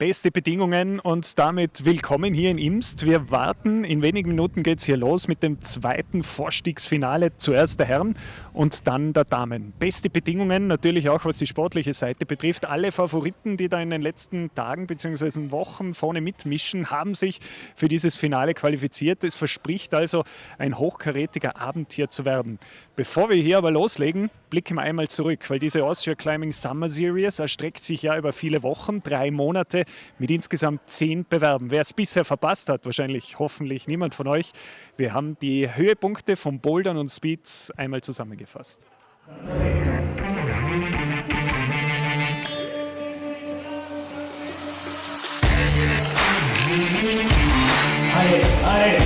beste Bedingungen und damit willkommen hier in Imst. Wir warten, in wenigen Minuten geht es hier los mit dem zweiten Vorstiegsfinale, zuerst der Herren und dann der Damen. Beste Bedingungen, natürlich auch was die sportliche Seite betrifft. Alle Favoriten, die da in den letzten Tagen bzw. Wochen vorne mitmischen, haben sich für dieses Finale qualifiziert. Es verspricht also ein hochkarätiger Abend hier zu werden. Bevor wir hier aber loslegen, blicken wir einmal zurück, weil diese Austria Summer Series erstreckt sich ja über viele Wochen, 3 Monate mit insgesamt 10 Bewerben. Wer es bisher verpasst hat, wahrscheinlich hoffentlich niemand von euch, wir haben die Höhepunkte vom Bouldern und Speed einmal zusammengefasst. Hi.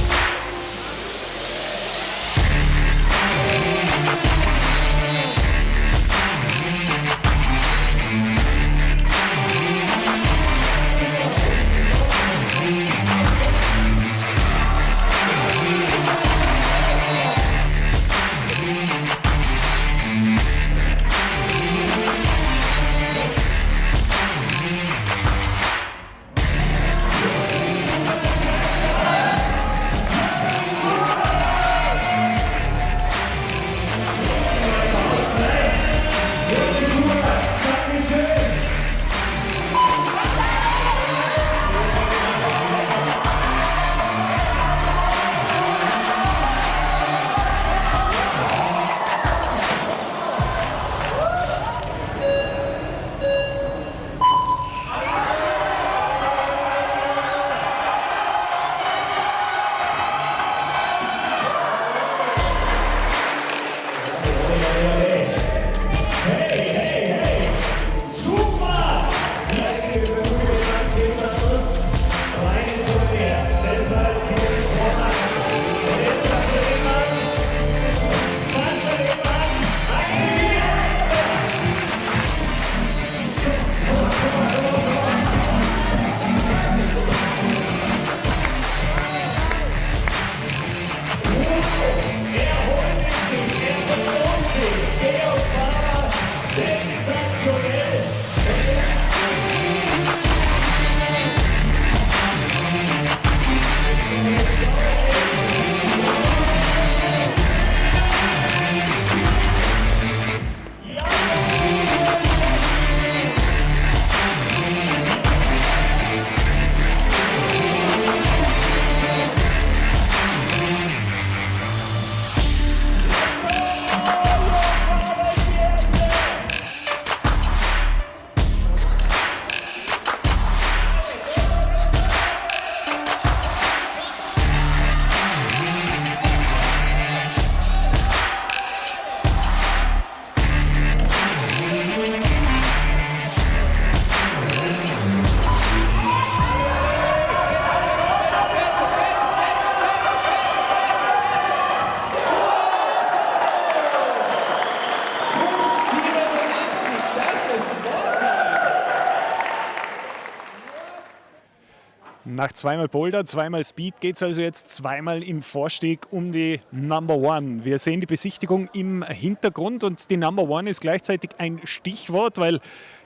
Nach zweimal Boulder, zweimal Speed geht es also jetzt zweimal im Vorstieg um die Number One. Wir sehen die Besichtigung im Hintergrund und die Number One ist gleichzeitig ein Stichwort, weil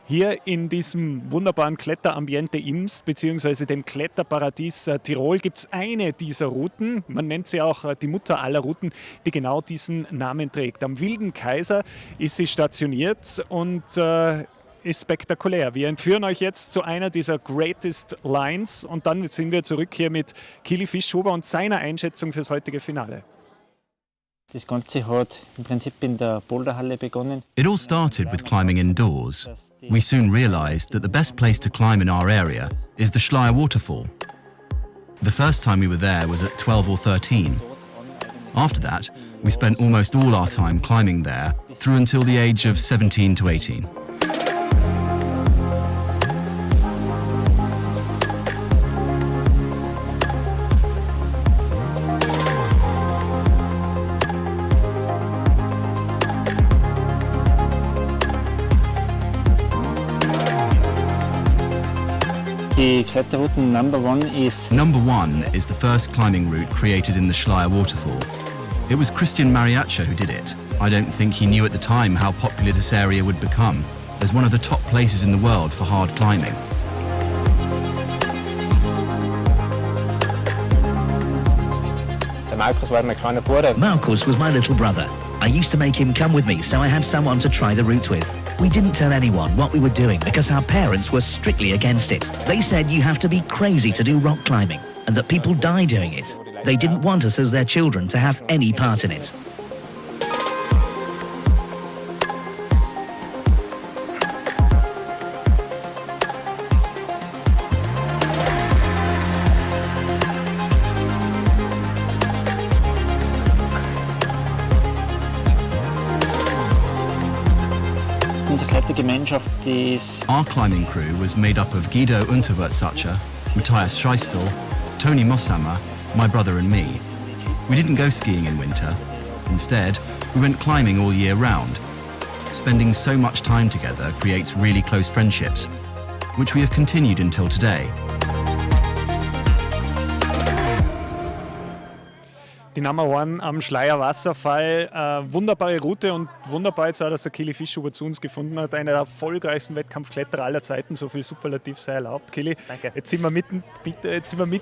hier in diesem wunderbaren Kletterambiente Imst bzw. dem Kletterparadies Tirol gibt es eine dieser Routen, man nennt sie auch die Mutter aller Routen, die genau diesen Namen trägt. Am Wilden Kaiser ist sie stationiert und ist spektakulär. Wir entführen euch jetzt zu einer dieser Greatest Lines und dann sind wir zurück hier mit Kili Fischhuber und seiner Einschätzung fürs heutige Finale. Das Ganze hat im Prinzip in der Boulderhalle begonnen. It all started with climbing indoors. We soon realized that the best place to climb in our area is the Schleier waterfall. The first time we were there was at 12 or 13. After that, we spent almost all our time climbing there through until the age of 17 to 18. Die Kletterroute Number One is the first climbing route created in the Schleier waterfall. It was Christian Mariacha who did it. I don't think he knew at the time how popular this area would become as one of the top places in the world for hard climbing. Markus war mein kleiner Bruder. Markus was my little brother. I used to make him come with me, so I had someone to try the route with. We didn't tell anyone what we were doing because our parents were strictly against it. They said you have to be crazy to do rock climbing and that people die doing it. They didn't want us as their children to have any part in it. Our climbing crew was made up of Guido Unterwurtsacher, Matthias Scheistel, Tony Mosshammer, my brother and me. We didn't go skiing in winter. Instead, we went climbing all year round. Spending so much time together creates really close friendships, which we have continued until today. Die Nummer 1 am Schleier Wasserfall. Wunderbare Route und wunderbar jetzt auch, dass der Kili Fischhuber zu uns gefunden hat. Einer der erfolgreichsten Wettkampfkletterer aller Zeiten. So viel Superlativ sei erlaubt. Kili, danke. Jetzt sind wir mitten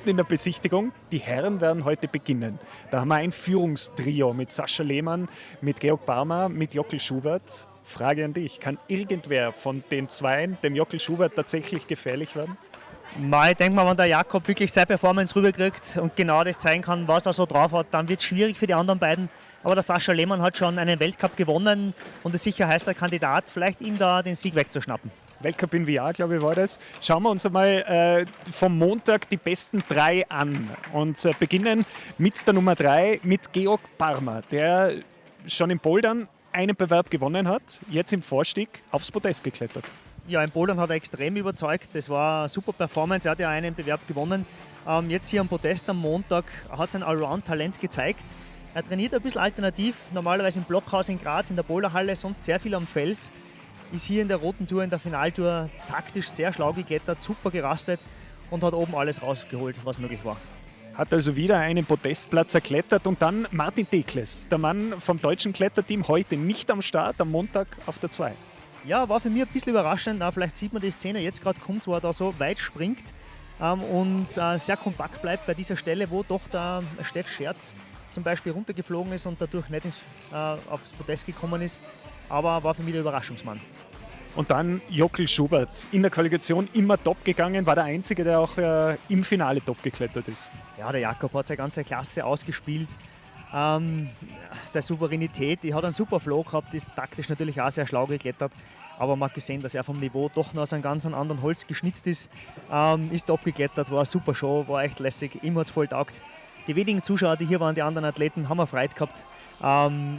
in der Besichtigung. Die Herren werden heute beginnen. Da haben wir ein Führungstrio mit Sascha Lehmann, mit Georg Barmer, mit Jakob Schubert. Frage an dich, kann irgendwer von den Zweien, dem Jakob Schubert, tatsächlich gefährlich werden? Ich denke mal, wenn der Jakob wirklich seine Performance rüberkriegt und genau das zeigen kann, was er so drauf hat, dann wird es schwierig für die anderen beiden. Aber der Sascha Lehmann hat schon einen Weltcup gewonnen und ist sicher heißer Kandidat, vielleicht ihm da den Sieg wegzuschnappen. Weltcup in VR, glaube ich, war das. Schauen wir uns einmal vom Montag die besten 3 an und beginnen mit der Nummer 3, mit Georg Barmer, der schon im Bouldern einen Bewerb gewonnen hat, jetzt im Vorstieg aufs Podest geklettert. Ja, im Bouldern hat er extrem überzeugt. Das war eine super Performance. Er hat ja einen Bewerb gewonnen. Jetzt hier am Podest am Montag hat sein Allround-Talent gezeigt. Er trainiert ein bisschen alternativ. Normalerweise im Blockhaus in Graz, in der Boulderhalle, sonst sehr viel am Fels. Ist hier in der roten Tour, in der Finaltour taktisch sehr schlau geklettert, super gerastet und hat oben alles rausgeholt, was möglich war. Hat also wieder einen Podestplatz erklettert und dann Martin Dekles, der Mann vom deutschen Kletterteam, heute nicht am Start, am Montag auf der 2. Ja, war für mich ein bisschen überraschend. Vielleicht sieht man die Szene jetzt gerade kommt, wo er da so weit springt und sehr kompakt bleibt bei dieser Stelle, wo doch der Steff Scherz zum Beispiel runtergeflogen ist und dadurch nicht aufs Podest gekommen ist. Aber war für mich der Überraschungsmann. Und dann Jakob Schubert, in der Qualifikation immer top gegangen, war der Einzige, der auch im Finale top geklettert ist. Ja, der Jakob hat seine ganze Klasse ausgespielt. Seine Souveränität, die hat einen super Flow gehabt, ist taktisch natürlich auch sehr schlau geklettert, aber man hat gesehen, dass er vom Niveau doch noch aus einem ganz anderen Holz geschnitzt ist, ist top geklettert, war eine super Show, war echt lässig, ihm hat es voll taugt. Die wenigen Zuschauer, die hier waren, die anderen Athleten, haben Freude gehabt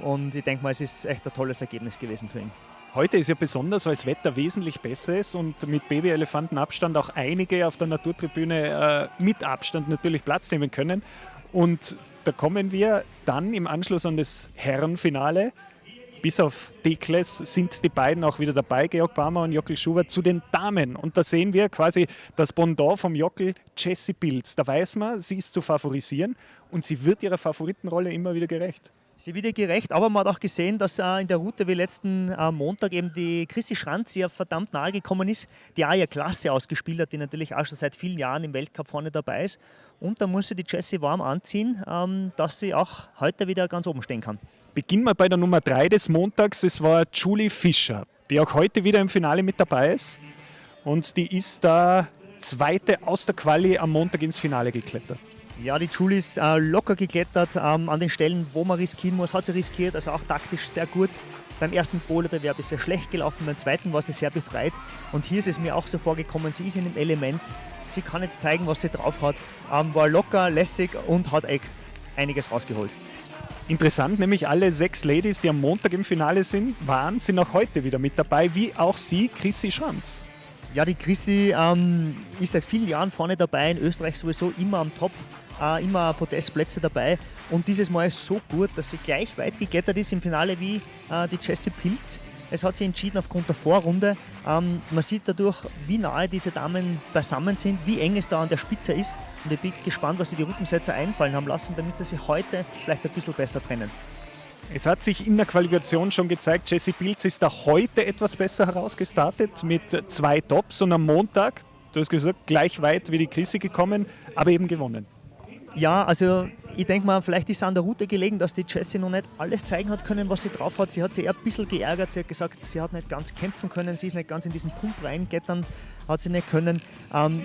und ich denke mal, es ist echt ein tolles Ergebnis gewesen für ihn. Heute ist ja besonders, weil das Wetter wesentlich besser ist und mit Babyelefantenabstand auch einige auf der Naturtribüne mit Abstand natürlich Platz nehmen können. Und da kommen wir dann im Anschluss an das Herrenfinale. Bis auf Dekles sind die beiden auch wieder dabei, Georg Barmer und Jakob Schubert, zu den Damen. Und da sehen wir quasi das Pendant vom Jakob, Jessie Pilz. Da weiß man, sie ist zu favorisieren und sie wird ihrer Favoritenrolle immer wieder gerecht. Sie wieder gerecht, aber man hat auch gesehen, dass in der Route wie letzten Montag eben die Schranz ihr verdammt nahe gekommen ist, die auch ihre Klasse ausgespielt hat, die natürlich auch schon seit vielen Jahren im Weltcup vorne dabei ist. Und da muss sie die Jessie warm anziehen, dass sie auch heute wieder ganz oben stehen kann. Beginnen wir bei der Nummer 3 des Montags, das war Julie Fischer, die auch heute wieder im Finale mit dabei ist. Und die ist da Zweite aus der Quali am Montag ins Finale geklettert. Ja, die Julie ist locker geklettert an den Stellen, wo man riskieren muss, hat sie riskiert, also auch taktisch sehr gut. Beim ersten Boulderbewerb ist sie schlecht gelaufen, beim zweiten war sie sehr befreit. Und hier ist es mir auch so vorgekommen, sie ist in dem Element, sie kann jetzt zeigen, was sie drauf hat, war locker, lässig und hat echt einiges rausgeholt. Interessant, nämlich alle 6 Ladies, die am Montag im Finale sind auch heute wieder mit dabei, wie auch sie, Chrissy Schranz. Ja, die Chrissy ist seit vielen Jahren vorne dabei, in Österreich sowieso immer am Top, immer Podestplätze dabei. Und dieses Mal ist so gut, dass sie gleich weit geklettert ist im Finale wie die Jessie Pilz. Es hat sich entschieden aufgrund der Vorrunde. Man sieht dadurch, wie nahe diese Damen beisammen sind, wie eng es da an der Spitze ist. Und ich bin gespannt, was sie die Rückensetzer einfallen haben lassen, damit sie sich heute vielleicht ein bisschen besser trennen. Es hat sich in der Qualifikation schon gezeigt, Jessie Pilz ist da heute etwas besser herausgestartet mit 2 Tops und am Montag, du hast gesagt, gleich weit wie die Chrissy gekommen, aber eben gewonnen. Ja, also ich denke mal, vielleicht ist es an der Route gelegen, dass die Jessie noch nicht alles zeigen hat können, was sie drauf hat. Sie hat sich eher ein bisschen geärgert. Sie hat gesagt, sie hat nicht ganz kämpfen können. Sie ist nicht ganz in diesen Punkt reingettern, hat sie nicht können.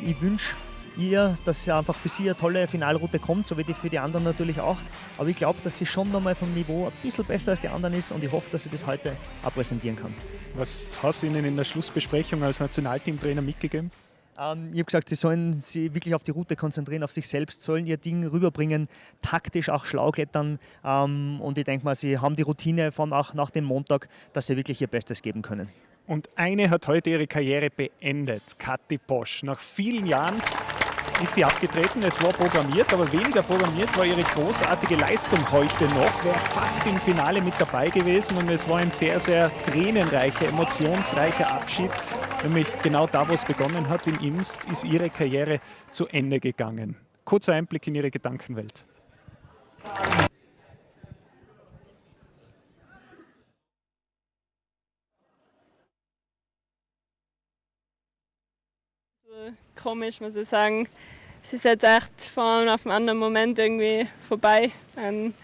Ich wünsche ihr, dass sie einfach für sie eine tolle Finalroute kommt, so wie für die anderen natürlich auch. Aber ich glaube, dass sie schon nochmal vom Niveau ein bisschen besser als die anderen ist und ich hoffe, dass sie das heute auch präsentieren kann. Was hast du Ihnen in der Schlussbesprechung als Nationalteamtrainer mitgegeben? Ich habe gesagt, sie sollen sich wirklich auf die Route konzentrieren, auf sich selbst, sollen ihr Ding rüberbringen, taktisch auch schlau klettern. Und ich denke mal, sie haben die Routine auch nach dem Montag, dass sie wirklich ihr Bestes geben können. Und eine hat heute ihre Karriere beendet, Kathi Posch. Nach vielen Jahren ist sie abgetreten. Es war programmiert, aber weniger programmiert war ihre großartige Leistung heute noch. Wäre fast im Finale mit dabei gewesen und es war ein sehr, sehr tränenreicher, emotionsreicher Abschied. Nämlich genau da, wo es begonnen hat, in Imst, ist ihre Karriere zu Ende gegangen. Kurzer Einblick in ihre Gedankenwelt. Komisch, muss ich sagen. Es ist jetzt echt von einem auf den anderen Moment irgendwie vorbei. Ein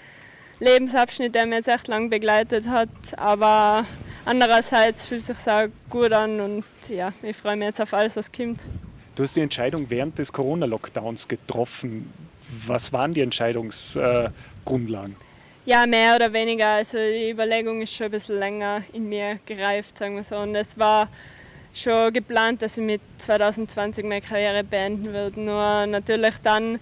Lebensabschnitt, der mich jetzt echt lang begleitet hat. Aber andererseits fühlt es sich auch gut an und ja, ich freue mich jetzt auf alles, was kommt. Du hast die Entscheidung während des Corona-Lockdowns getroffen. Was waren die Entscheidungsgrundlagen? Ja, mehr oder weniger. Also die Überlegung ist schon ein bisschen länger in mir gereift, sagen wir so. Und es war schon geplant, dass ich mit 2020 meine Karriere beenden würde. Nur natürlich dann,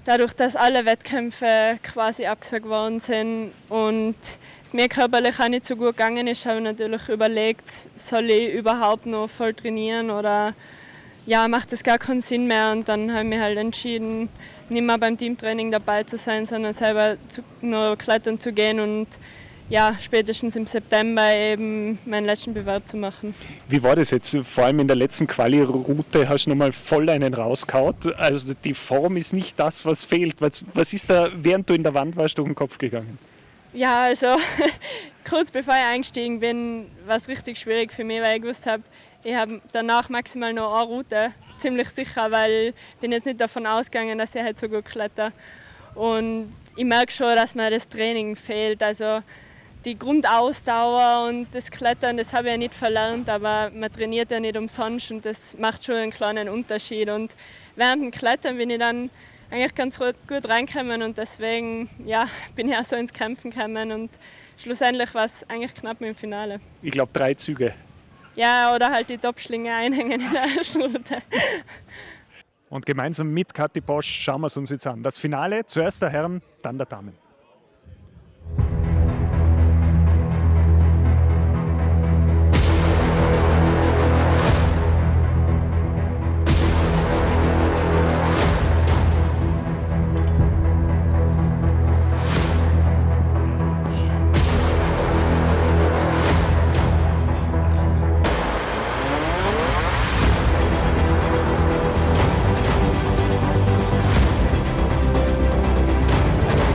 dadurch, dass alle Wettkämpfe quasi abgesagt worden sind und es mir körperlich auch nicht so gut gegangen ist, habe ich natürlich überlegt, soll ich überhaupt noch voll trainieren oder ja, macht das gar keinen Sinn mehr. Und dann habe ich mich halt entschieden, nicht mehr beim Teamtraining dabei zu sein, sondern selber nur klettern zu gehen und ja, spätestens im September eben meinen letzten Bewerb zu machen. Wie war das jetzt? Vor allem in der letzten Quali-Route hast du nochmal voll einen rausgehauen. Also die Form ist nicht das, was fehlt. Was ist da, während du in der Wand warst, durch den Kopf gegangen? Ja, also kurz bevor ich eingestiegen bin, war es richtig schwierig für mich, weil ich gewusst habe, ich habe danach maximal noch eine Route, ziemlich sicher, weil ich bin jetzt nicht davon ausgegangen, dass ich halt so gut kletter. Und ich merke schon, dass mir das Training fehlt. Also die Grundausdauer und das Klettern, das habe ich ja nicht verlernt, aber man trainiert ja nicht umsonst und das macht schon einen kleinen Unterschied. Und während dem Klettern bin ich dann eigentlich ganz gut reingekommen und deswegen ja, bin ich auch so ins Kämpfen gekommen und schlussendlich war es eigentlich knapp mit dem Finale. Ich glaube 3 Züge. Ja, oder halt die Topschlinge einhängen in der Schulter. Und gemeinsam mit Kathi Posch schauen wir es uns jetzt an. Das Finale, zuerst der Herren, dann der Damen.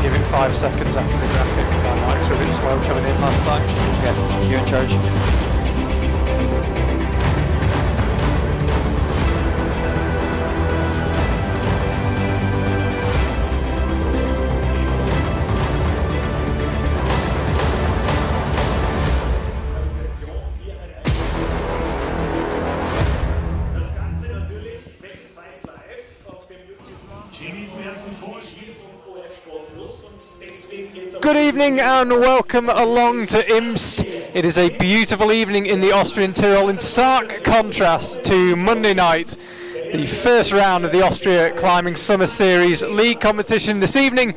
Giving 5 seconds after the graphic because our mics were a bit slow coming in last time. Yeah, you're in charge. Das Ganze natürlich weltweit live auf dem YouTube-Kanal. ersten Vorspiels und OF Sport Plus und deswegen geht's Good evening and welcome along to Imst. It is a beautiful evening in the Austrian Tyrol in stark contrast to Monday night, the first round of the Austria Climbing Summer Series League competition. This evening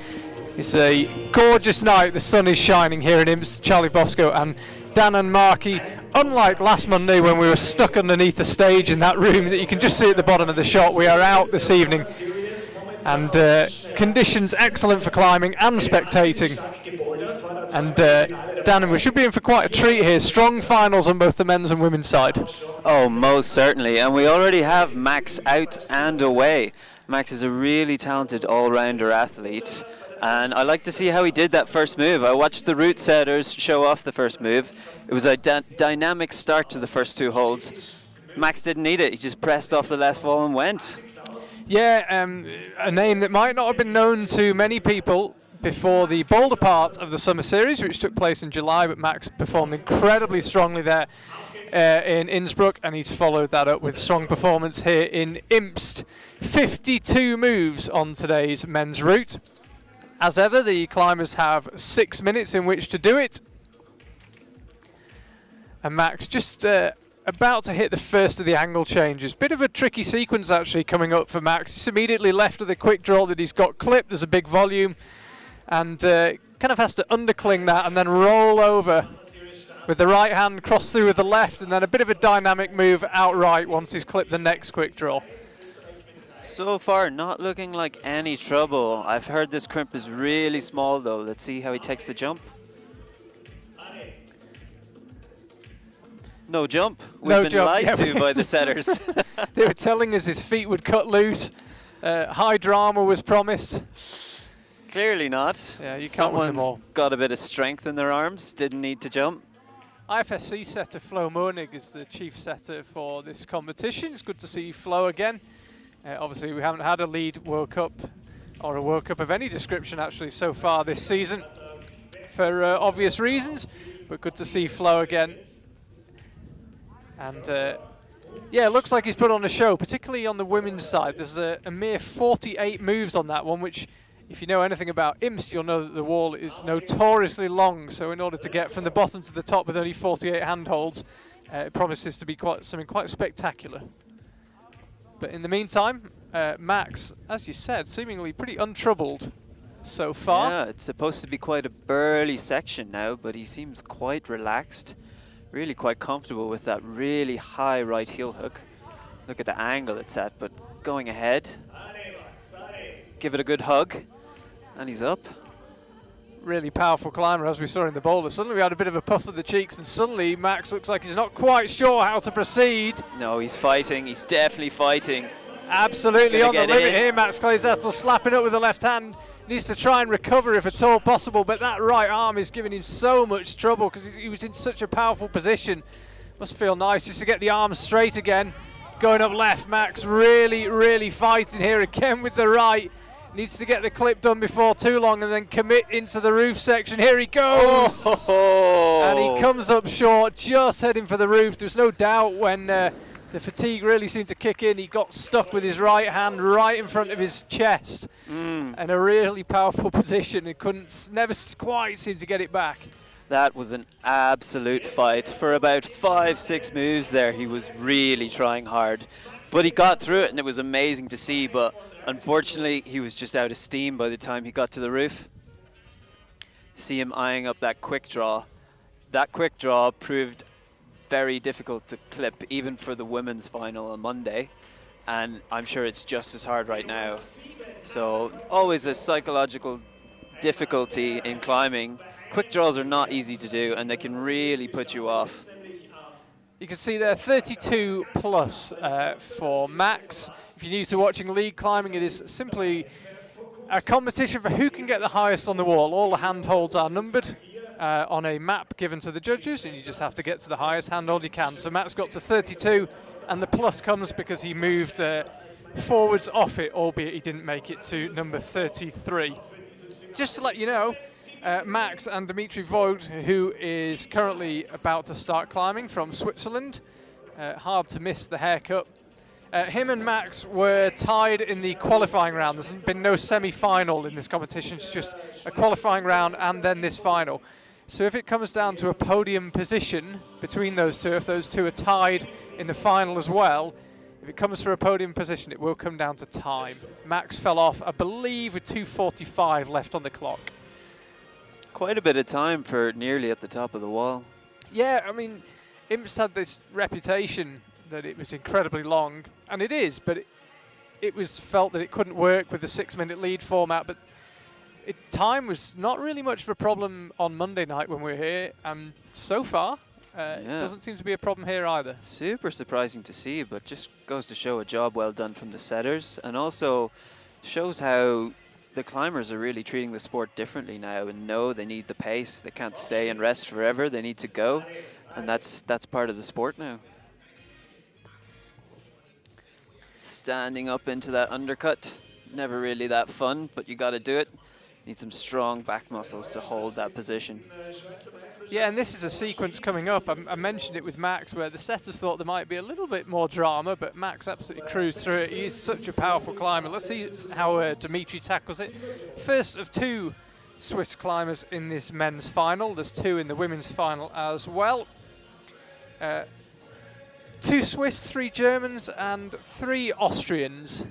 it's a gorgeous night, the sun is shining here in Imst. Charlie Bosco and Dan and Markey, unlike last Monday when we were stuck underneath the stage in that room that you can just see at the bottom of the shot, we are out this evening. And conditions excellent for climbing and spectating. And Dan, we should be in for quite a treat here. Strong finals on both the men's and women's side. Oh, most certainly. And we already have Max out and away. Max is a really talented all-rounder athlete. And I like to see how he did that first move. I watched the route setters show off the first move. It was a dynamic start to the first 2 holds. Max didn't need it. He just pressed off the last fall and went. Yeah, a name that might not have been known to many people before the boulder part of the Summer Series, which took place in July, but Max performed incredibly strongly there in Innsbruck, and he's followed that up with strong performance here in Imst. 52 moves on today's men's route. As ever, the climbers have 6 minutes in which to do it. And Max just about to hit the first of the angle changes. Bit of a tricky sequence actually coming up for Max. He's immediately left of the quick draw that he's got clipped. There's a big volume, and kind of has to undercling that and then roll over with the right hand, cross through with the left, and then a bit of a dynamic move outright once he's clipped the next quick draw. So far, not looking like any trouble. I've heard this crimp is really small though. Let's see how he takes the jump. No jump. We've been lied to by the setters. They were telling us his feet would cut loose. High drama was promised. Clearly not. Yeah, you can't win them all. Someone's got a bit of strength in their arms, didn't need to jump. IFSC setter Flo Monig is the chief setter for this competition. It's good to see Flo again. Obviously, we haven't had a lead World Cup, or a World Cup of any description actually so far this season, for obvious reasons, but good to see Flo again. And yeah, it looks like he's put on a show, particularly on the women's side. There's a mere 48 moves on that one, which, if you know anything about Imst, you'll know that the wall is notoriously long. So in order to get from the bottom to the top with only 48 handholds, it promises to be something quite spectacular. But in the meantime, Max, as you said, seemingly pretty untroubled so far. Yeah, it's supposed to be quite a burly section now, but he seems quite relaxed. Really quite comfortable with that really high right heel hook. Look at the angle it's at, but going ahead. Give it a good hug, and he's up. Really powerful climber, as we saw in the boulder. Suddenly we had a bit of a puff of the cheeks, and suddenly Max looks like he's not quite sure how to proceed. No, he's fighting. He's definitely fighting. Absolutely on the limit here. Max Kleisettel slapping up with the left hand. Needs to try and recover if at all possible, but that right arm is giving him so much trouble because he was in such a powerful position. Must feel nice just to get the arms straight again. Going up left, Max really fighting here again with the right. Needs to get the clip done before too long and then commit into the roof section. Here he goes! Oh. And he comes up short, just heading for the roof. There's no doubt when the fatigue really seemed to kick in. He got stuck with his right hand right in front of his chest. And a really powerful position. He never quite seemed to get it back. That was an absolute fight. For about 5-6 moves there, he was really trying hard. But he got through it, and it was amazing to see. But unfortunately, he was just out of steam by the time he got to the roof. See him eyeing up that quick draw. That quick draw proved very difficult to clip, even for the women's final on Monday. And I'm sure it's just as hard right now. So always a psychological difficulty in climbing. Quick draws are not easy to do, and they can really put you off. You can see there 32 plus for Max. If you're used to watching lead climbing, it is simply a competition for who can get the highest on the wall. All the handholds are numbered on a map given to the judges, and you just have to get to the highest handhold you can. So Max got to 32, and the plus comes because he moved forwards off it, albeit he didn't make it to number 33. Just to let you know, Max and Dimitri Vogt, who is currently about to start climbing from Switzerland, hard to miss the haircut. Him and Max were tied in the qualifying round. There's been no semi-final in this competition. It's just a qualifying round and then this final. So if it comes down to a podium position between those two, if those two are tied in the final as well, if it comes for a podium position, it will come down to time. Max fell off, I believe, with 2:45 left on the clock. Quite a bit of time for nearly at the top of the wall. Yeah, I mean, Imst had this reputation that it was incredibly long, and it is, but it was felt that it couldn't work with the 6-minute lead format, but time was not really much of a problem on Monday night when we were here, and so far, it doesn't seem to be a problem here either. Super surprising to see, but just goes to show a job well done from the setters, and also shows how the climbers are really treating the sport differently now and know they need the pace. They can't stay and rest forever. They need to go, and that's part of the sport now. standing up into that undercut. Never really that fun, but you got to do it. Need some strong back muscles to hold that position. Yeah, and this is a sequence coming up. I mentioned it with Max, where the setters thought there might be a little bit more drama, but Max absolutely cruised through it. He's such a powerful climber. Let's see how Dimitri tackles it. First of 2 Swiss climbers in this men's final. There's 2 in the women's final as well. 2 Swiss, 3 Germans, and 3 Austrians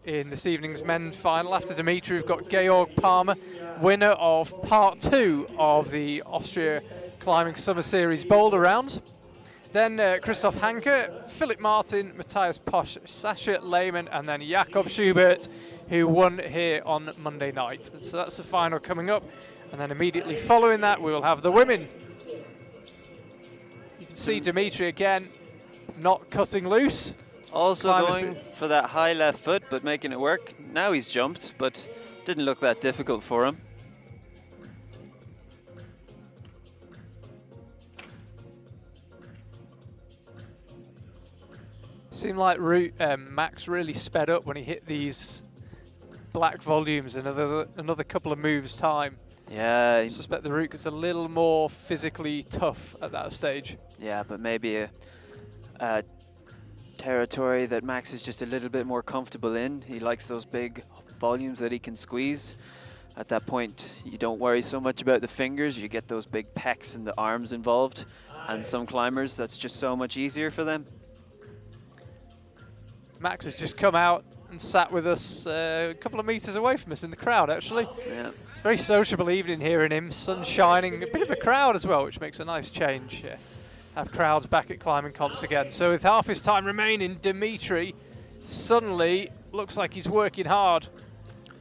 in this evening's men's final. After Dimitri, we've got Georg Palmer, winner of part 2 of the Austria Climbing Summer Series boulder rounds. Then Christoph Hanke, Philipp Martin, Matthias Posch, Sascha Lehmann, and then Jakob Schubert, who won here on Monday night. So that's the final coming up. And then immediately following that, we will have the women. You can see Dimitri again, not cutting loose. Also going for that high left foot, but making it work. Now he's jumped, but didn't look that difficult for him. Seemed like Max really sped up when he hit these black volumes another couple of moves time. Yeah. I suspect the route gets a little more physically tough at that stage. Yeah, but maybe a territory that Max is just a little bit more comfortable in. He likes those big volumes that he can squeeze. At that point, you don't worry so much about the fingers. You get those big pecs and the arms involved. And some climbers, that's just so much easier for them. Max has just come out and sat with us a couple of meters away from us in the crowd, actually. Yeah. It's a very sociable evening here in Imst, sun shining, a bit of a crowd as well, which makes a nice change. Have crowds back at climbing comps again. So with half his time remaining, Dimitri suddenly looks like he's working hard.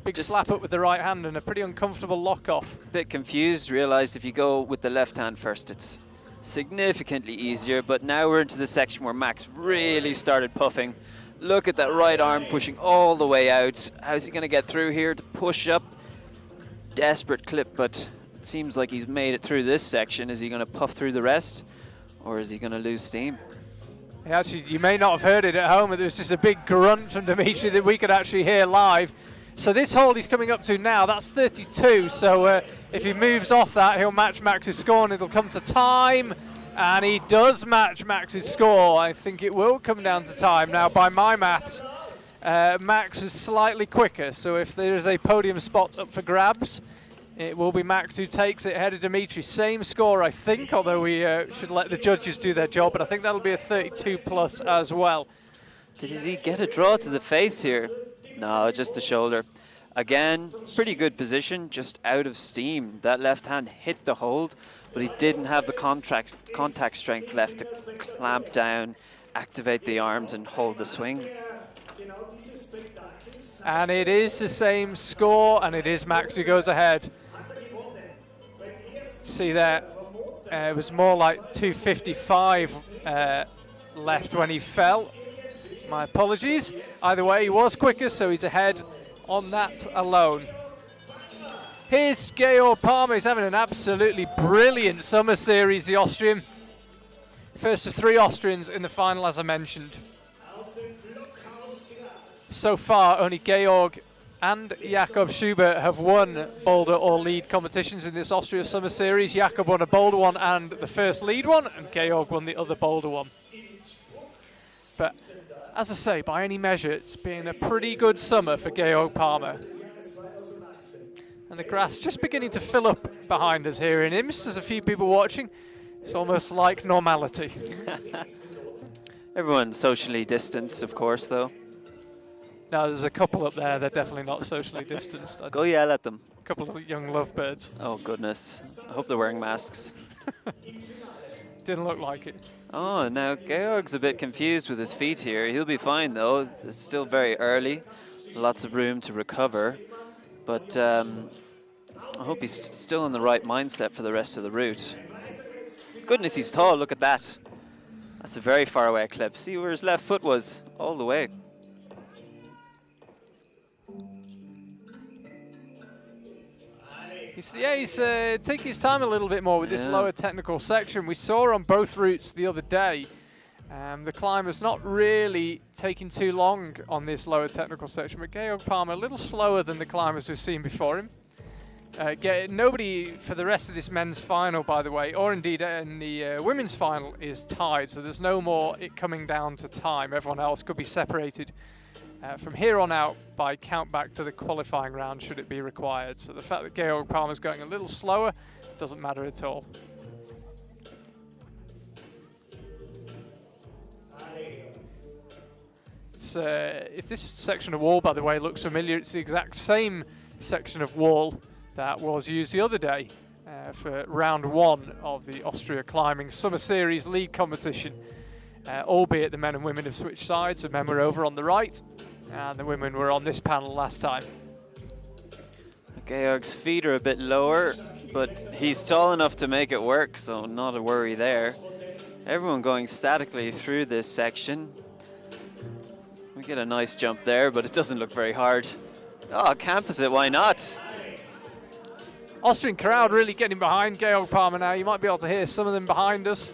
Big just slap up with the right hand and a pretty uncomfortable lock off. Bit confused, realized if you go with the left hand first, it's significantly easier. But now we're into the section where Max really started puffing. Look at that right arm pushing all the way out. How's he going to get through here to push up? Desperate clip, but it seems like he's made it through this section. Is he going to puff through the rest? Or is he going to lose steam? Yeah, actually, you may not have heard it at home, but there was just a big grunt from Dimitri that we could actually hear live. So this hold he's coming up to now, that's 32. So if he moves off that, he'll match Max's score and it'll come to time. And he does match Max's score. I think it will come down to time. Now, by my maths, Max is slightly quicker. So if there is a podium spot up for grabs, it will be Max who takes it ahead of Dimitri. Same score, I think, although we should let the judges do their job. But I think that'll be a 32 plus as well. Did he get a draw to the face here? No, just the shoulder. Again, pretty good position, just out of steam. That left hand hit the hold, but he didn't have the contact strength left to clamp down, activate the arms and hold the swing. And it is the same score, and it is Max who goes ahead. See there, it was more like 255 left when he fell. My apologies. Either way, he was quicker, so he's ahead on that alone. Here's Georg Palmer. He's having an absolutely brilliant summer series, the Austrian. First of 3 Austrians in the final, as I mentioned. So far, only Georg and Jakob Schubert have won boulder or lead competitions in this Austria Summer Series. Jakob won a boulder one and the first lead one, and Georg won the other boulder one. But as I say, by any measure, it's been a pretty good summer for Georg Palmer. And the grass just beginning to fill up behind us here in Imst. There's a few people watching. It's almost like normality. Everyone's socially distanced, of course, though. No, there's a couple up there. They're definitely not socially distanced. Go yell at them. A couple of young lovebirds. Oh, goodness. I hope they're wearing masks. Didn't look like it. Oh, now Georg's a bit confused with his feet here. He'll be fine, though. It's still very early. Lots of room to recover. But I hope he's still in the right mindset for the rest of the route. Goodness, he's tall. Look at that. That's a very far away clip. See where his left foot was? All the way. He's taking his time a little bit more with this lower technical section. We saw on both routes the other day The climber's not really taking too long on this lower technical section, but Georg Palmer a little slower than the climbers we've seen before him. Nobody for the rest of this men's final, by the way, or indeed in the women's final, is tied, so there's no more it coming down to time. Everyone else could be separated from here on out by count back to the qualifying round should it be required. So the fact that Georg Palmer's going a little slower doesn't matter at all. If this section of wall, by the way, looks familiar, it's the exact same section of wall that was used the other day for round 1 of the Austria Climbing Summer Series league competition, albeit the men and women have switched sides. The men were over on the right and the women were on this panel last time. Georg's feet are a bit lower, but he's tall enough to make it work, so not a worry there. Everyone going statically through this section. We get a nice jump there, but it doesn't look very hard. Oh, campus it, why not? Austrian crowd really getting behind Georg Palmer now. You might be able to hear some of them behind us.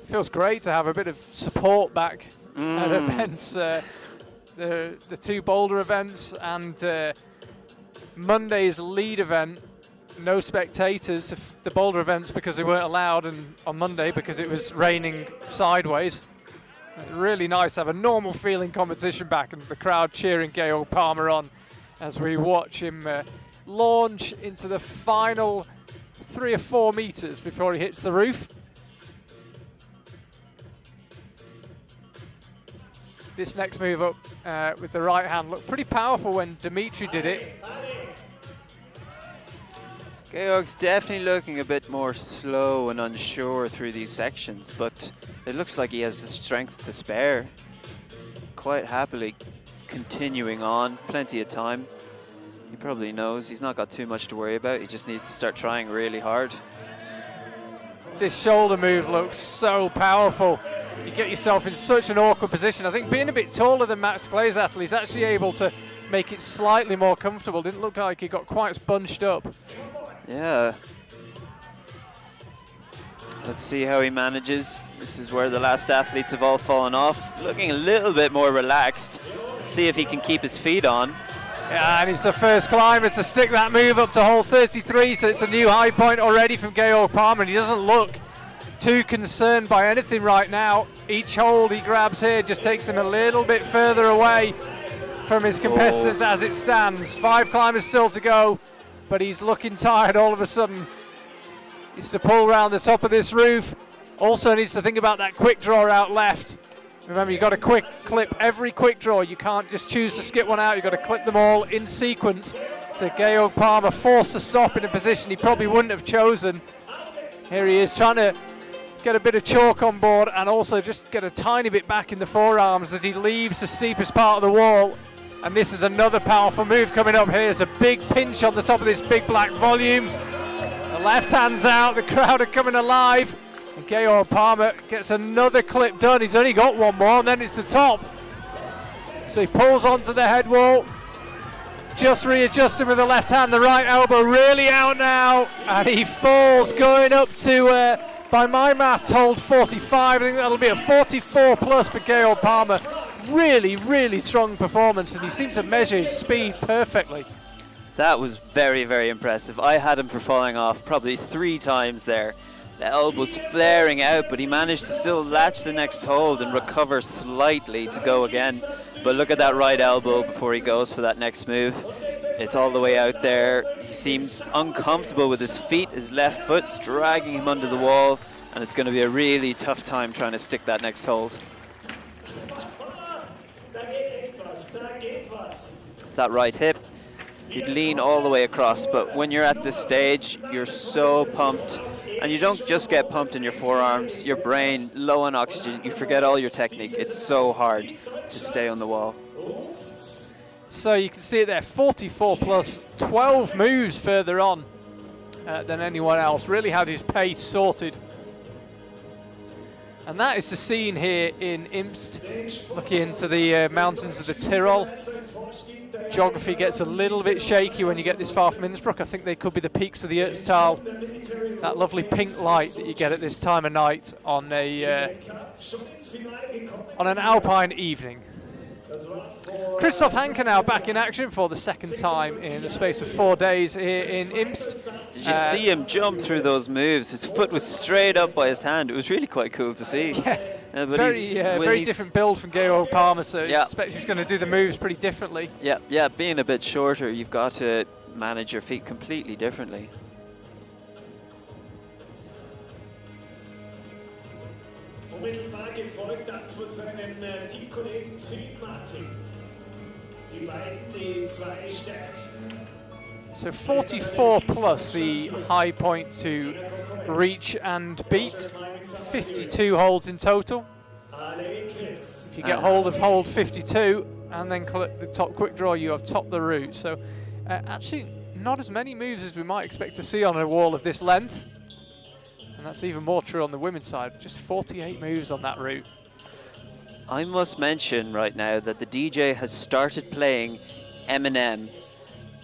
Feels great to have a bit of support back at events. The 2 boulder events and Monday's lead event, no spectators. The boulder events because they weren't allowed, and on Monday because it was raining sideways. Really nice to have a normal feeling competition back and the crowd cheering Georg Palmer on as we watch him launch into the final 3 or 4 meters before he hits the roof. This next move up with the right hand looked pretty powerful when Dimitri did it. Georg's definitely looking a bit more slow and unsure through these sections, but it looks like he has the strength to spare. Quite happily continuing on, plenty of time. He probably knows he's not got too much to worry about. He just needs to start trying really hard. This shoulder move looks so powerful. You get yourself in such an awkward position. I think being a bit taller than Max Kleesattel, he's actually able to make it slightly more comfortable. Didn't look like he got quite as bunched up. Yeah. Let's see how he manages. This is where the last athletes have all fallen off. Looking a little bit more relaxed. Let's see if he can keep his feet on. Yeah, and he's the first climber to stick that move up to hole 33, so it's a new high point already from Georg Palmer, and he doesn't look too concerned by anything right now. Each hold he grabs here just takes him a little bit further away from his competitors as it stands. 5 climbers still to go, but he's looking tired all of a sudden. Needs to pull around the top of this roof. Also needs to think about that quick draw out left. Remember, you've got to quick clip every quick draw. You can't just choose to skip one out. You've got to clip them all in sequence. So Georg Palmer forced to stop in a position he probably wouldn't have chosen. Here he is trying to get a bit of chalk on board and also just get a tiny bit back in the forearms as he leaves the steepest part of the wall. And this is another powerful move coming up here. There's a big pinch on the top of this big black volume. The left hand's out, the crowd are coming alive. And Georg Palmer gets another clip done. He's only got one more and then it's the top. So he pulls onto the head wall. Just readjusting with the left hand, the right elbow really out now. And he falls going up to, by my maths, hold 45. I think that'll be a 44 plus for Georg Palmer. Really, really strong performance, and he seemed to measure his speed perfectly. That was very, very impressive. I had him for falling off probably 3 times there. The elbow's flaring out, but he managed to still latch the next hold and recover slightly to go again. But look at that right elbow before he goes for that next move. It's all the way out there. He seems uncomfortable with his feet. His left foot's dragging him under the wall, and it's going to be a really tough time trying to stick that next hold. That right hip, you'd lean all the way across, but when you're at this stage, you're so pumped. And you don't just get pumped in your forearms, your brain, low on oxygen, you forget all your technique. It's so hard to stay on the wall. So you can see it there, 44 plus, 12 moves further on than anyone else. Really had his pace sorted. And that is the scene here in Imst, looking into the mountains of the Tyrol. Geography gets a little bit shaky when you get this far from Innsbruck. I think they could be the peaks of the Ötztal. that lovely pink light that you get at this time of night on an alpine evening. Christoph Hanke now back in action for the second time in the space of 4 days here in Imst. Did you see him jump through those moves? His foot was straight up by his hand. It was really quite cool to see. Yeah, very different build from Georg Palmer, so I expect he's going to do the moves pretty differently. Yeah, being a bit shorter, you've got to manage your feet completely differently. Unmittelbar gefolgt dann von seinem Teamkollegen Philipp Martin. Die beiden, die zwei stärksten. So 44 plus the high point to reach and beat. 52 holds in total. If you get hold of hold 52 and then collect the top quick draw, you have topped the route. So actually not as many moves as we might expect to see on a wall of this length. And that's even more true on the women's side. Just 48 moves on that route. I must mention right now that the DJ has started playing Eminem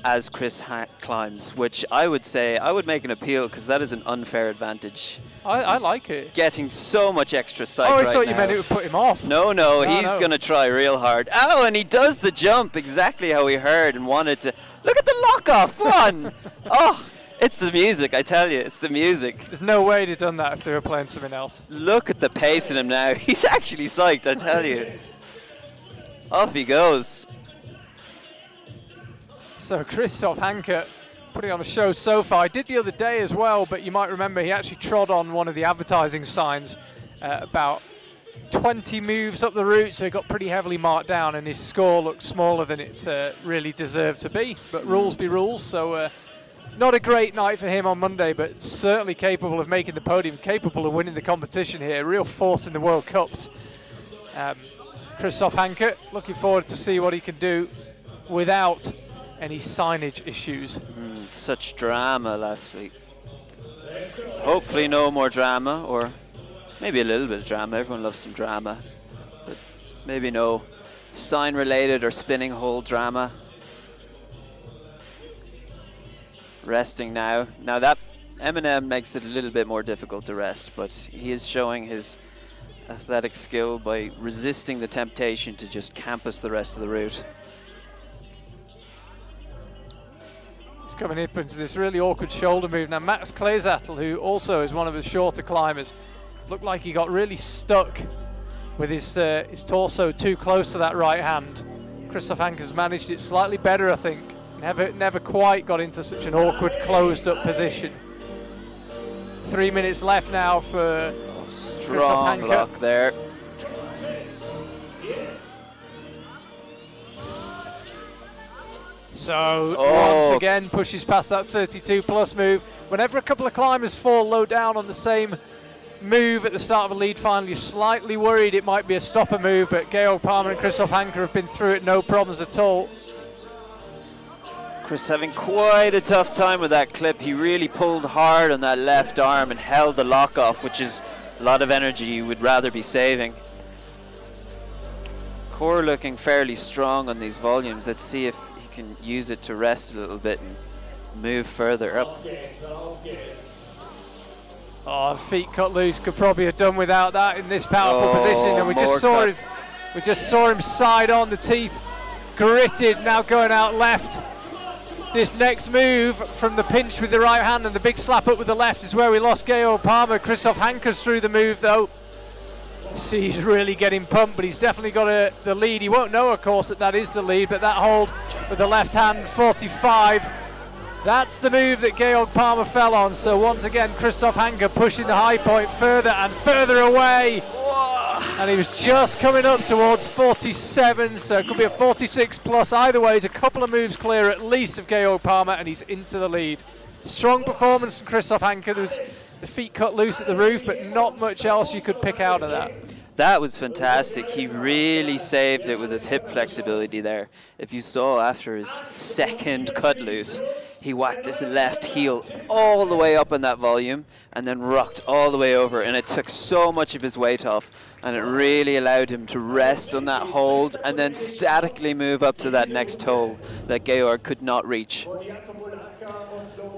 as Chris climbs, which I would say, I would make an appeal because that is an unfair advantage. I like it. Getting so much extra sight I right thought now. you meant it would put him off. No, he's going to try real hard. Oh, and he does the jump exactly how he heard and wanted to. Look at the lock off, go on. Oh, it's the music, I tell you, it's the music. There's no way they'd done that if they were playing something else. Look at the pace in him now. He's actually psyched, I tell you. Off he goes. So Christoph Hanke putting on a show so far. I did the other day as well, but you might remember he actually trod on one of the advertising signs about 20 moves up the route, so he got pretty heavily marked down and his score looked smaller than it really deserved to be. But rules be rules, so not a great night for him on Monday, but certainly capable of making the podium, capable of winning the competition here. Real force in the World Cups. Christoph Hanke, looking forward to see what he can do without any signage issues. Such drama last week. Hopefully no more drama, or maybe a little bit of drama. Everyone loves some drama, but maybe no sign-related or spinning hole drama. Resting now. Now that Eminem makes it a little bit more difficult to rest, but he is showing his athletic skill by resisting the temptation to just campus the rest of the route. He's coming up into this really awkward shoulder move. Now Max Kleesattel, who also is one of the shorter climbers, looked like he got really stuck with his torso too close to that right hand. Christoph Hanke's managed it slightly better, I think. Never quite got into such an awkward closed up position. 3 minutes left now for Christoph Hanke. Lock there. So once again pushes past that 32 plus move. Whenever a couple of climbers fall low down on the same move at the start of a lead final, you're slightly worried it might be a stopper move, but Georg Palmer and Christoph Hanke have been through it no problems at all. Chris having quite a tough time with that clip. He really pulled hard on that left arm and held the lock off, which is a lot of energy you would rather be saving. Core looking fairly strong on these volumes. Let's see if he can use it to rest a little bit and move further up. Oh, feet cut loose. Could probably have done without that in this powerful position, and we just saw him side on, the teeth gritted, now going out left. This next move from the pinch with the right hand and the big slap up with the left is where we lost Georg Palmer. Christoph Hanke's through the move though. See, he's really getting pumped, but he's definitely got the lead. He won't know, of course, that is the lead, but that hold with the left hand, 45. That's the move that Georg Palmer fell on. So once again, Christoph Hanke pushing the high point further and further away. And he was just coming up towards 47, so it could be a 46 plus. Either way, he's a couple of moves clear at least of Georg Palmer, and he's into the lead. Strong performance from Christoph Hanke. There was the feet cut loose at the roof, but not much else you could pick out of that. That was fantastic. He really saved it with his hip flexibility there. If you saw after his second cut loose, he whacked his left heel all the way up in that volume and then rocked all the way over, and it took so much of his weight off, and it really allowed him to rest on that hold and then statically move up to that next toe that Georg could not reach.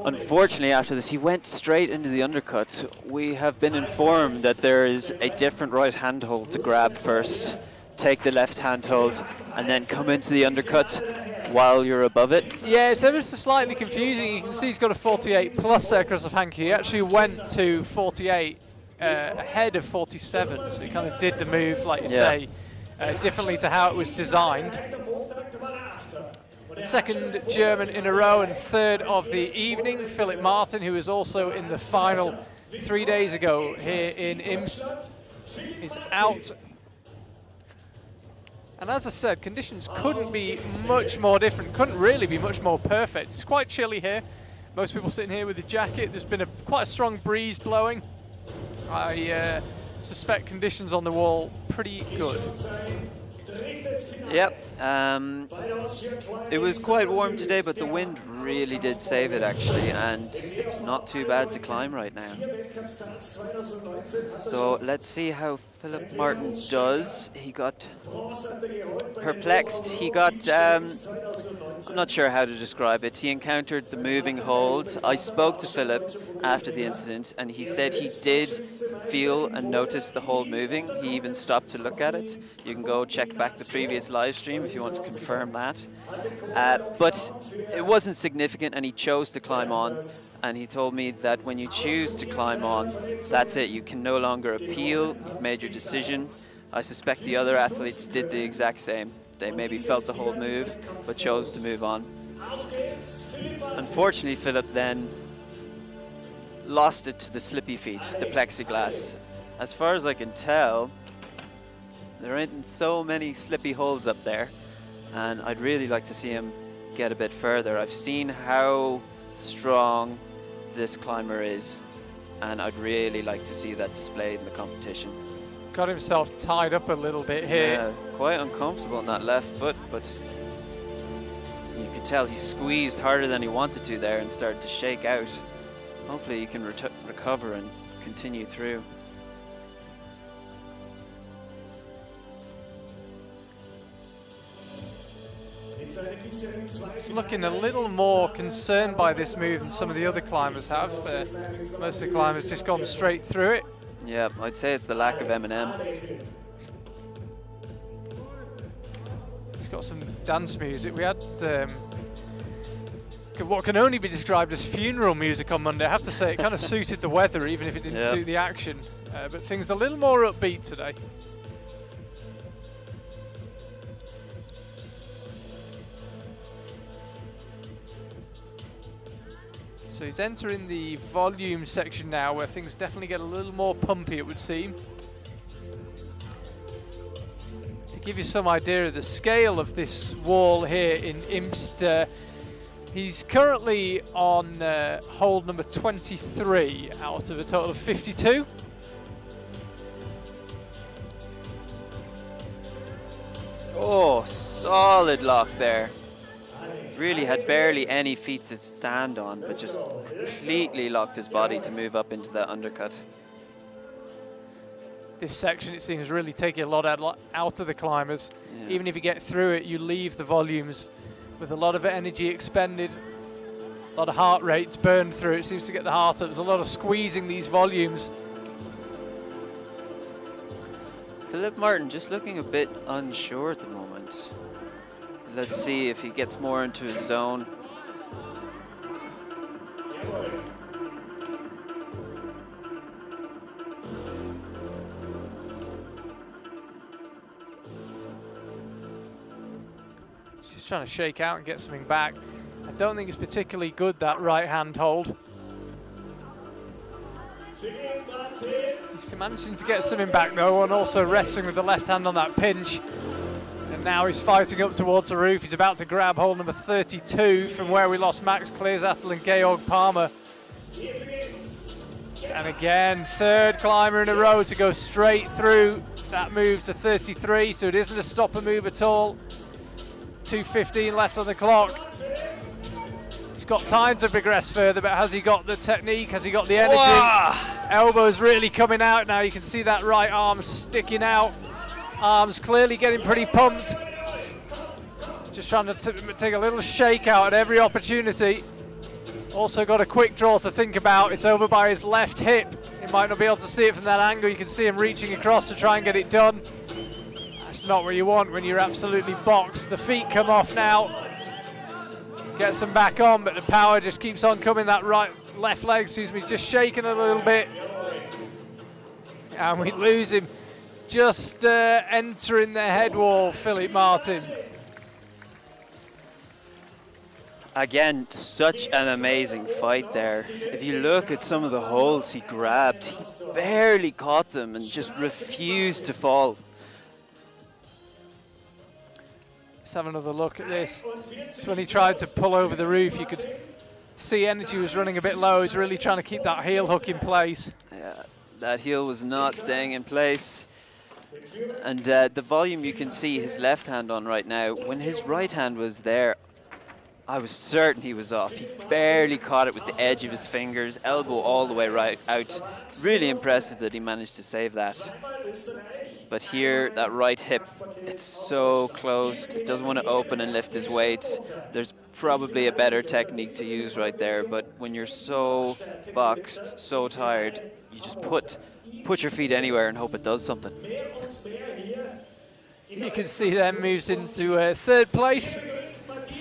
Unfortunately, after this, he went straight into the undercut. We have been informed that there is a different right hand hold to grab first, take the left hand hold, and then come into the undercut while you're above it. Yeah, it's ever so slightly confusing. You can see he's got a 48 plus there, Christoph Hanke. He actually went to 48 ahead of 47, so he kind of did the move, like you say, differently to how it was designed. Second German in a row and third of the evening, Philipp Martin, who was also in the final 3 days ago here in Imst, is out. And as I said, conditions couldn't be much more different, couldn't really be much more perfect. It's quite chilly here. Most people sitting here with a jacket. There's been quite a strong breeze blowing. I suspect conditions on the wall pretty good. Yep, it was quite warm today, but the wind really did save it actually, and it's not too bad to climb right now. So let's see how Philipp Martin does. He got perplexed. He got, I'm not sure how to describe it. He encountered the moving hold. I spoke to Philipp after the incident, and he said he did feel and notice the hold moving. He even stopped to look at it. You can go check back the previous live stream if you want to confirm that. But it wasn't significant, and he chose to climb on. And he told me that when you choose to climb on, that's it. You can no longer appeal. You've made your decision. I suspect the other athletes did the exact same. They maybe felt the hold move, but chose to move on. Unfortunately, Philipp then lost it to the slippy feet, the plexiglass. As far as I can tell, there ain't so many slippy holds up there, and I'd really like to see him get a bit further. I've seen how strong this climber is, and I'd really like to see that displayed in the competition. Got himself tied up a little bit here. Yeah, quite uncomfortable on that left foot, but you could tell he squeezed harder than he wanted to there and started to shake out. Hopefully he can recover and continue through. He's looking a little more concerned by this move than some of the other climbers have. Most of the climbers just gone straight through it. Yeah, I'd say it's the lack of M&M. He's got some dance music. We had what can only be described as funeral music on Monday. I have to say it kind of suited the weather, even if it didn't suit the action. But things a little more upbeat today. So he's entering the volume section now, where things definitely get a little more pumpy, it would seem. To give you some idea of the scale of this wall here in Imst, he's currently on hold number 23 out of a total of 52. Oh, solid lock there. Really had barely any feet to stand on, but just completely locked his body to move up into that undercut. This section, it seems, really taking a lot out of the climbers. Yeah. Even if you get through it, you leave the volumes with a lot of energy expended, a lot of heart rates burned through. It seems to get the heart up. There's a lot of squeezing these volumes. Philipp Martin just looking a bit unsure at the moment. Let's see if he gets more into his zone. Just trying to shake out and get something back. I don't think it's particularly good, that right hand hold. He's managing to get something back though, and also wrestling with the left hand on that pinch. And now he's fighting up towards the roof. He's about to grab hold number 32 from where we lost Max Kleersattel and Georg Palmer. And again, third climber in a row to go straight through that move to 33, so it isn't a stopper move at all. 2:15 left on the clock. He's got time to progress further, but has he got the technique? Has he got the energy? Whoa! Elbows really coming out now. You can see that right arm sticking out. Arms clearly getting pretty pumped. Just trying to take a little shake out at every opportunity. Also got a quick draw to think about. It's over by his left hip. You might not be able to see it from that angle. You can see him reaching across to try and get it done. That's not what you want when you're absolutely boxed. The feet come off now. Gets them back on, but the power just keeps on coming. That left leg, excuse me, just shaking a little bit. And we lose him just entering the head wall, Philip Martin. Again, such an amazing fight there. If you look at some of the holds he grabbed, he barely caught them and just refused to fall. Let's have another look at this. So when he tried to pull over the roof, you could see energy was running a bit low. He's really trying to keep that heel hook in place. Yeah, that heel was not staying in place. And the volume you can see his left hand on right now, when his right hand was there, I was certain he was off. He barely caught it with the edge of his fingers, elbow all the way right out. Really impressive that he managed to save that. But here, that right hip, it's so closed. It doesn't want to open and lift his weight. There's probably a better technique to use right there, but when you're so boxed, so tired, you just put your feet anywhere and hope it does something. You can see then moves into third place.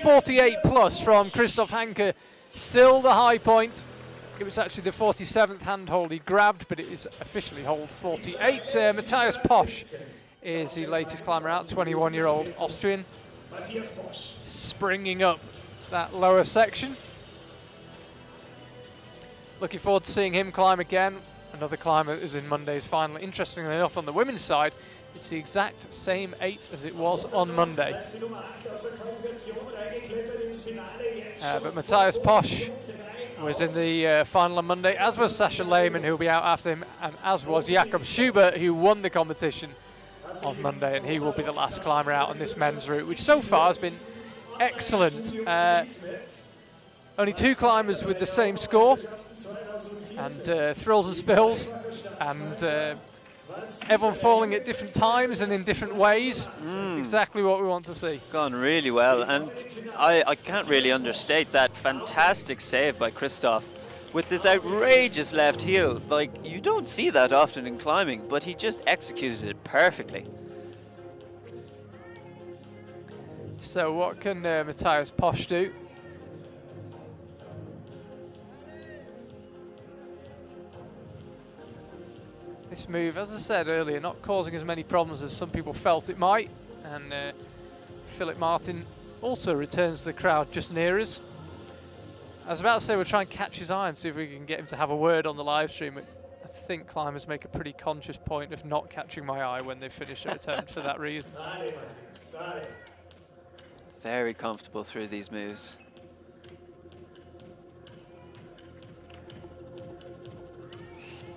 48 plus from Christoph Hanke, still the high point. It was actually the 47th handhold he grabbed, but it is officially hold 48. Matthias Posch is the latest climber out, 21-year-old Austrian, springing up that lower section. Looking forward to seeing him climb again. Another climber is in Monday's final. Interestingly enough, on the women's side, it's the exact same 8 as it was on Monday. But Matthias Posch was in the final on Monday, as was Sascha Lehmann, who will be out after him, and as was Jakob Schubert, who won the competition on Monday, and he will be the last climber out on this men's route, which so far has been excellent. Only 2 climbers with the same score, and thrills and spills, and everyone falling at different times and in different ways. Exactly what we want to see. Gone really well, and I can't really understate that fantastic save by Christoph with this outrageous left heel. Like, you don't see that often in climbing, but he just executed it perfectly. So what can Matthias Posch do? This move, as I said earlier, not causing as many problems as some people felt it might. And Philip Martin also returns to the crowd just near us. I was about to say we'll try and catch his eye and see if we can get him to have a word on the live stream. I think climbers make a pretty conscious point of not catching my eye when they finish their attempt for that reason. Very comfortable through these moves.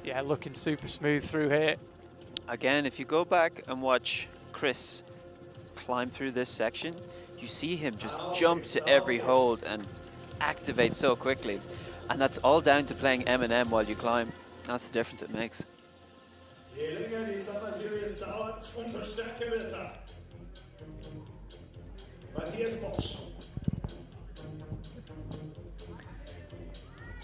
Yeah, looking super smooth through here. Again, if you go back and watch Chris climb through this section, you see him just jump to every hold and activate so quickly. And that's all down to playing M&M while you climb. That's the difference it makes. Je länger die Summer Series dauert, umso stärker wird er. Matthias Posch.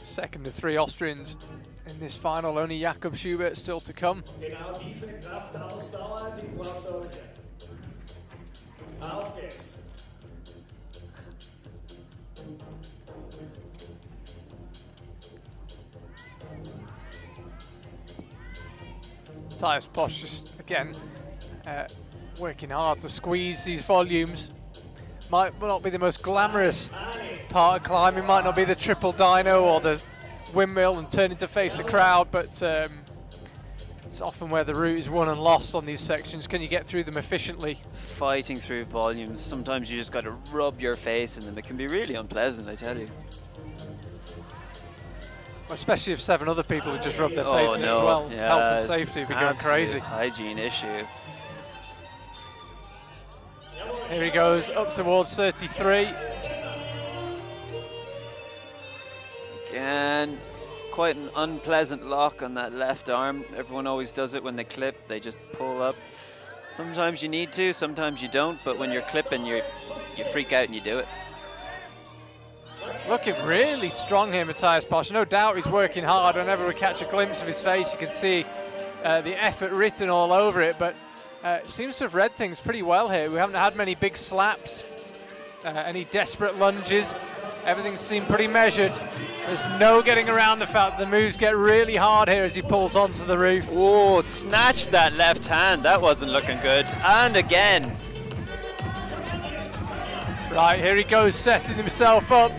Second of 3 Austrians in this final, only Jakob Schubert still to come. Genau diese Kraftausdauer, die brauchst du heute. Auf geht's. Matthias Posch just, again, working hard to squeeze these volumes. Might not be the most glamorous part of climbing, might not be the triple dyno or the windmill and turning to face the crowd, but it's often where the route is won and lost on these sections. Can you get through them efficiently? Fighting through volumes, sometimes you just got to rub your face in them. It can be really unpleasant, I tell you. Especially if 7 other people have just rubbed their face in it as well. Yeah, health and safety would be going crazy. Hygiene issue. Here he goes, up towards 33. Again, quite an unpleasant lock on that left arm. Everyone always does it when they clip, they just pull up. Sometimes you need to, sometimes you don't, but when you're clipping, you freak out and you do it. Looking really strong here, Matthias Posch. No doubt he's working hard. Whenever we catch a glimpse of his face, you can see the effort written all over it, but seems to have read things pretty well here. We haven't had many big slaps, any desperate lunges. Everything seemed pretty measured. There's no getting around the fact that the moves get really hard here as he pulls onto the roof. Oh, snatched that left hand. That wasn't looking good. And again. Right, here he goes, setting himself up.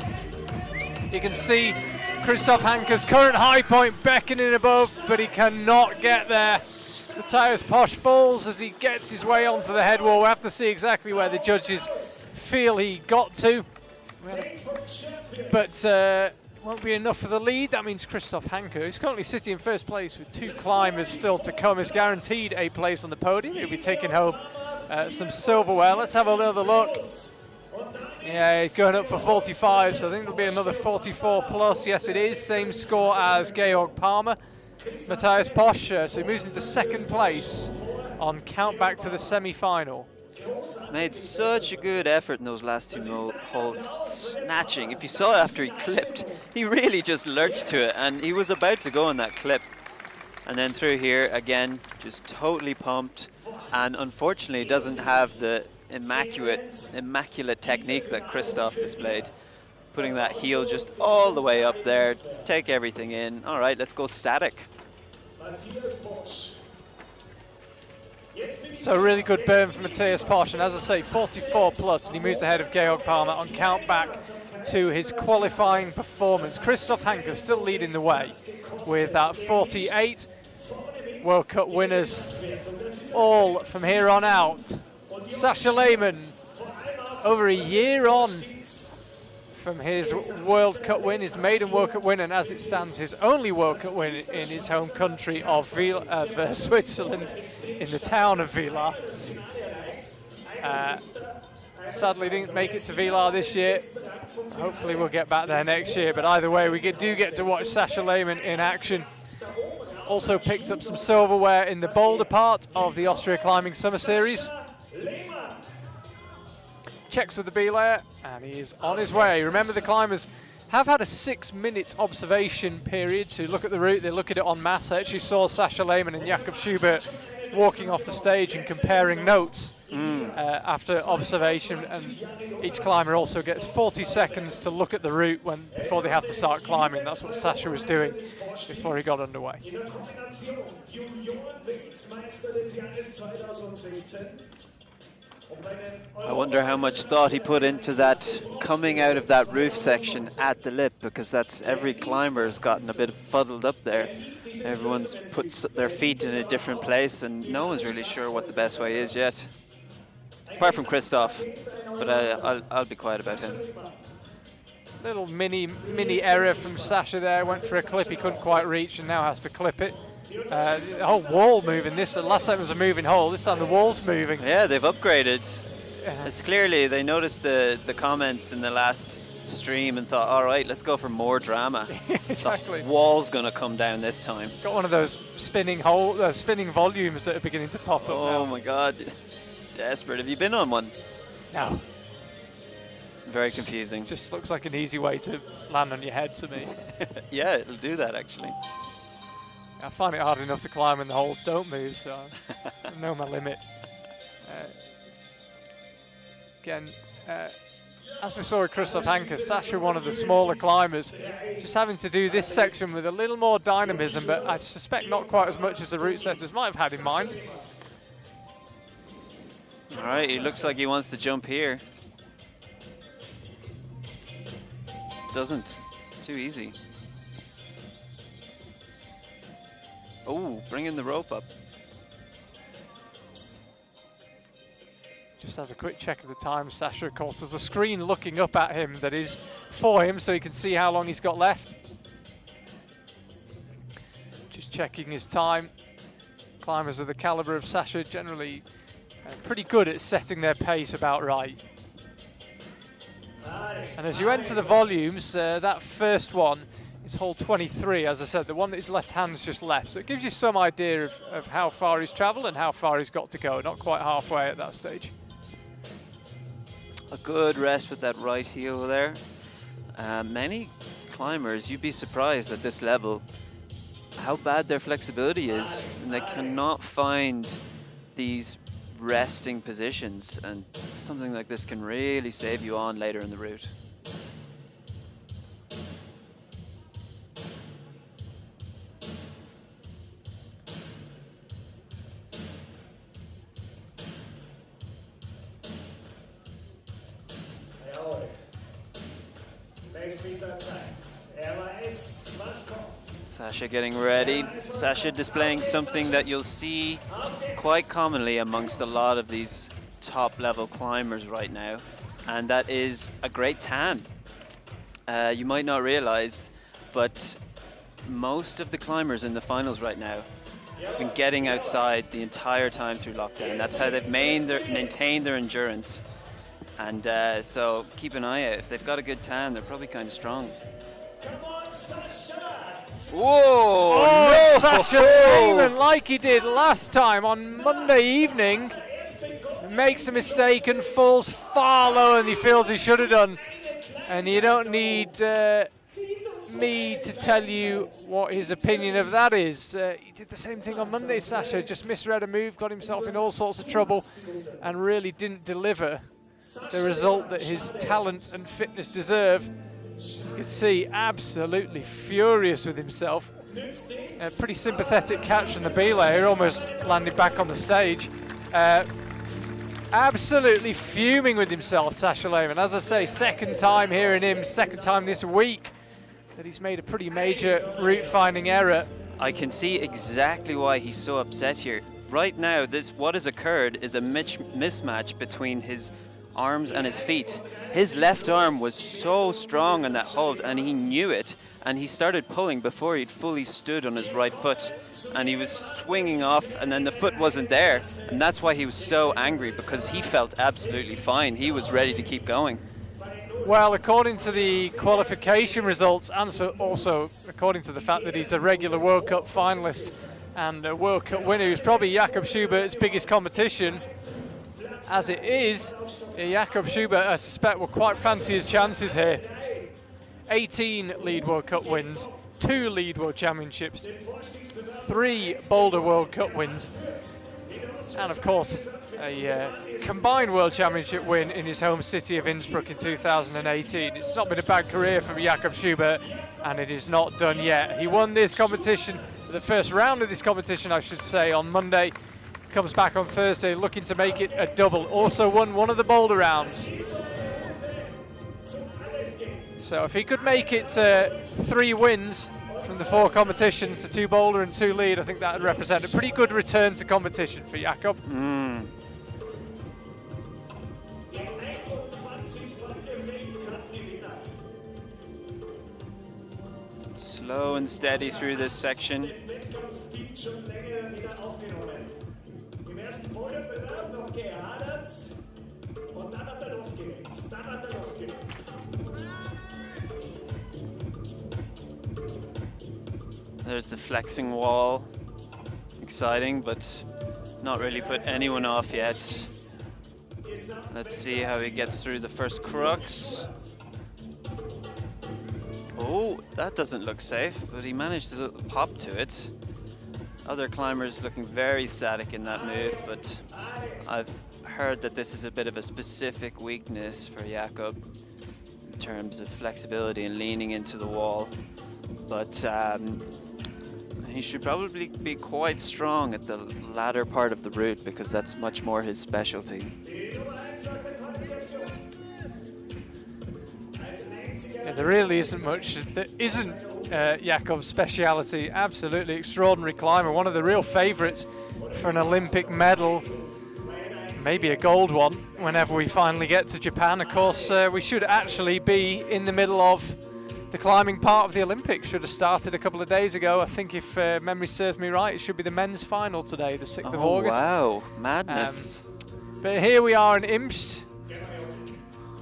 You can see Christoph Hanke's current high point beckoning above, but he cannot get there. Matthias Posch falls as he gets his way onto the head wall. We'll have to see exactly where the judges feel he got to. But won't be enough for the lead. That means Christoph Hanke, who's currently sitting in first place with 2 climbers still to come, is guaranteed a place on the podium. He'll be taking home some silverware. Let's have another look. Yeah, he's going up for 45, so I think there'll be another 44 plus. Yes, it is. Same score as Georg Palmer. Matthias Posch, so he moves into second place on count back to the semi-final. Made such a good effort in those last 2 holds, snatching. If you saw it after he clipped, he really just lurched to it, and he was about to go on that clip. And then through here, again, just totally pumped, and unfortunately doesn't have the immaculate technique that Christoph displayed. Putting that heel just all the way up there, take everything in. All right, let's go static. So really good burn from Matthias Posch, and as I say, 44 plus, and he moves ahead of Georg Palmer on count back to his qualifying performance. Christoph Hanke still leading the way with that 48. World Cup winners all from here on out. Sascha Lehmann, over a year on from his World Cup win, his maiden World Cup win, and as it stands, his only World Cup win in his home country of Switzerland, in the town of Villars. Sadly didn't make it to Villars this year. Hopefully we'll get back there next year, but either way, we do get to watch Sascha Lehmann in action. Also picked up some silverware in the boulder part of the Austria Climbing Summer Series. Checks with the belayer, and he is on his way. Remember, the climbers have had a 6-minute observation period to look at the route. They look at it en masse. I actually saw Sascha Lehmann and Jakob Schubert walking off the stage and comparing notes after observation, and each climber also gets 40 seconds to look at the route before they have to start climbing. That's what Sascha was doing before he got underway. I wonder how much thought he put into that coming out of that roof section at the lip, because that's every climber's gotten a bit fuddled up there. Everyone's put their feet in a different place, and no one's really sure what the best way is yet. Apart from Christoph, but I'll be quiet about him. Little mini error from Sascha there. Went for a clip he couldn't quite reach, and now has to clip it. The whole wall moving. Last time it was a moving hole. This time the wall's moving. Yeah, they've upgraded. It's clearly they noticed the comments in the last stream and thought, all right, let's go for more drama. Exactly. The wall's gonna come down this time. Got one of those spinning volumes that are beginning to pop up. Oh now. my God, desperate. Have you been on one? No. Very confusing. Just looks like an easy way to land on your head to me. Yeah, it'll do that actually. I find it hard enough to climb when the holes don't move, so I know my limit. Again, as we saw with Christoph Hanke, Sascha, one of the smaller climbers, just having to do this section with a little more dynamism, but I suspect not quite as much as the route setters might have had in mind. All right, he looks like he wants to jump here. Doesn't. Too easy. Oh, bringing the rope up. Just has a quick check of the time, Sascha. Of course, there's a screen looking up at him that is for him, so he can see how long he's got left. Just checking his time. Climbers of the caliber of Sascha generally pretty good at setting their pace about right. And as you enter the volumes, that first one is hole 23, as I said, the one that his left hand's just left. So it gives you some idea of how far he's travelled and how far he's got to go. Not quite halfway at that stage. A good rest with that right heel there. Many climbers, you'd be surprised at this level how bad their flexibility is, and they cannot find these resting positions, and something like this can really save you on later in the route. Jawohl. Bester Zeit. Weiß, was kommt. Sascha getting ready. Sascha displaying something that you'll see quite commonly amongst a lot of these top level climbers right now, and that is a great tan. You might not realize, but most of the climbers in the finals right now have been getting outside the entire time through lockdown. That's how they've maintained their endurance. And so keep an eye out. If they've got a good tan, they're probably kind of strong. Whoa! Oh, no. Sascha Lehmann, like he did last time on Monday evening, makes a mistake and falls far lower than he feels he should have done. And you don't need me to tell you what his opinion of that is. He did the same thing on Monday, Sascha, just misread a move, got himself in all sorts of trouble, and really didn't deliver the result that his talent and fitness deserve. You can see absolutely furious with himself. A pretty sympathetic catch from the belay, almost landed back on the stage. Absolutely fuming with himself, Sascha Lehmann. As I say, second time here in Imst, second time this week that he's made a pretty major route-finding error. I can see exactly why he's so upset here. Right now, what has occurred is a mismatch between his arms and his feet. His left arm was so strong on that hold, and he knew it, and he started pulling before he'd fully stood on his right foot, and he was swinging off, and then the foot wasn't there, and that's why he was so angry, because he felt absolutely fine. He was ready to keep going. Well, according to the qualification results, and so also according to the fact that he's a regular World Cup finalist and a World Cup winner, who's probably Jakob Schubert's biggest competition. As it is, Jakob Schubert, I suspect, will quite fancy his chances here. 18 lead World Cup wins, 2 lead World Championships, 3 Boulder World Cup wins, and of course a combined World Championship win in his home city of Innsbruck in 2018. It's not been a bad career for Jakob Schubert, and it is not done yet. He won this competition, the first round of this competition, I should say, on Monday. Comes back on Thursday looking to make it a double. Also won one of the Boulder rounds. So if he could make it 3 wins from the 4 competitions to 2 Boulder and 2 lead, I think that would represent a pretty good return to competition for Jakob. Slow and steady through this section. There's the flexing wall. Exciting, but not really put anyone off yet. Let's see how he gets through the first crux. Oh, that doesn't look safe, but he managed a little pop to it. Other climbers looking very static in that move, but I've heard that this is a bit of a specific weakness for Jakob in terms of flexibility and leaning into the wall. But he should probably be quite strong at the latter part of the route, because that's much more his specialty. Yeah, there really isn't much that isn't Jakob's speciality. Absolutely extraordinary climber, one of the real favourites for an Olympic medal, maybe a gold one whenever we finally get to Japan. Of course, we should actually be in the middle of the climbing part of the Olympics. Should have started a couple of days ago. I think if memory serves me right, it should be the men's final today, the 6th of August. Wow, madness. But here we are in Imst.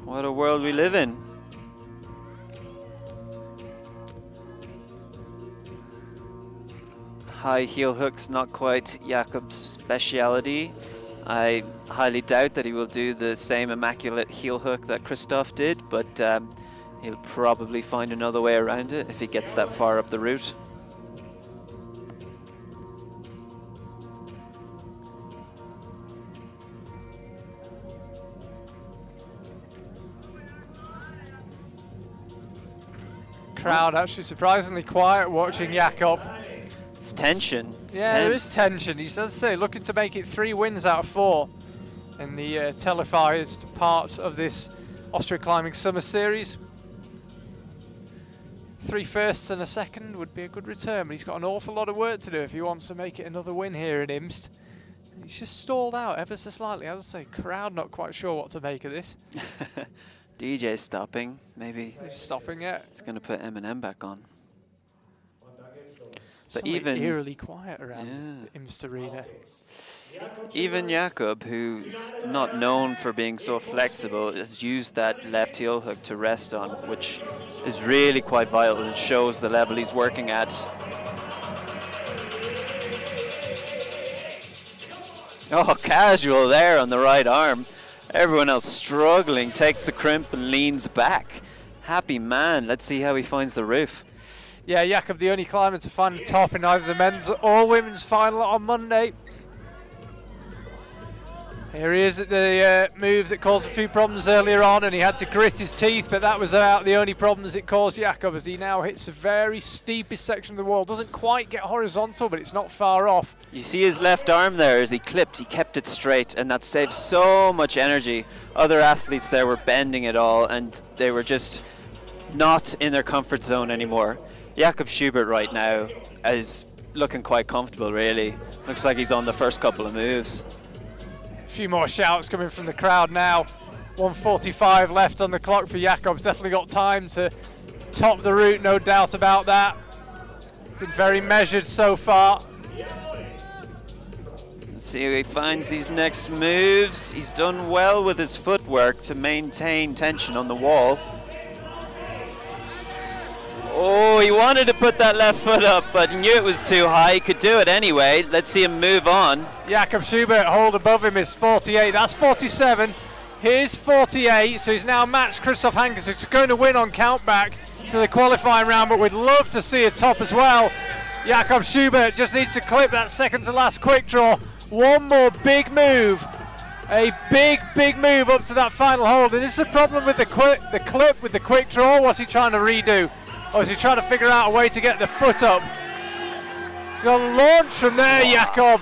What a world we live in. High heel hooks, not quite Jakob's speciality. I highly doubt that he will do the same immaculate heel hook that Christoph did, but He'll probably find another way around it if he gets that far up the route. Crowd actually surprisingly quiet watching Jakob. It's tension. It's yeah, there is tension. He's, as I say, looking to make it 3 wins out of 4 in the televised parts of this Austria Climbing Summer Series. 3 firsts and a second would be a good return, but he's got an awful lot of work to do if he wants to make it another win here in Imst. He's just stalled out ever so slightly. As I say, crowd not quite sure what to make of this. DJ stopping, maybe. He's stopping it. It's going to put Eminem back on. But Something even eerily quiet around the Imst Arena. Even Jakob, who's not known for being so flexible, has used that left heel hook to rest on, which is really quite vital and shows the level he's working at. Oh, casual there on the right arm. Everyone else struggling, takes the crimp and leans back. Happy man. Let's see how he finds the roof. Yeah, Jakob, the only climber to find the top in either the men's or women's final on Monday. Here he is at the move that caused a few problems earlier on, and he had to grit his teeth, but that was about the only problems it caused Jakob, as he now hits the very steepest section of the wall. Doesn't quite get horizontal, but it's not far off. You see his left arm there as he clipped, he kept it straight, and that saved so much energy. Other athletes there were bending it all, and they were just not in their comfort zone anymore. Jakob Schubert right now is looking quite comfortable, really. Looks like he's on the first couple of moves. A few more shouts coming from the crowd now. 1:45 left on the clock for Jakob's. Definitely got time to top the route, no doubt about that. Been very measured so far. Let's see how he finds these next moves. He's done well with his footwork to maintain tension on the wall. Oh, he wanted to put that left foot up, but he knew it was too high. He could do it anyway. Let's see him move on. Jakob Schubert, hold above him is 48. That's 47. Here's 48. So he's now matched Christoph Hanke. So he's going to win on countback to the qualifying round, but we'd love to see a top as well. Jakob Schubert just needs to clip that second to last quick draw. One more big move. A big move up to that final hold. And this is a problem with the clip with the quick draw. What's he trying to redo? Or is he trying to figure out a way to get the foot up? The launch from there, Jakob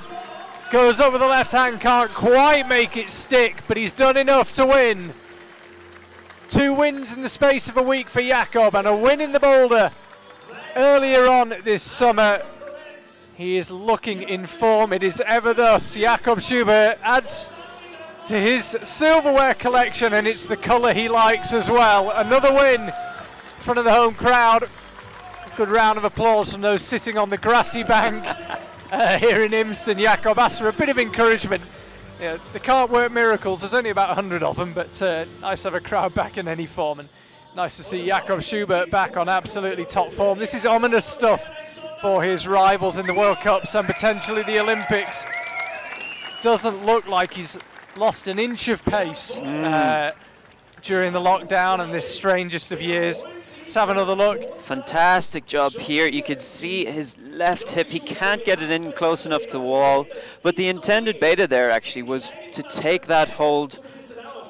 goes up with the left hand, can't quite make it stick, but he's done enough to win. 2 wins in the space of a week for Jakob, and a win in the boulder earlier on this summer. He is looking in form. It is ever thus. Jakob Schubert adds to his silverware collection, and it's the colour he likes as well. Another win in front of the home crowd. Good round of applause from those sitting on the grassy bank here in Imst, and Jakob asked for a bit of encouragement. Yeah, they can't work miracles, there's only about 100 of them, but nice to have a crowd back in any form, and nice to see Jakob Schubert back on absolutely top form. This is ominous stuff for his rivals in the World Cups and potentially the Olympics. Doesn't look like he's lost an inch of pace during the lockdown and this strangest of years. Let's have another look. Fantastic job here. You could see his left hip. He can't get it in close enough to the wall. But the intended beta there actually was to take that hold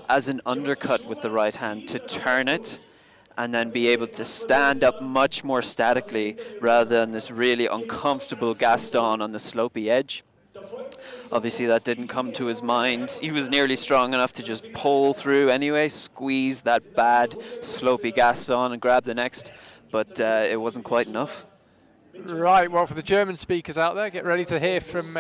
as an undercut with the right hand, to turn it and then be able to stand up much more statically rather than this really uncomfortable Gaston on the slopey edge. Obviously that didn't come to his mind. He was nearly strong enough to just pull through anyway, squeeze that bad slopey Gaston and grab the next, but it wasn't quite enough. Right, well, for the German speakers out there, get ready to hear from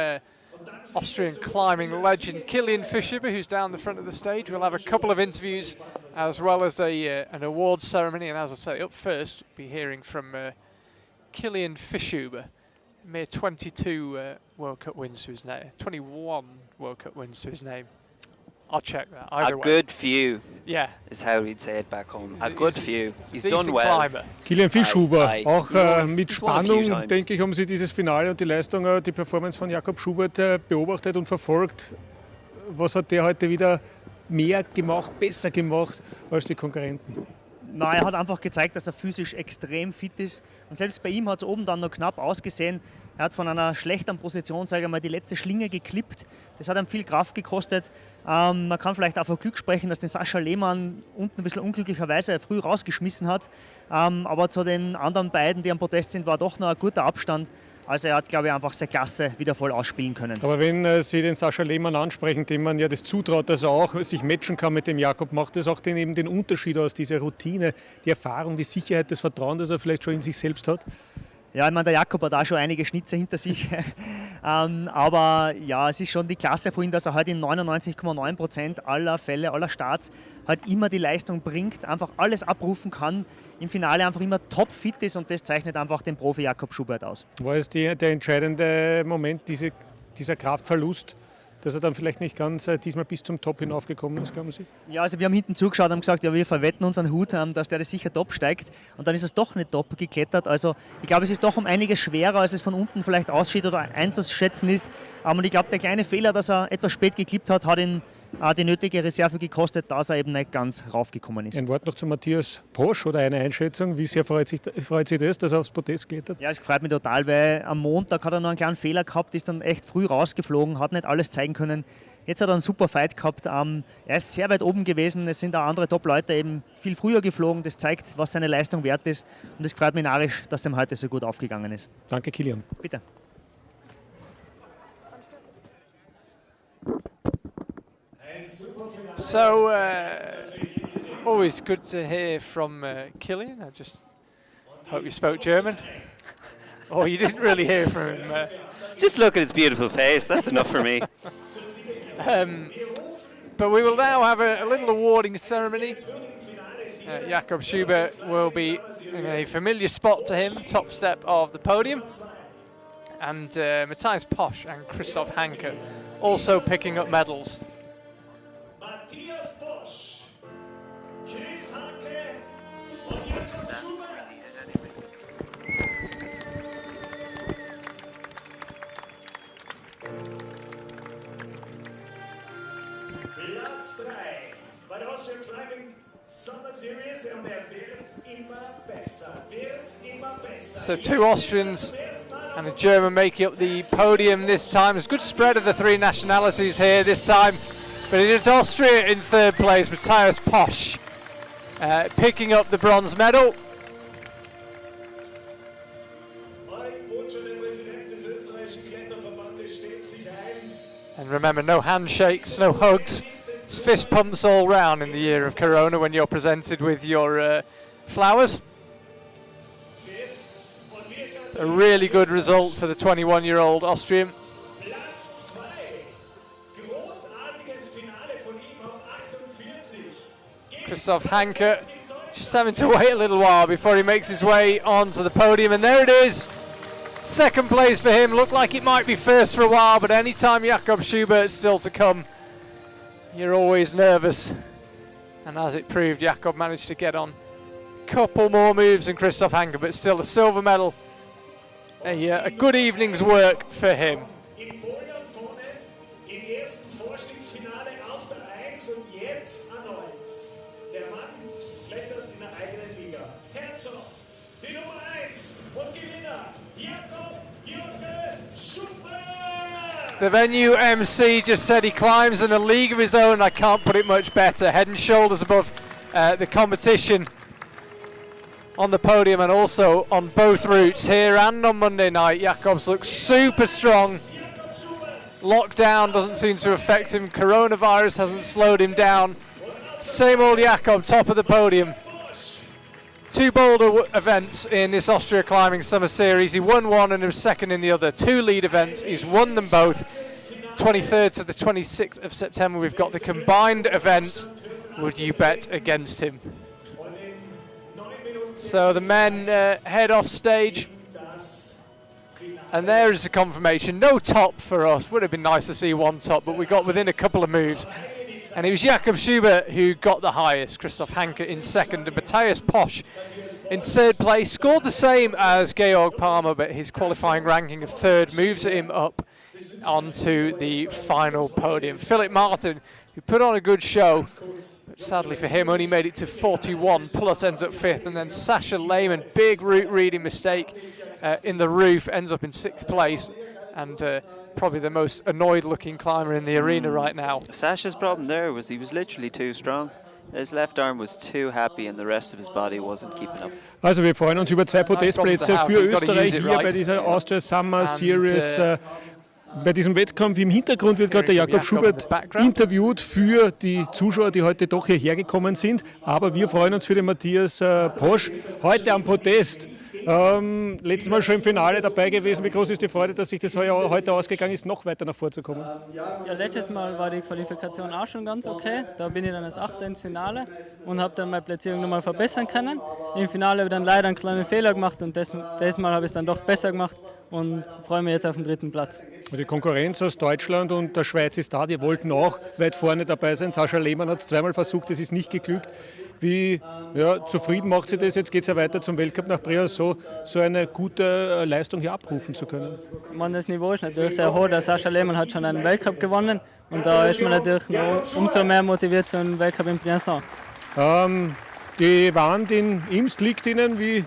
Austrian climbing legend Kilian Fischhuber, who's down the front of the stage. We'll have a couple of interviews as well as an awards ceremony, and as I say, up first, we'll be hearing from Kilian Fischhuber. Mere 22 World Cup wins to his name. 21 World Cup wins to his name. I'll check that. Either way. Good few. Yeah. Is how we'd say it back home. A good few. He's done well. Climber. Kilian Fischhuber, auch mit He's won a few Spannung, times. denke ich, haben Sie dieses Finale und die Leistung, die Performance von Jakob Schubert beobachtet und verfolgt. Was hat der heute wieder mehr gemacht, besser gemacht als die Konkurrenten? Na, er hat einfach gezeigt, dass er physisch extrem fit ist. Und selbst bei ihm hat es oben dann noch knapp ausgesehen. Er hat von einer schlechten Position, sage ich mal, die letzte Schlinge geklippt. Das hat ihm viel Kraft gekostet. Man kann vielleicht auch von Glück sprechen, dass den Sascha Lehmann unten ein bisschen unglücklicherweise früh rausgeschmissen hat. Aber zu den anderen beiden, die am Podest sind, war doch noch ein guter Abstand. Also er hat, glaube ich, einfach seine Klasse wieder voll ausspielen können. Aber wenn Sie den Sascha Lehmann ansprechen, dem man ja das zutraut, dass er auch sich matchen kann mit dem Jakob, macht das auch eben den Unterschied aus, dieser Routine, die Erfahrung, die Sicherheit, das Vertrauen, das er vielleicht schon in sich selbst hat? Ja, ich meine, der Jakob hat auch schon einige Schnitze hinter sich. Aber ja, es ist schon die Klasse von ihm, dass er halt in 99,9% aller Fälle, aller Starts halt immer die Leistung bringt, einfach alles abrufen kann, im Finale einfach immer topfit ist und das zeichnet einfach den Profi Jakob Schubert aus. War es der entscheidende Moment, dieser Kraftverlust, dass er dann vielleicht nicht ganz diesmal bis zum Top hinaufgekommen ist, glauben Sie? Ja, also wir haben hinten zugeschaut und haben gesagt, ja, wir verwetten unseren Hut, dass der das sicher top steigt. Und dann ist es doch nicht top geklettert. Also ich glaube, es ist doch um einiges schwerer, als es von unten vielleicht aussieht oder einzuschätzen ist. Aber ich glaube, der kleine Fehler, dass er etwas spät geklippt hat, hat ihn die nötige Reserve gekostet, dass er eben nicht ganz raufgekommen ist. Ein Wort noch zu Matthias Posch oder eine Einschätzung. Wie sehr freut sich das, dass er aufs Podest klettert? Ja, es freut mich total, weil am Montag hat er noch einen kleinen Fehler gehabt, ist dann echt früh rausgeflogen, hat nicht alles zeigen können. Jetzt hat er einen super Fight gehabt. Er ist sehr weit oben gewesen. Es sind auch andere Top-Leute eben viel früher geflogen. Das zeigt, was seine Leistung wert ist. Und es freut mich narrisch, dass ihm heute so gut aufgegangen ist. Danke, Kilian. Bitte. So, always good to hear from Killian. I just hope you spoke German. Oh, you didn't really hear from him. Just look at his beautiful face. That's enough for me. But we will now have a little awarding ceremony. Jakob Schubert will be in a familiar spot to him, top step of the podium. And Matthias Posch and Christoph Hanke also picking up medals. Matthias Posch, Chris Hanke und Jakob Schubert. Platz 3 bei der Austria Summer Series und wird immer besser, So 2 Austrians and a German making up the podium this time. There's a good spread of the 3 nationalities here this time. But it is Austria in 3rd place, Matthias Posch picking up the bronze medal. And remember, no handshakes, no hugs. It's fist pumps all round in the year of Corona when you're presented with your flowers. A really good result for the 21-year-old Austrian. Christoph Hanke just having to wait a little while before he makes his way onto the podium, and there it is. 2nd place for him. Looked like it might be 1st for a while, but anytime Jakob Schubert's still to come, you're always nervous. And as it proved, Jakob managed to get on a couple more moves than Christoph Hanke, but still a silver medal. A good evening's work for him. The venue MC just said he climbs in a league of his own. I can't put it much better. Head and shoulders above the competition on the podium and also on both routes here and on Monday night. Jakobs looks super strong. Lockdown doesn't seem to affect him. Coronavirus hasn't slowed him down. Same old Jakob, top of the podium. 2 boulder events in this Austria Climbing Summer Series. He won one and he was 2nd in the other. 2 lead events, he's won them both. 23rd to the 26th of September, we've got the combined event. Would you bet against him? So the men head off stage. And there is a confirmation. No top for us. Would have been nice to see 1 top, but we got within a couple of moves. And it was Jakob Schubert who got the highest. Christoph Hanke in 2nd and Matthias Posch in 3rd place. Scored the same as Georg Palmer, but his qualifying ranking of 3rd moves him up onto the final podium. Philip Martin, who put on a good show, but sadly for him only made it to 41 plus, ends up 5th. And then Sascha Lehmann, big route reading mistake in the roof, ends up in 6th place, and probably the most annoyed looking climber in the arena right now. Sasha's problem there was he was literally too strong. His left arm was too happy and the rest of his body wasn't keeping up. Also wir freuen uns über 2 Podestplätze für Österreich hier bei dieser Austria Summer Series. Bei diesem Wettkampf im Hintergrund wird gerade der Jakob Schubert interviewt für die Zuschauer, die heute doch hierher gekommen sind. Aber wir freuen uns für den Matthias Posch heute am Podest. Letztes Mal schon im Finale dabei gewesen. Wie groß ist die Freude, dass sich das heute ausgegangen ist, noch weiter nach vorzukommen? Ja, letztes Mal war die Qualifikation auch schon ganz okay. Da bin ich dann als Achter ins Finale und habe dann meine Platzierung nochmal verbessern können. Im Finale habe ich dann leider einen kleinen Fehler gemacht und das Mal habe ich es dann doch besser gemacht und freue mich jetzt auf den 3. Platz. Die Konkurrenz aus Deutschland und der Schweiz ist da, die wollten auch weit vorne dabei sein. Sascha Lehmann hat es 2-mal versucht, es ist nicht geglückt. Wie zufrieden macht sie das? Jetzt geht es ja weiter zum Weltcup nach Briançon, so eine gute Leistung hier abrufen zu können. Das Niveau ist natürlich sehr hoch. Der Sascha Lehmann hat schon einen Weltcup gewonnen und da ist man natürlich noch umso mehr motiviert für einen Weltcup in Briançon. Die Wand in Imst liegt Ihnen. Wie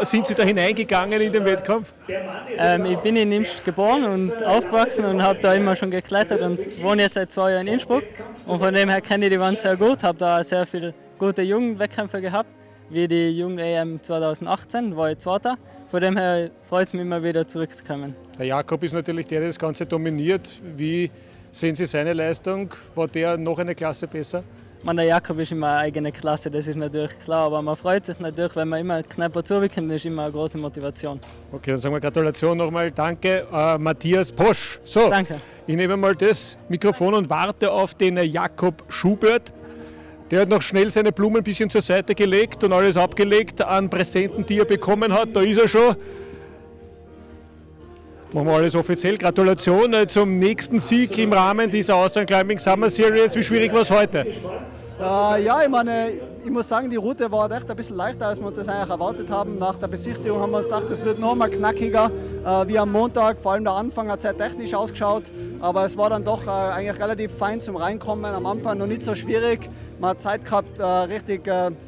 sind Sie da hineingegangen in den Wettkampf? Ich bin in Imst geboren und aufgewachsen und habe da immer schon geklettert und wohne jetzt seit 2 Jahren in Innsbruck. Und von dem her kenne ich die Wand sehr gut, habe da sehr viele gute Jugendwettkämpfe gehabt, wie die Jugend-EM 2018, war ich Zweiter. Von dem her freut es mich immer wieder zurückzukommen. Der Jakob ist natürlich der das Ganze dominiert. Wie sehen Sie seine Leistung? War der noch eine Klasse besser? Der Jakob ist immer eine eigene Klasse, das ist natürlich klar, aber man freut sich natürlich, wenn man immer knapp zubekommt, das ist immer eine große Motivation. Okay, dann sagen wir Gratulation nochmal, danke Matthias Posch. So, danke. Ich nehme mal das Mikrofon und warte auf den Jakob Schubert. Der hat noch schnell seine Blumen ein bisschen zur Seite gelegt und alles abgelegt an Präsenten, die er bekommen hat. Da ist er schon. Machen wir alles offiziell. Gratulation zum nächsten Sieg im Rahmen dieser Austria Summer Series. Wie schwierig war es heute? Ja, ich meine, ich muss sagen, die Route war echt ein bisschen leichter, als wir uns das eigentlich erwartet haben. Nach der Besichtigung haben wir uns gedacht, es wird noch mal knackiger wie am Montag. Vor allem der Anfang hat sehr technisch ausgeschaut, aber es war dann doch eigentlich relativ fein zum Reinkommen. Am Anfang noch nicht so schwierig. Man hat Zeit gehabt, richtig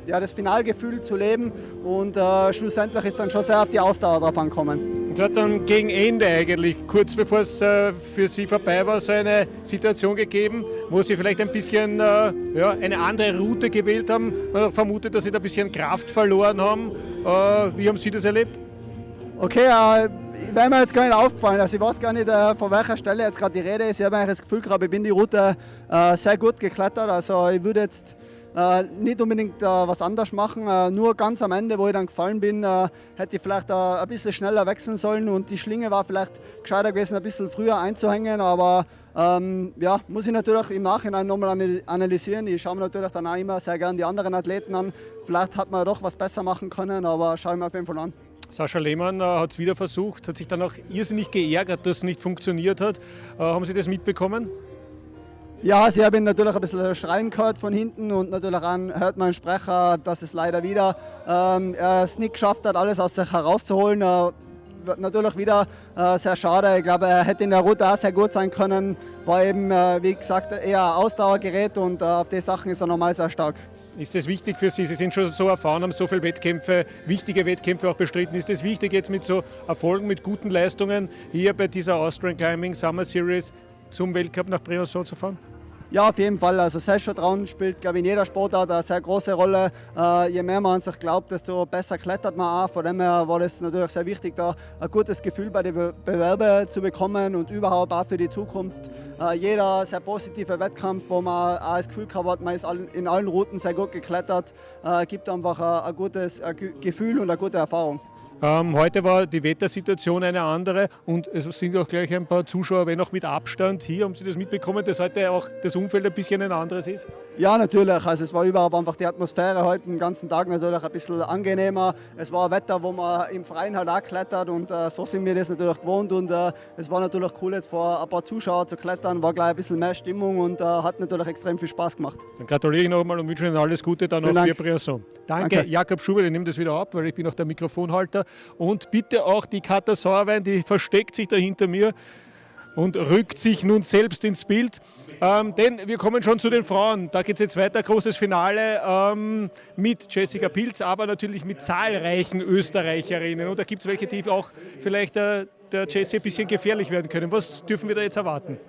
das Finalgefühl zu leben und schlussendlich ist dann schon sehr auf die Ausdauer drauf angekommen. Es hat dann gegen Ende eigentlich, kurz bevor es für Sie vorbei war, so eine Situation gegeben, wo Sie vielleicht ein bisschen eine andere Route gewählt haben. Man hat vermutet, dass Sie da ein bisschen Kraft verloren haben. Wie haben Sie das erlebt? Okay, wäre mir jetzt gar nicht aufgefallen. Also ich weiß gar nicht, von welcher Stelle jetzt gerade die Rede ist. Ich habe eigentlich das Gefühl gehabt, ich bin die Route sehr gut geklettert. Also ich würde jetzt nicht unbedingt was anderes machen. Nur ganz am Ende, wo ich dann gefallen bin, hätte ich vielleicht ein bisschen schneller wechseln sollen und die Schlinge war vielleicht gescheiter gewesen, ein bisschen früher einzuhängen. Aber muss ich natürlich im Nachhinein nochmal analysieren. Ich schaue mir natürlich dann auch immer sehr gerne die anderen Athleten an. Vielleicht hat man doch was besser machen können, aber schaue ich mir auf jeden Fall an. Sascha Lehmann hat es wieder versucht, hat sich dann auch irrsinnig geärgert, dass es nicht funktioniert hat. Haben Sie das mitbekommen? Ja, Sie haben natürlich ein bisschen Schreien gehört von hinten und natürlich hört man einen Sprecher, dass es leider wieder er es nicht geschafft hat, alles aus sich herauszuholen. Natürlich wieder sehr schade. Ich glaube, er hätte in der Route auch sehr gut sein können. War eben, wie gesagt, eher ein Ausdauergerät und auf die Sachen ist er normal sehr stark. Ist das wichtig für Sie? Sie sind schon so erfahren, haben so viele Wettkämpfe, wichtige Wettkämpfe auch bestritten. Ist es wichtig, jetzt mit so Erfolgen, mit guten Leistungen hier bei dieser Austrian Summer Series zum Weltcup nach Briançon zu fahren? Ja, auf jeden Fall. Also Selbstvertrauen spielt, glaube ich, in jeder Sportart eine sehr große Rolle. Je mehr man an sich glaubt, desto besser klettert man auch. Von dem her war es natürlich sehr wichtig, da ein gutes Gefühl bei den Bewerbern zu bekommen und überhaupt auch für die Zukunft. Jeder sehr positive Wettkampf, wo man auch das Gefühl gehabt hat, man ist in allen Routen sehr gut geklettert, gibt einfach ein gutes Gefühl und eine gute Erfahrung. Heute war die Wettersituation eine andere und es sind auch gleich ein paar Zuschauer, wenn auch mit Abstand hier. Haben Sie das mitbekommen, dass heute auch das Umfeld ein bisschen ein anderes ist? Ja, natürlich. Also es war überhaupt einfach die Atmosphäre heute den ganzen Tag natürlich ein bisschen angenehmer. Es war ein Wetter, wo man im Freien halt auch klettert und so sind wir das natürlich gewohnt und es war natürlich cool, jetzt vor ein paar Zuschauern zu klettern, war gleich ein bisschen mehr Stimmung und hat natürlich extrem viel Spaß gemacht. Dann gratuliere ich nochmal und wünsche Ihnen alles Gute dann noch für Briançon. Danke, Jakob Schubert, ich nehme das wieder ab, weil ich bin auch der Mikrofonhalter. Und bitte auch die Katha Sauerwein, die versteckt sich da hinter mir. und rückt sich nun selbst ins Bild. Denn wir kommen schon zu den Frauen. Da geht es jetzt weiter, großes Finale mit Jessica Pilz, aber natürlich mit zahlreichen Österreicherinnen. Und da gibt es welche, die auch vielleicht der Jessie ein bisschen gefährlich werden können. Was dürfen wir da jetzt erwarten?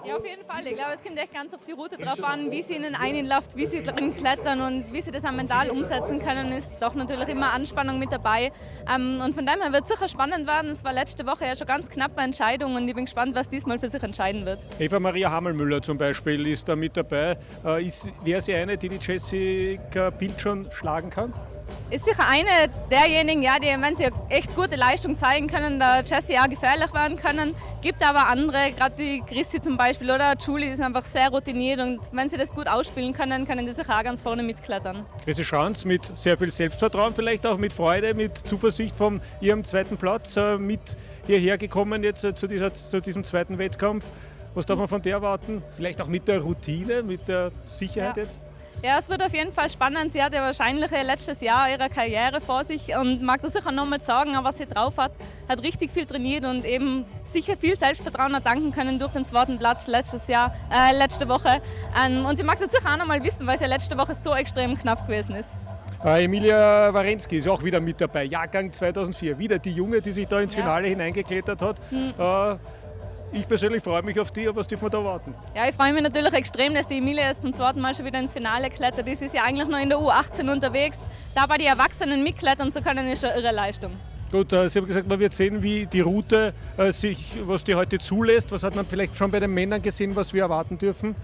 Ja, auf jeden Fall. Ich glaube, es kommt echt ganz auf die Route drauf an, wie sie ihnen einläuft, wie sie drin klettern und wie sie das auch mental umsetzen können, ist doch natürlich immer Anspannung mit dabei. Und von daher wird es sicher spannend werden. Es war letzte Woche ja schon ganz knappe Entscheidung und ich bin gespannt, was diesmal für sich entscheiden wird. Eva-Maria Hammelmüller zum Beispiel ist da mit dabei. Wäre sie eine, die Jessica Pilz schon schlagen kann? Ist sicher eine derjenigen, ja, die, wenn sie echt gute Leistung zeigen können, der Jessie auch gefährlich werden können. Gibt aber andere, gerade die Christi zum Beispiel oder Julie, die sind einfach sehr routiniert und wenn sie das gut ausspielen können, können die sicher auch ganz vorne mitklettern. Christi Schranz mit sehr viel Selbstvertrauen, vielleicht auch mit Freude, mit Zuversicht von ihrem zweiten Platz mit hierher gekommen jetzt zu diesem zweiten Wettkampf. Was darf man von der erwarten? Vielleicht auch mit der Routine, mit der Sicherheit jetzt? Ja, es wird auf jeden Fall spannend. Sie hat ja wahrscheinlich letztes Jahr ihre Karriere vor sich und mag das sicher nochmal sagen, was sie drauf hat. Hat richtig viel trainiert und eben sicher viel Selbstvertrauen erdanken können durch den zweiten Platz letzte Woche. Und sie mag es sicher auch nochmal wissen, weil es ja letzte Woche so extrem knapp gewesen ist. Emilia Warenzki ist auch wieder mit dabei, Jahrgang 2004. Wieder die Junge, die sich da ins Finale hineingeklettert hat. Ich persönlich freue mich auf die, aber was dürfen wir da erwarten? Ja, ich freue mich natürlich extrem, dass die Emilia jetzt zum zweiten Mal schon wieder ins Finale klettert. Die ist ja eigentlich noch in der U18 unterwegs. Da bei den Erwachsenen mitklettern zu können, ist schon irre Leistung. Gut, Sie haben gesagt, man wird sehen, wie die Route was die heute zulässt. Was hat man vielleicht schon bei den Männern gesehen, was wir erwarten dürfen?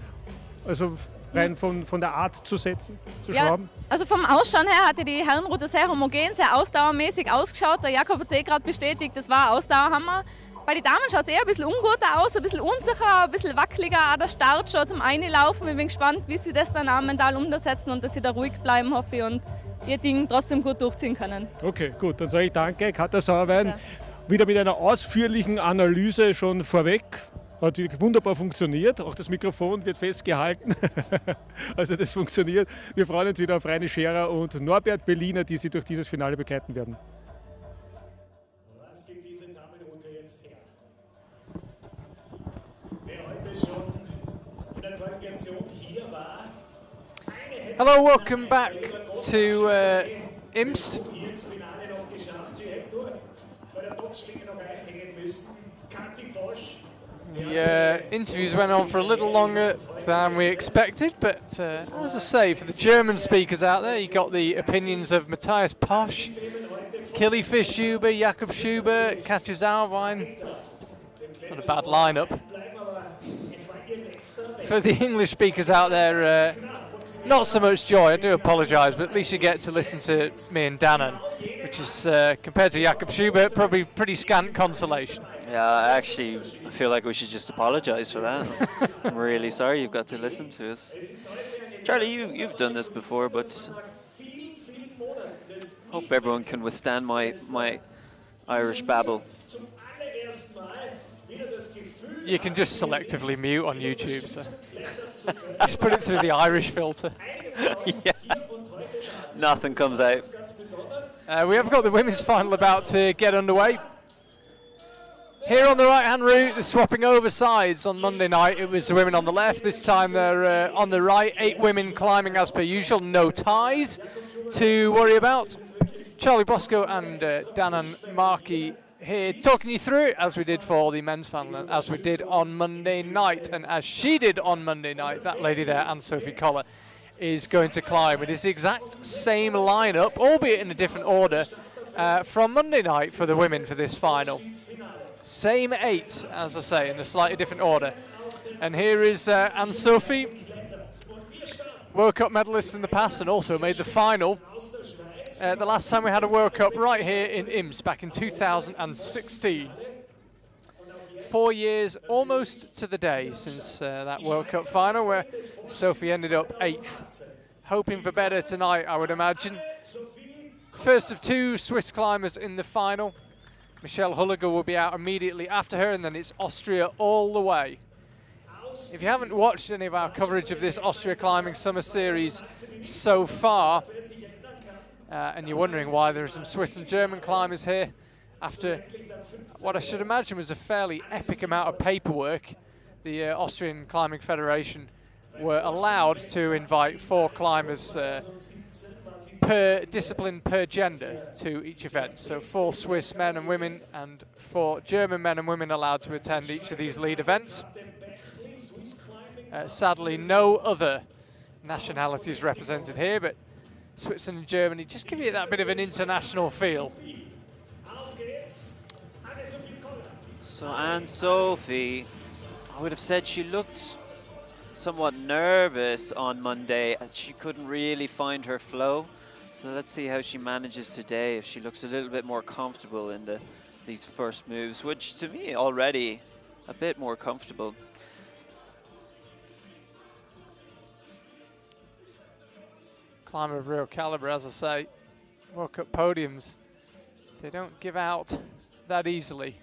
Also rein von der Art zu setzen, zu schrauben? Also vom Ausschauen her hatte die Herrenroute sehr homogen, sehr ausdauermäßig ausgeschaut. Der Jakob hat es gerade bestätigt, das war Ausdauerhammer. Bei den Damen schaut es eher ein bisschen unguter aus, ein bisschen unsicher, ein bisschen wackeliger. Auch der Start schon zum Einlaufen. Ich bin gespannt, wie sie das dann auch mental umsetzen und dass sie da ruhig bleiben, hoffe ich, und ihr Ding trotzdem gut durchziehen können. Okay, gut, dann sage ich danke. Katja Sauerwein, wieder mit einer ausführlichen Analyse schon vorweg. Hat wunderbar funktioniert. Auch das Mikrofon wird festgehalten. Also das funktioniert. Wir freuen uns wieder auf Reini Scherer und Norbert Berliner, die Sie durch dieses Finale begleiten werden. Hello, welcome back to Imst. The interviews went on for a little longer than we expected, but as I say, for the German speakers out there, you got the opinions of Matthias Posch, Killyfish Huber, Jakob Schubert, Katja Sauerwein. Not a bad lineup. For the English speakers out there, not so much joy, I do apologise, but at least you get to listen to me and Danon, which is, compared to Jakob Schubert, probably pretty scant consolation. Yeah, actually, I feel like we should just apologise for that. I'm really sorry you've got to listen to us. Charlie, you've done this before, but hope everyone can withstand my Irish babble. You can just selectively mute on YouTube, so just put it through the Irish filter. Yeah. Nothing comes out. We have got the women's final about to get underway. Here on the right-hand route, they're swapping over sides. On Monday night, it was the women on the left. This time they're on the right. 8 women climbing as per usual. No ties to worry about. Charlie Bosco and Danon Markey here talking you through it as we did for the men's final, as we did on Monday night. And as she did on Monday night, that lady there, Anne-Sophie Collar, is going to climb. It is the exact same lineup, albeit in a different order, from Monday night for the women for this final. Same 8, as I say, in a slightly different order. And here is Anne-Sophie, World Cup medalist in the past and also made the final. The last time we had a World Cup right here in Imst back in 2016. 4 years almost to the day since that World Cup final where Sophie ended up 8th. Hoping for better tonight, I would imagine. First of 2 Swiss climbers in the final. Michelle Hulliger will be out immediately after her, and then it's Austria all the way. If you haven't watched any of our coverage of this Austria Climbing Summer Series so far, and you're wondering why there are some Swiss and German climbers here, after what I should imagine was a fairly epic amount of paperwork. The Austrian Climbing Federation were allowed to invite 4 climbers per discipline per gender to each event. So 4 Swiss men and women and 4 German men and women allowed to attend each of these lead events. Sadly, no other nationalities represented here, but Switzerland and Germany just give you that bit of an international feel. So Anne-Sophie, I would have said she looked somewhat nervous on Monday as she couldn't really find her flow. So let's see how she manages today, if she looks a little bit more comfortable in these first moves, which to me already a bit more comfortable. Climber of real caliber, as I say. World Cup podiums, they don't give out that easily.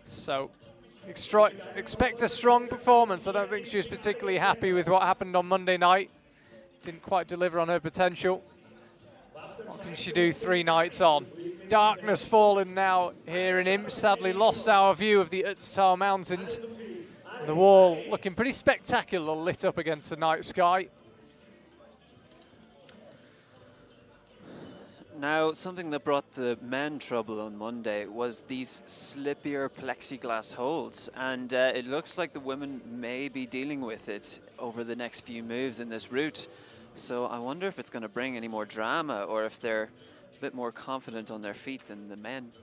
So expect a strong performance. I don't think she was particularly happy with what happened on Monday night. Didn't quite deliver on her potential. What can she do 3 nights on? Darkness fallen now here in Imst. Sadly lost our view of the Ötztal Mountains. The wall looking pretty spectacular, lit up against the night sky. Now, something that brought the men trouble on Monday was these slippier plexiglass holds, and it looks like the women may be dealing with it over the next few moves in this route. So I wonder if it's going to bring any more drama, or if they're a bit more confident on their feet than the men.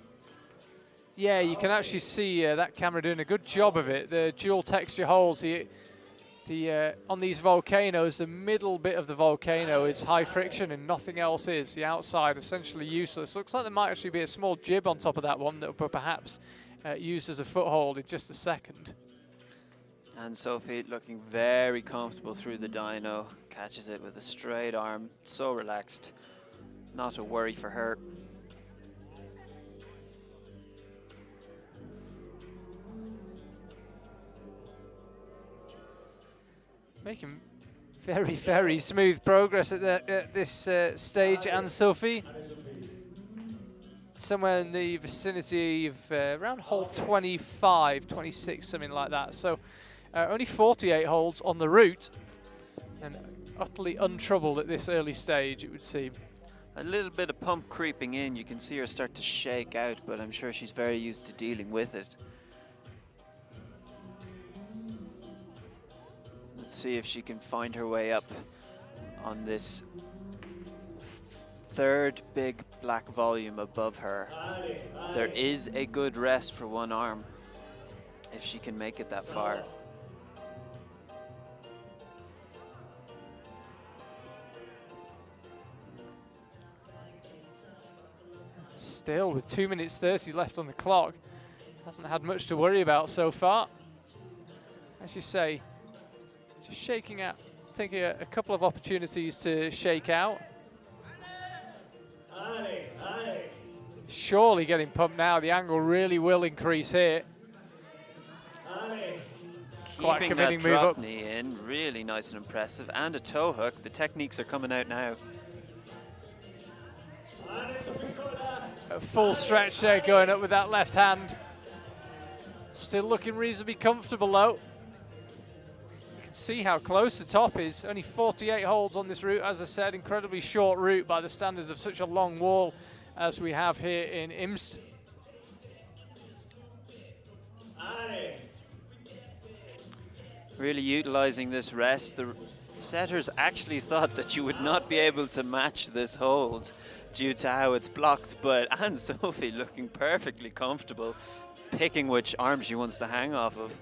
Yeah, you can actually see that camera doing a good job of it. The dual texture holes, on these volcanoes, the middle bit of the volcano is high friction and nothing else is. The outside essentially useless. Looks like there might actually be a small jib on top of that one that will perhaps used as a foothold in just a second. And Sophie looking very comfortable through the dyno, catches it with a straight arm, so relaxed, not a worry for her. Making very, very smooth progress at this stage, Anne-Sophie. Somewhere in the vicinity of around hole 25, 26, something like that. So only 48 holes on the route, and utterly untroubled at this early stage, it would seem. A little bit of pump creeping in. You can see her start to shake out, but I'm sure she's very used to dealing with it. Let's see if she can find her way up on this 3rd big black volume above her. There is a good rest for one arm if she can make it that far. Still with 2 minutes 30 left on the clock. Hasn't had much to worry about so far. As you say, just shaking out, taking a couple of opportunities to shake out. Surely getting pumped now. The angle really will increase here. Quite a committing move up. Knee in, really nice and impressive, and a toe hook. The techniques are coming out now. A full stretch there, going up with that left hand. Still looking reasonably comfortable though. You can see how close the top is. Only 48 holes on this route, as I said, incredibly short route by the standards of such a long wall as we have here in Imst. Really utilizing this rest. The setters actually thought that you would not be able to match this hold due to how it's blocked, but Anne-Sophie looking perfectly comfortable, picking which arm she wants to hang off of.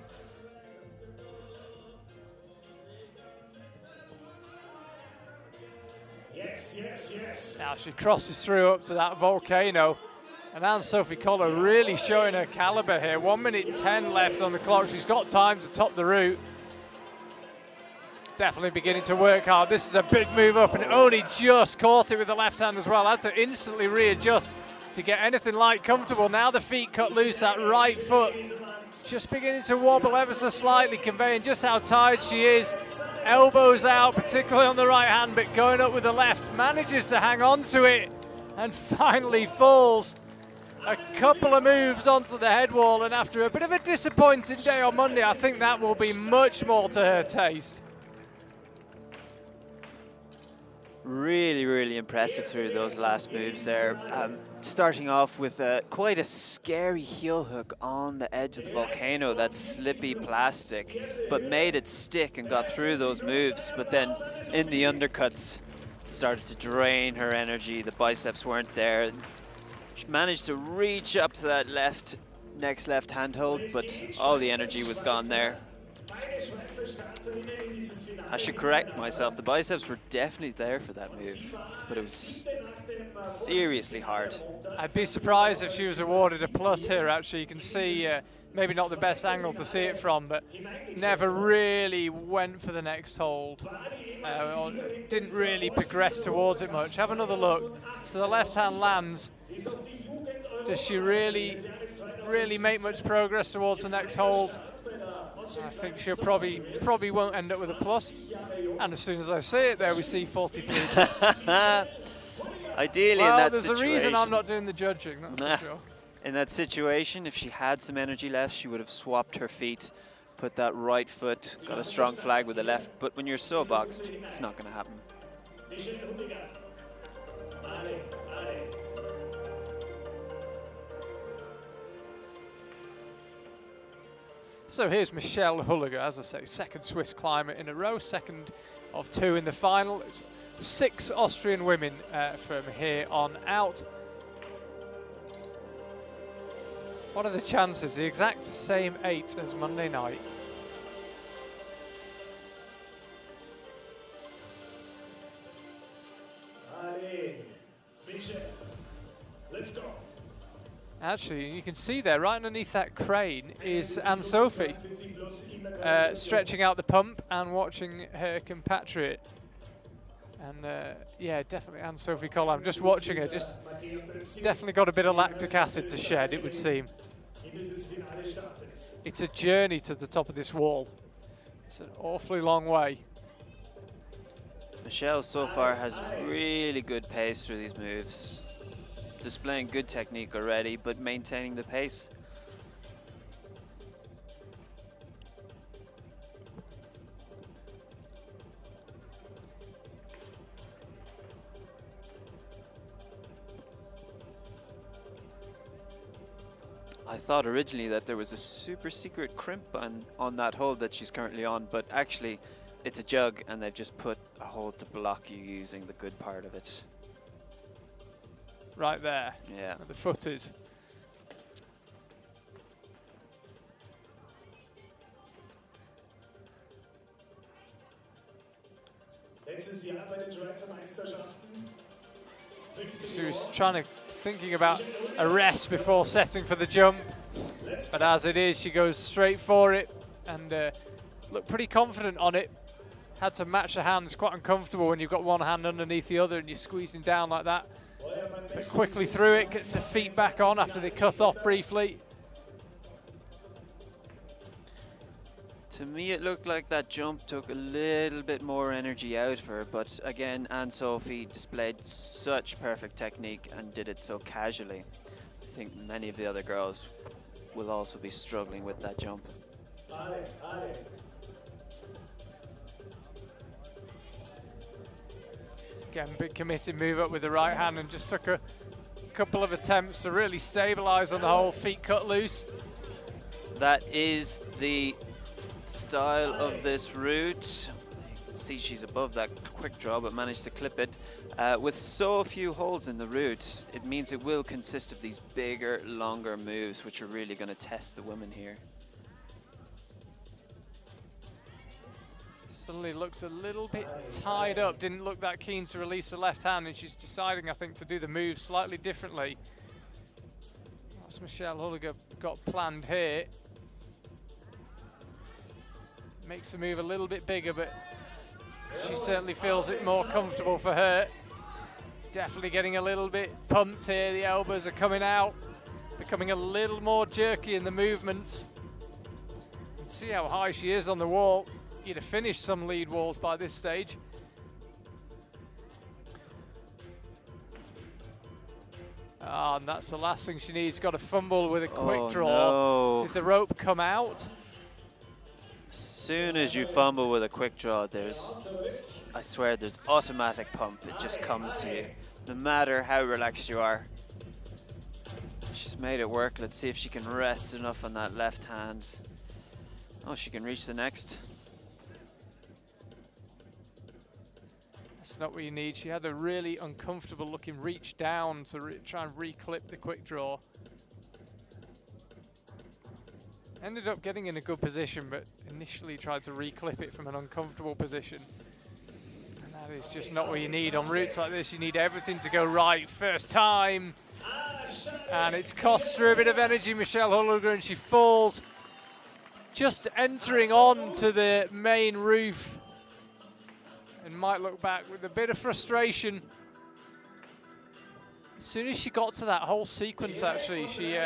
Yes, yes, yes. Now she crosses through up to that volcano, and Anne-Sophie Koller really showing her caliber here. 1 minute 10 left on the clock. She's got time to top the route. Definitely beginning to work hard. This is a big move up, and only just caught it with the left hand as well. Had to instantly readjust to get anything like comfortable. Now the feet cut loose, that right foot just beginning to wobble ever so slightly, conveying just how tired she is. Elbows out, particularly on the right hand, but going up with the left. Manages to hang on to it and finally falls. a couple of moves onto the head wall, and after a bit of a disappointing day on Monday, I think that will be much more to her taste. Really, really impressive through those last moves there. Starting off with quite a scary heel hook on the edge of the volcano, that slippy plastic, but made it stick and got through those moves. But then in the undercuts, started to drain her energy. The biceps weren't there. She managed to reach up to that next left hand hold, but all the energy was gone there. I should correct myself, the biceps were definitely there for that move, but it was seriously hard. I'd be surprised if she was awarded a plus here, actually. You can see, maybe not the best angle to see it from, but never really went for the next hold. Or didn't really progress towards it much. Have another look. So the left hand lands. Does she really make much progress towards the next hold? I think she'll probably won't end up with a plus. And as soon as I say it there, we see 43 plus. Ideally, well, in that there's situation, a reason I'm not doing the judging, that's for sure. In that situation, if she had some energy left, she would have swapped her feet, put that right foot, got a strong flag with the left. But when you're so boxed, it's not going to happen. So here's Michelle Hulliger, as I say, second Swiss climber in a row, second of 2 in the final. It's 6 Austrian women from here on out. What are the chances? The exact same 8 as Monday night. Let's go. Actually, you can see there, right underneath that crane, is Anne-Sophie, stretching out the pump and watching her compatriot. And yeah, definitely Anne-Sophie Koll. I'm just watching her, just definitely got a bit of lactic acid to shed, it would seem. It's a journey to the top of this wall. It's an awfully long way. Michelle so far has really good pace through these moves. Displaying good technique already, but maintaining the pace. I thought originally that there was a super secret crimp on that hold that she's currently on, but actually it's a jug and they've just put a hold to block you using the good part of it. Right there, yeah, where the foot is. She was thinking about a rest before setting for the jump, but as it is, she goes straight for it and looked pretty confident on it. Had to match the hands, quite uncomfortable when you've got one hand underneath the other and you're squeezing down like that. But quickly through it, gets her feet back on after they cut off briefly. To me, it looked like that jump took a little bit more energy out of her, but again, Anne-Sophie displayed such perfect technique and did it so casually. I think many of the other girls will also be struggling with that jump. Again, big committed move up with the right hand and just took a couple of attempts to really stabilize on the whole, feet cut loose. That is the style of this route. You can see she's above that quick draw, but managed to clip it. With so few holds in the route, it means it will consist of these bigger, longer moves, which are really going to test the women here. Suddenly looks a little bit tied up, didn't look that keen to release the left hand, and she's deciding, I think, to do the move slightly differently. What's Michelle Hulliger got planned here? Makes the move a little bit bigger, but she certainly feels it more comfortable for her. Definitely getting a little bit pumped here, the elbows are coming out, becoming a little more jerky in the movements. You can see how high she is on the wall. You'd have finished some lead walls by this stage. And that's the last thing she needs. Got to fumble with a quick draw. No. Did the rope come out? As soon as you fumble with a quick draw, I swear, there's automatic pump. It just comes to you, no matter how relaxed you are. She's made it work. Let's see if she can rest enough on that left hand. Oh, she can reach the next. That's not what you need. She had a really uncomfortable looking reach down to try and reclip the quick draw. Ended up getting in a good position, but initially tried to reclip it from an uncomfortable position. And that is just not what you need on routes like this. You need everything to go right first time. And it's cost her a bit of energy, Michelle Hulliger, and she falls just entering on to the main roof. And might look back with a bit of frustration. As soon as she got to that whole sequence, actually, she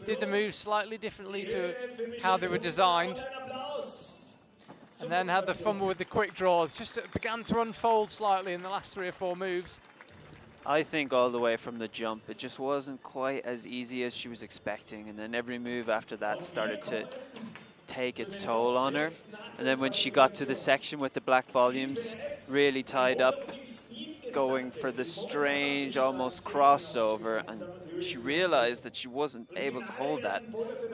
did the moves slightly differently to how they were designed. And then had the fumble with the quick draws. Just began to unfold slightly in the last 3 or 4 moves. I think all the way from the jump, it just wasn't quite as easy as she was expecting. And then every move after that started to take its toll on her. And then when she got to the section with the black volumes, really tied up, going for the strange almost crossover, and she realized that she wasn't able to hold that,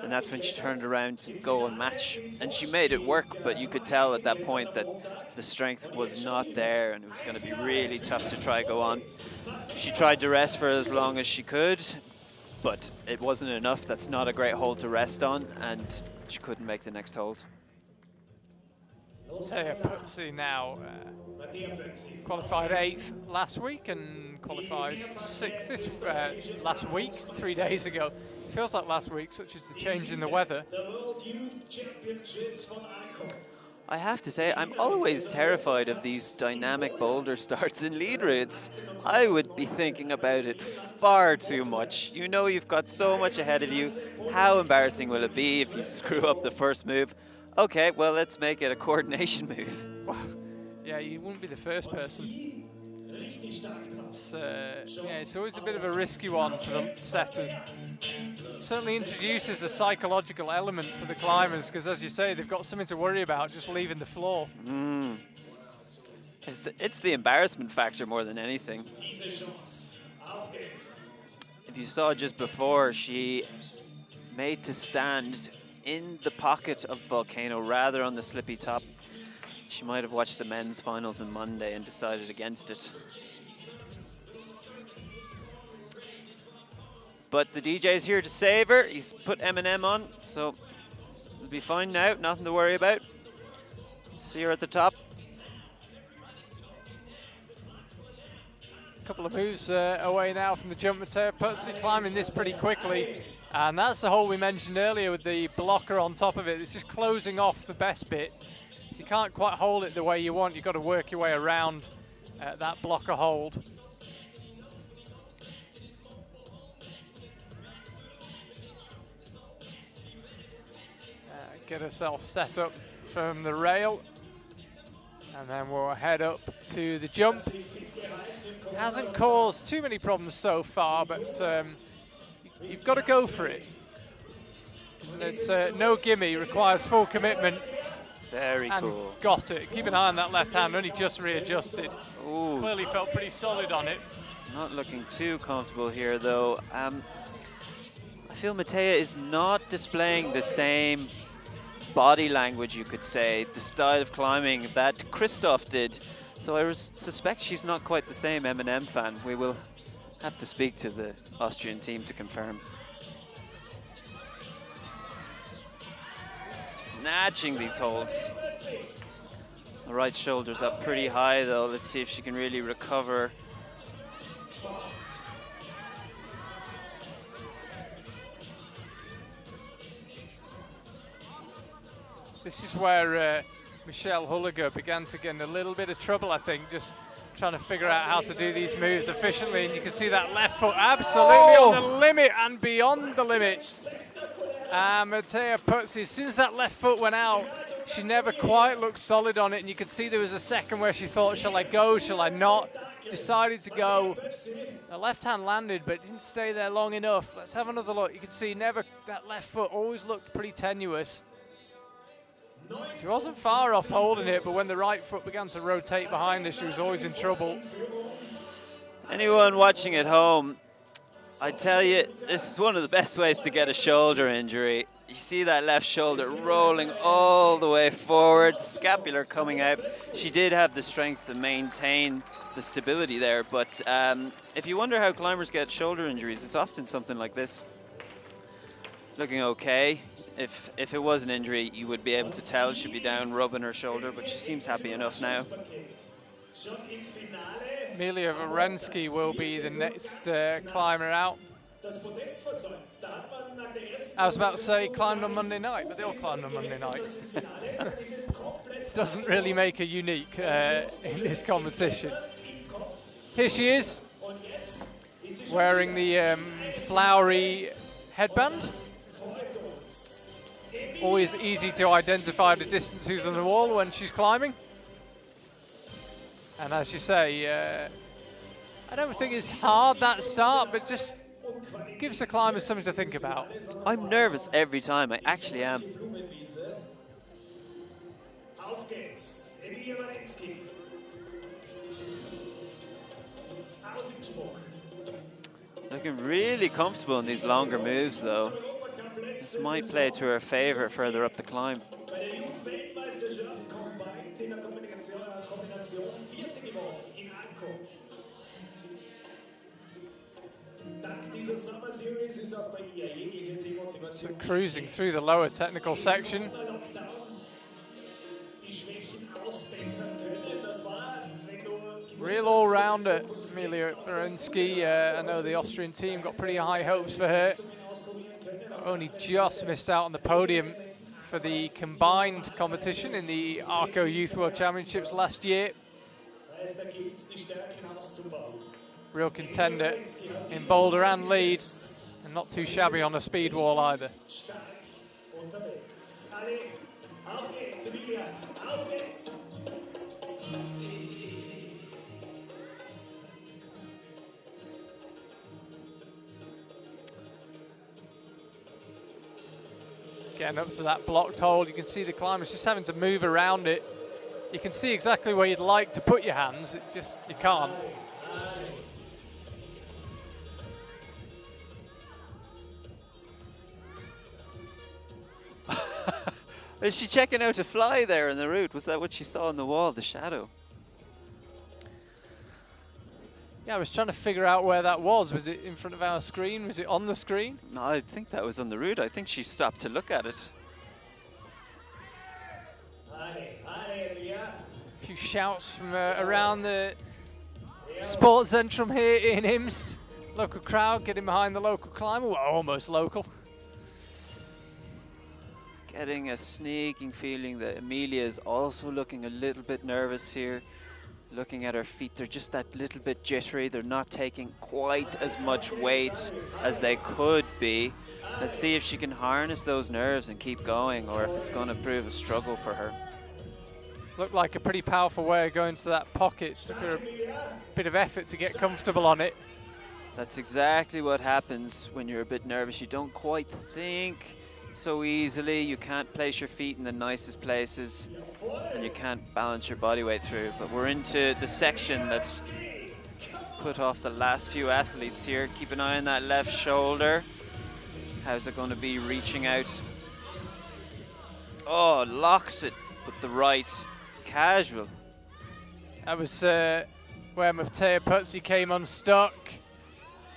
and that's when she turned around to go and match, and she made it work, but you could tell at that point that the strength was not there and it was going to be really tough to try go on. She tried to rest for as long as she could, but it wasn't enough. That's not a great hold to rest on, and she couldn't make the next hold. Mattea Putzi now qualified 8th last week and qualifies 6th this last week, 3 days ago. Feels like last week, such as the change in the weather. I have to say, I'm always terrified of these dynamic boulder starts in lead routes. I would be thinking about it far too much. You know you've got so much ahead of you. How embarrassing will it be if you screw up the first move? Okay, well, let's make it a coordination move. Yeah, you wouldn't be the first person. It's always a bit of a risky one for the setters. It certainly introduces a psychological element for the climbers, because as you say, they've got something to worry about just leaving the floor. It's the embarrassment factor more than anything. If you saw just before, she made to stand in the pocket of Volcano rather on the slippy top. She might have watched the men's finals on Monday and decided against it. But the DJ's here to save her. He's put Eminem on, so it'll be fine now. Nothing to worry about. See her at the top. A couple of moves away now from the jump. Mattea Putzi climbing this pretty quickly. And that's the hole we mentioned earlier with the blocker on top of it. It's just closing off the best bit. So you can't quite hold it the way you want. You've got to work your way around that blocker hold. Get herself set up from the rail. And then we'll head up to the jump. Hasn't caused too many problems so far, but you've got to go for it. And it's no gimme, requires full commitment. Very and cool. Got it. Keep an eye on that left hand, only just readjusted. Ooh. Clearly felt pretty solid on it. Not looking too comfortable here though. I feel Mattea is not displaying the same body language, you could say, the style of climbing that Christoph did. So I suspect she's not quite the same Eminem fan. We will have to speak to the Austrian team to confirm. Snatching these holds. The right shoulder's up pretty high though. Let's see if she can really recover. This is where Michelle Hulliger began to get in a little bit of trouble, I think, just trying to figure out how to do these moves efficiently. And you can see that left foot absolutely on the limit and beyond the limit. Mattea Putzi, as soon as that left foot went out, she never quite looked solid on it. And you could see there was a second where she thought, shall I go, shall I not? decided to go. The left hand landed, but didn't stay there long enough. Let's have another look. You can see that left foot always looked pretty tenuous. She wasn't far off holding it, but when the right foot began to rotate behind her, she was always in trouble. Anyone watching at home, I tell you, this is one of the best ways to get a shoulder injury. You see that left shoulder rolling all the way forward, scapular coming out. She did have the strength to maintain the stability there, but if you wonder how climbers get shoulder injuries, it's often something like this. Looking okay. If it was an injury, you would be able to tell she'd be down rubbing her shoulder, but she seems happy enough now. Emilia Wawrinski will be the next climber out. I was about to say climbed on Monday night, but they all climbed on Monday night. Doesn't really make her unique in this competition. Here she is, wearing the flowery headband. Always easy to identify the distances on the wall when she's climbing. And as you say, I don't think it's hard, that start, but just gives the climbers something to think about. I'm nervous every time, I actually am. Looking really comfortable in these longer moves though. This might play to her favour further up the climb. So cruising through the lower technical section. Real all-rounder, Emilia Wawrinski. I know the Austrian team got pretty high hopes for her. Only just missed out on the podium for the combined competition in the Arco Youth World Championships last year. Real contender in boulder and lead, and not too shabby on the speed wall either. Getting up to that blocked hold, you can see the climbers just having to move around it. You can see exactly where you'd like to put your hands, it just, you can't. Is she checking out to fly there in the route? Was that what she saw on the wall, the shadow? Yeah, I was trying to figure out where that was. Was it in front of our screen? Was it on the screen? No, I think that was on the route. I think she stopped to look at it. A few shouts from around the sports centrum here in Imst. Local crowd getting behind the local climber. Well, almost local. Getting a sneaking feeling that Emilia is also looking a little bit nervous here. Looking at her feet, they're just that little bit jittery. They're not taking quite as much weight as they could be. Let's see if she can harness those nerves and keep going, or if it's going to prove a struggle for her. Looked like a pretty powerful way of going to that pocket. Took her a bit of effort to get comfortable on it. That's exactly what happens when you're a bit nervous. You don't quite think so easily. You can't place your feet in the nicest places, and you can't balance your body weight through. But we're into the section that's put off the last few athletes here. Keep an eye on that left shoulder. How's it going to be reaching out? Oh, locks it with the right. Casual. That was where Mattea Puzzi came unstuck,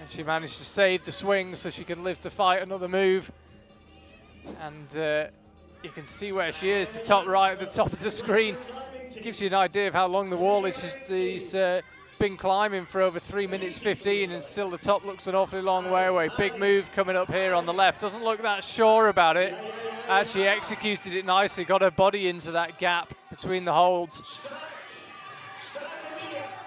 and she managed to save the swing so she could live to fight another move. And you can see where she is, the top right at the top of the screen. Gives you an idea of how long the wall is. She's been climbing for over 3 minutes 15, and still the top looks an awfully long way away. Big move coming up here on the left. Doesn't look that sure about it. Actually executed it nicely, got her body into that gap between the holds.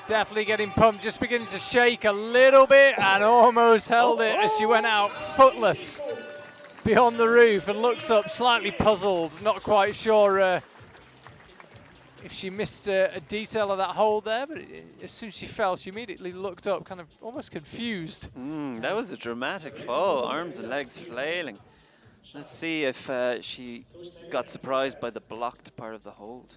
Definitely getting pumped, just beginning to shake a little bit, and almost held it as she went out footless beyond the roof and looks up slightly puzzled, not quite sure if she missed a detail of that hold there, but as soon as she fell, she immediately looked up, kind of almost confused. That was a dramatic fall, arms and legs flailing. Let's see if she got surprised by the blocked part of the hold.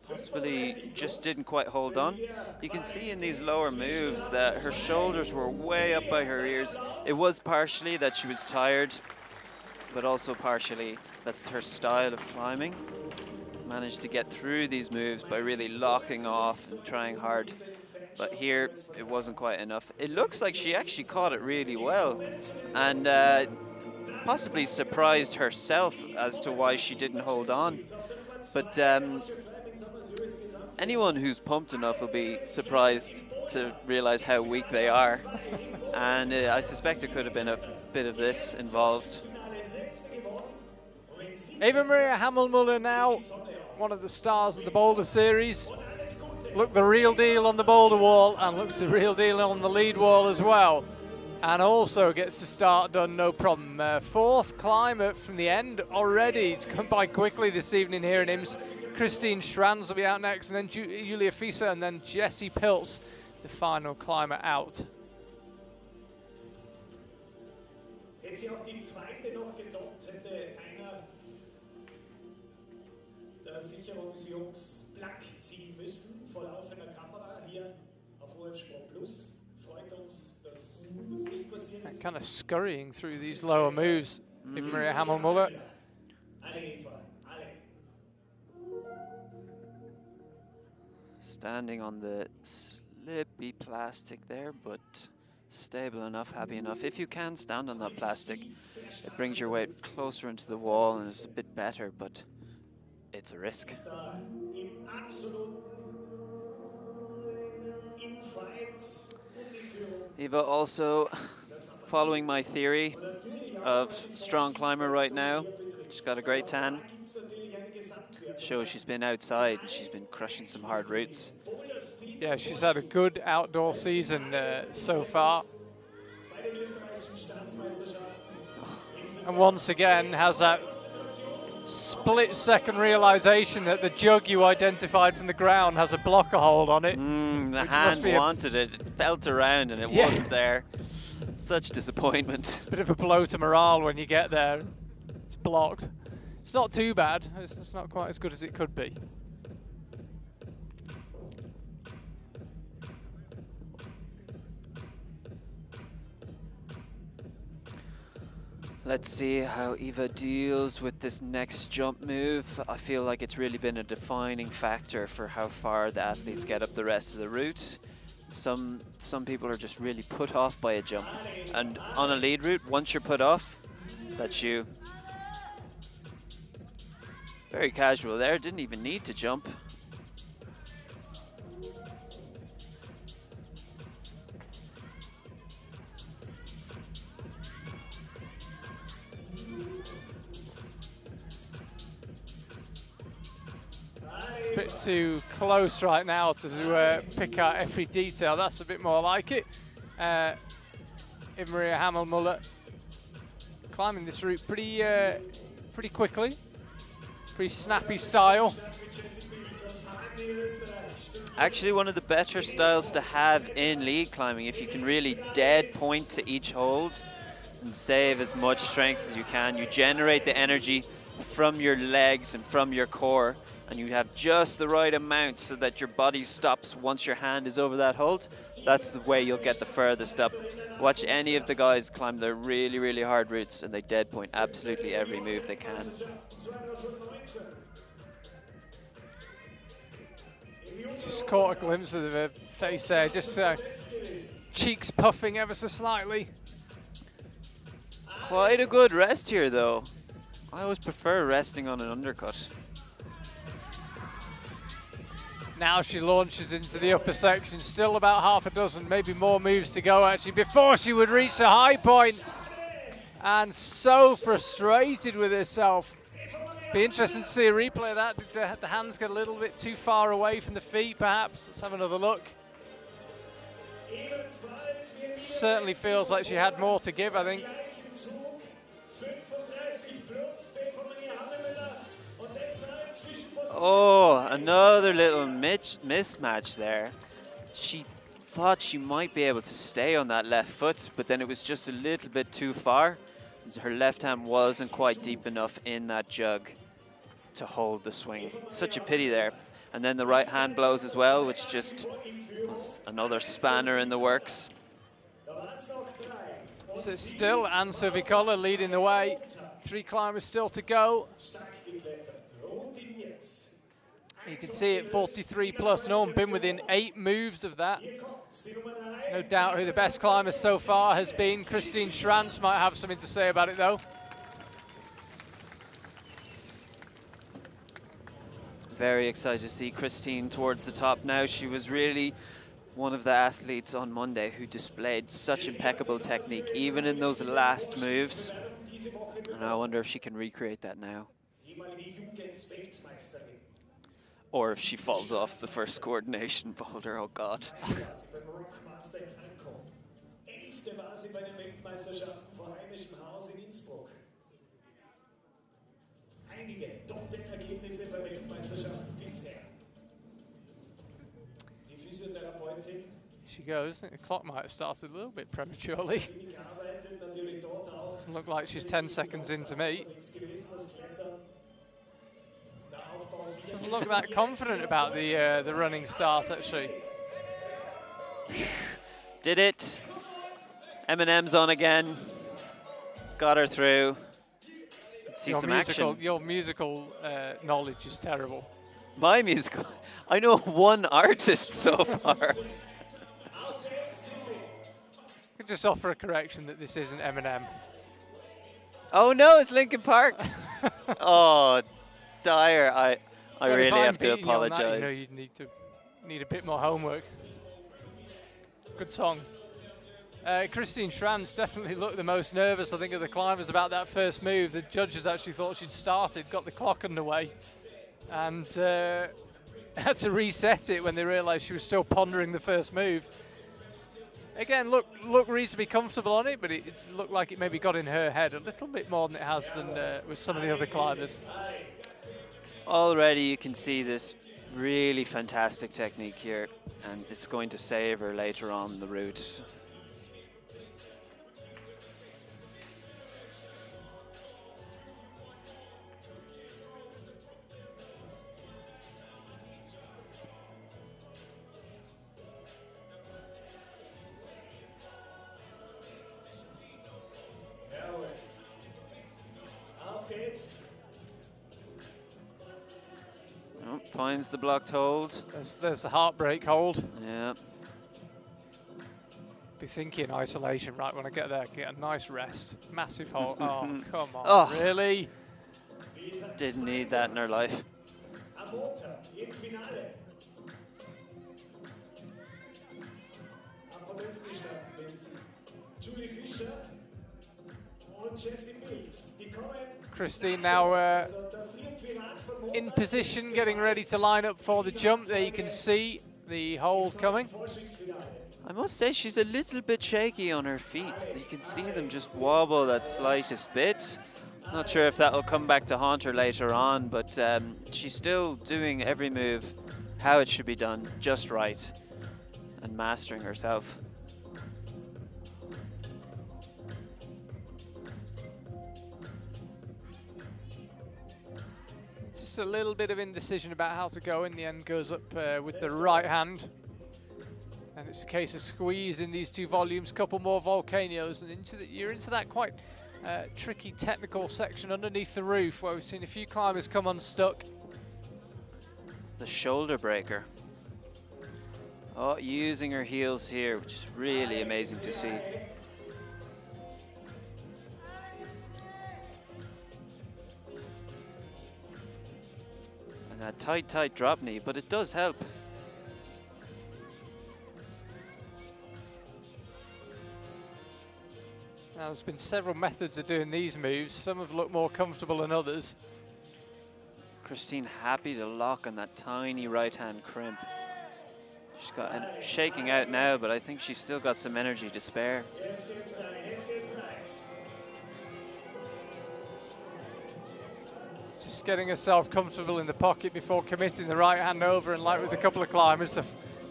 Possibly just didn't quite hold on. You can see in these lower moves that her shoulders were way up by her ears. It was partially that she was tired, but also partially that's her style of climbing. Managed to get through these moves by really locking off and trying hard. But here, it wasn't quite enough. It looks like she actually caught it really well and possibly surprised herself as to why she didn't hold on. But anyone who's pumped enough will be surprised to realize how weak they are. And I suspect it could have been a bit of this involved. Eva Maria Hammelmuller now, one of the stars of the boulder series. Looked the real deal on the boulder wall and looks the real deal on the lead wall as well. And also gets the start done, no problem. Fourth climber from the end already. It's come by quickly this evening here in Imst. Christine Schranz will be out next, and then Julia Fieser, and then Jessie Pilz, the final climber out. Hätte sie auch die zweite noch getoppt, hätte einer der Sicherungsjungs Plack ziehen müssen vor laufender Kamera hier auf OF Sport Plus. Freut uns, dass das nicht passiert ist. Kind of scurrying through these lower moves, Eva Maria Hammelmuller. Standing on the slippy plastic there, but stable enough, happy enough. If you can stand on that plastic, it brings your weight closer into the wall and it's a bit better, but it's a risk. Eva also following my theory of strong climber right now. She's got a great tan. Shows she's been outside and she's been crushing some hard routes. Yeah, she's had a good outdoor season so far. And once again has that split-second realization that the jug you identified from the ground has a blocker hold on it. The hand wanted it. It felt around and it wasn't there. Such disappointment. It's a bit of a blow to morale when you get there. It's blocked. It's not too bad. It's not quite as good as it could be. Let's see how Eva deals with this next jump move. I feel like it's really been a defining factor for how far the athletes get up the rest of the route. Some people are just really put off by a jump. And on a lead route, once you're put off, that's you. Very casual there, didn't even need to jump. Bit too close right now to pick out every detail. That's a bit more like it. Eva Maria Hammelmuller climbing this route pretty quickly. Pretty snappy style. Actually one of the better styles to have in lead climbing, if you can really dead point to each hold and save as much strength as you can. You generate the energy from your legs and from your core, and you have just the right amount so that your body stops once your hand is over that hold. That's the way you'll get the furthest up. Watch any of the guys climb their really, really hard routes and they dead point absolutely every move they can. Just caught a glimpse of the face there, just cheeks puffing ever so slightly. Quite a good rest here though. I always prefer resting on an undercut. Now she launches into the upper section, still about half a dozen, maybe more moves to go actually, before she would reach the high point. And so frustrated with herself. Be interesting to see a replay of that. Did the hands get a little bit too far away from the feet perhaps? Let's have another look. Certainly feels like she had more to give, I think. Oh, another little mismatch there. She thought she might be able to stay on that left foot, but then it was just a little bit too far. Her left hand wasn't quite deep enough in that jug to hold the swing. Such a pity there. And then the right hand blows as well, which just was another spanner in the works. So still Anne Sophie Koller leading the way. 3 climbers still to go. You can see it 43 plus. No one been within 8 moves of that. No doubt who the best climber so far has been. Christine Schranz might have something to say about it though. Very excited to see Christine towards the top now. She was really one of the athletes on Monday who displayed such impeccable technique, even in those last moves. And I wonder if she can recreate that now. Or if she falls off the first coordination boulder, oh God. She goes. I think the clock might have started a little bit prematurely. Doesn't look like she's 10 seconds into me. Doesn't look that confident about the running start, actually. Did it. Eminem's on again. Got her through. Let's see some action. Your musical knowledge is terrible. My musical? I know one artist so far. I could just offer a correction that this isn't Eminem. Oh no, it's Linkin Park. Oh, dire. I really have to apologize. That, you know, you'd need a bit more homework. Good song. Christine Schranz definitely looked the most nervous, I think, of the climbers about that first move. The judges actually thought she'd started, got the clock underway, and had to reset it when they realised she was still pondering the first move. Again, looked reasonably comfortable on it, but it looked like it maybe got in her head a little bit more than it has than with some of the other climbers. Already you can see this really fantastic technique here, and it's going to save her later on the route. Oh, finds the blocked hold. There's the heartbreak hold. Yeah. Be thinking isolation, right, when I get there, get a nice rest. Massive hold. Oh, come on, oh, really? Didn't need that in her life. Christine now in position, getting ready to line up for the jump. There you can see the hold coming. I must say she's a little bit shaky on her feet. You can see them just wobble that slightest bit. Not sure if that will come back to haunt her later on, but she's still doing every move how it should be done, just right, and mastering herself. Just a little bit of indecision about how to go. In the end, goes up with the right hand. And it's a case of squeezing these two volumes, couple more volcanoes, and you're into that quite tricky technical section underneath the roof where we've seen a few climbers come unstuck. The shoulder breaker. Oh, using her heels here, which is really amazing to see. And that tight drop knee, but it does help. Now, there's been several methods of doing these moves. Some have looked more comfortable than others. Christine happy to lock on that tiny right-hand crimp. She's got shaking out now, but I think she's still got some energy to spare. Just Just getting herself comfortable in the pocket before committing the right hand over, and like with a couple of climbers,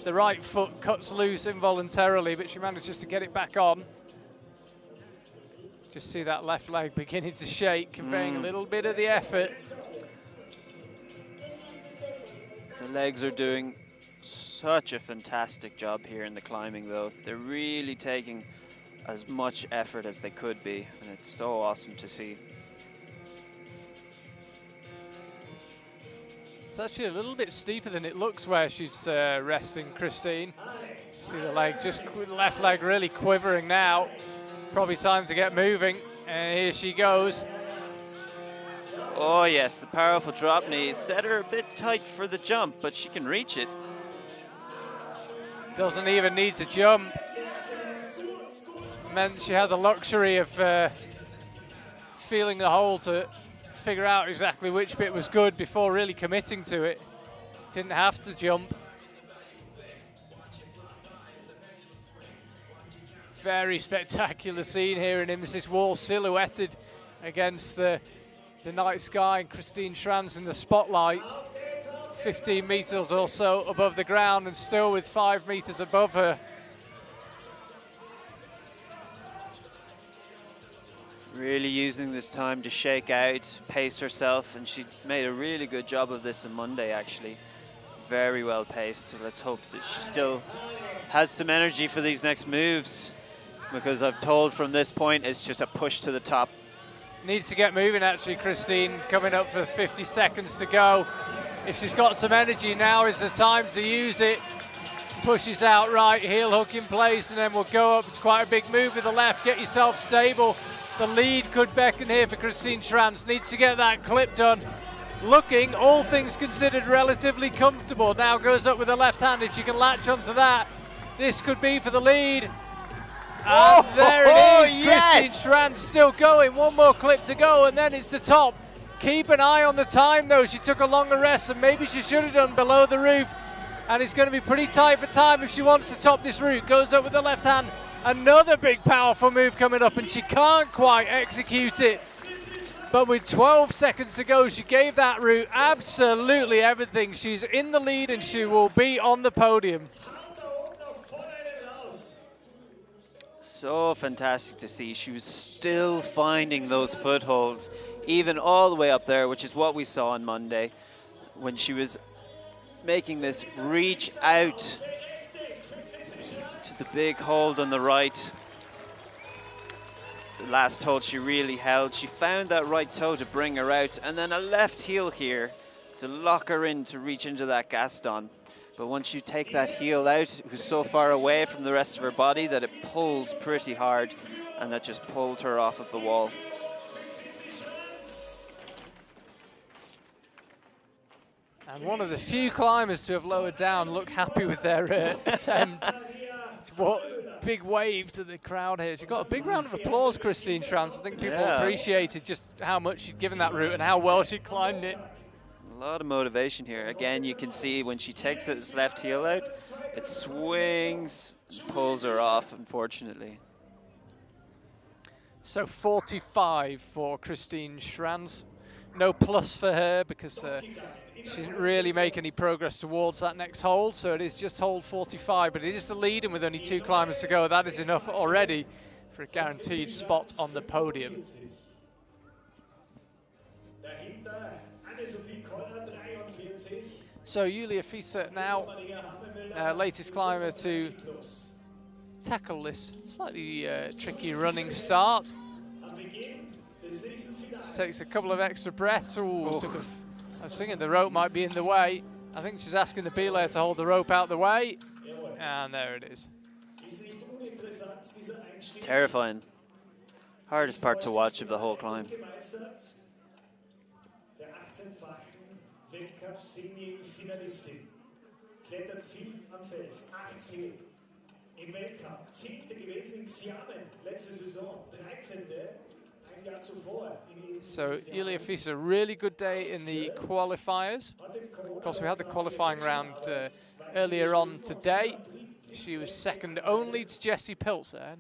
the right foot cuts loose involuntarily, but she manages to get it back on. Just see that left leg beginning to shake, conveying a little bit of the effort. The legs are doing such a fantastic job here in the climbing, though. They're really taking as much effort as they could be, and it's so awesome to see. It's actually a little bit steeper than it looks where she's resting, Christine. See the leg, just left leg really quivering now. Probably time to get moving, and here she goes. Oh yes, the powerful drop knee set her a bit tight for the jump, but she can reach it. Doesn't even need to jump. Meant she had the luxury of feeling the hole to figure out exactly which bit was good before really committing to it. Didn't have to jump. Very spectacular scene here in Imst. This wall silhouetted against the night sky, and Christine Schranz in the spotlight, 15 meters or so above the ground, and still with 5 meters above her. Really using this time to shake out, pace herself, and she made a really good job of this on Monday, actually. Very well paced. So let's hope that she still has some energy for these next moves, because I've told from this point it's just a push to the top. Needs to get moving, actually, Christine, coming up for 50 seconds to go. If she's got some energy, now is the time to use it. Pushes out right, heel hook in place, and then we'll go up. It's quite a big move with the left. Get yourself stable. The lead could beckon here for Christine Schranz. Needs to get that clip done. Looking, all things considered, relatively comfortable. Now goes up with the left-handed. She can latch onto that. This could be for the lead. And there it is, Christine Schranz still going. One more clip to go, and then it's the top. Keep an eye on the time, though. She took a longer rest, and maybe she should have done below the roof. And it's going to be pretty tight for time if she wants to top this route. Goes up with the left hand. Another big, powerful move coming up, and she can't quite execute it. But with 12 seconds to go, she gave that route absolutely everything. She's in the lead, and she will be on the podium. So fantastic to see. She was still finding those footholds, even all the way up there, which is what we saw on Monday, when she was making this reach out to the big hold on the right. The last hold she really held. She found that right toe to bring her out, and then a left heel here to lock her in to reach into that Gaston. But once you take that heel out, it was so far away from the rest of her body that it pulls pretty hard, and that just pulled her off of the wall. And one of the few climbers to have lowered down look happy with their attempt. What big wave to the crowd here. She got a big round of applause, Christine Schranz. I think people appreciated just how much she'd given that route and how well she'd climbed it. A lot of motivation here. Again, you can see when she takes this left heel out, it swings and pulls her off, unfortunately. So 45 for Christine Schranz. No plus for her because she didn't really make any progress towards that next hold, so it is just hold 45, but it is the lead, and with only 2 climbers to go, that is enough already for a guaranteed spot on the podium. So Julia Fischer now, latest climber to tackle this slightly tricky running start. Takes a couple of extra breaths. Ooh, I was thinking the rope might be in the way. I think she's asking the belayer to hold the rope out the way. And there it is. It's terrifying. Hardest part to watch of the whole climb. So Julia Fischer, really good day in the qualifiers. Of course, we had the qualifying round earlier on today. She was second only to Jessie Pilzer.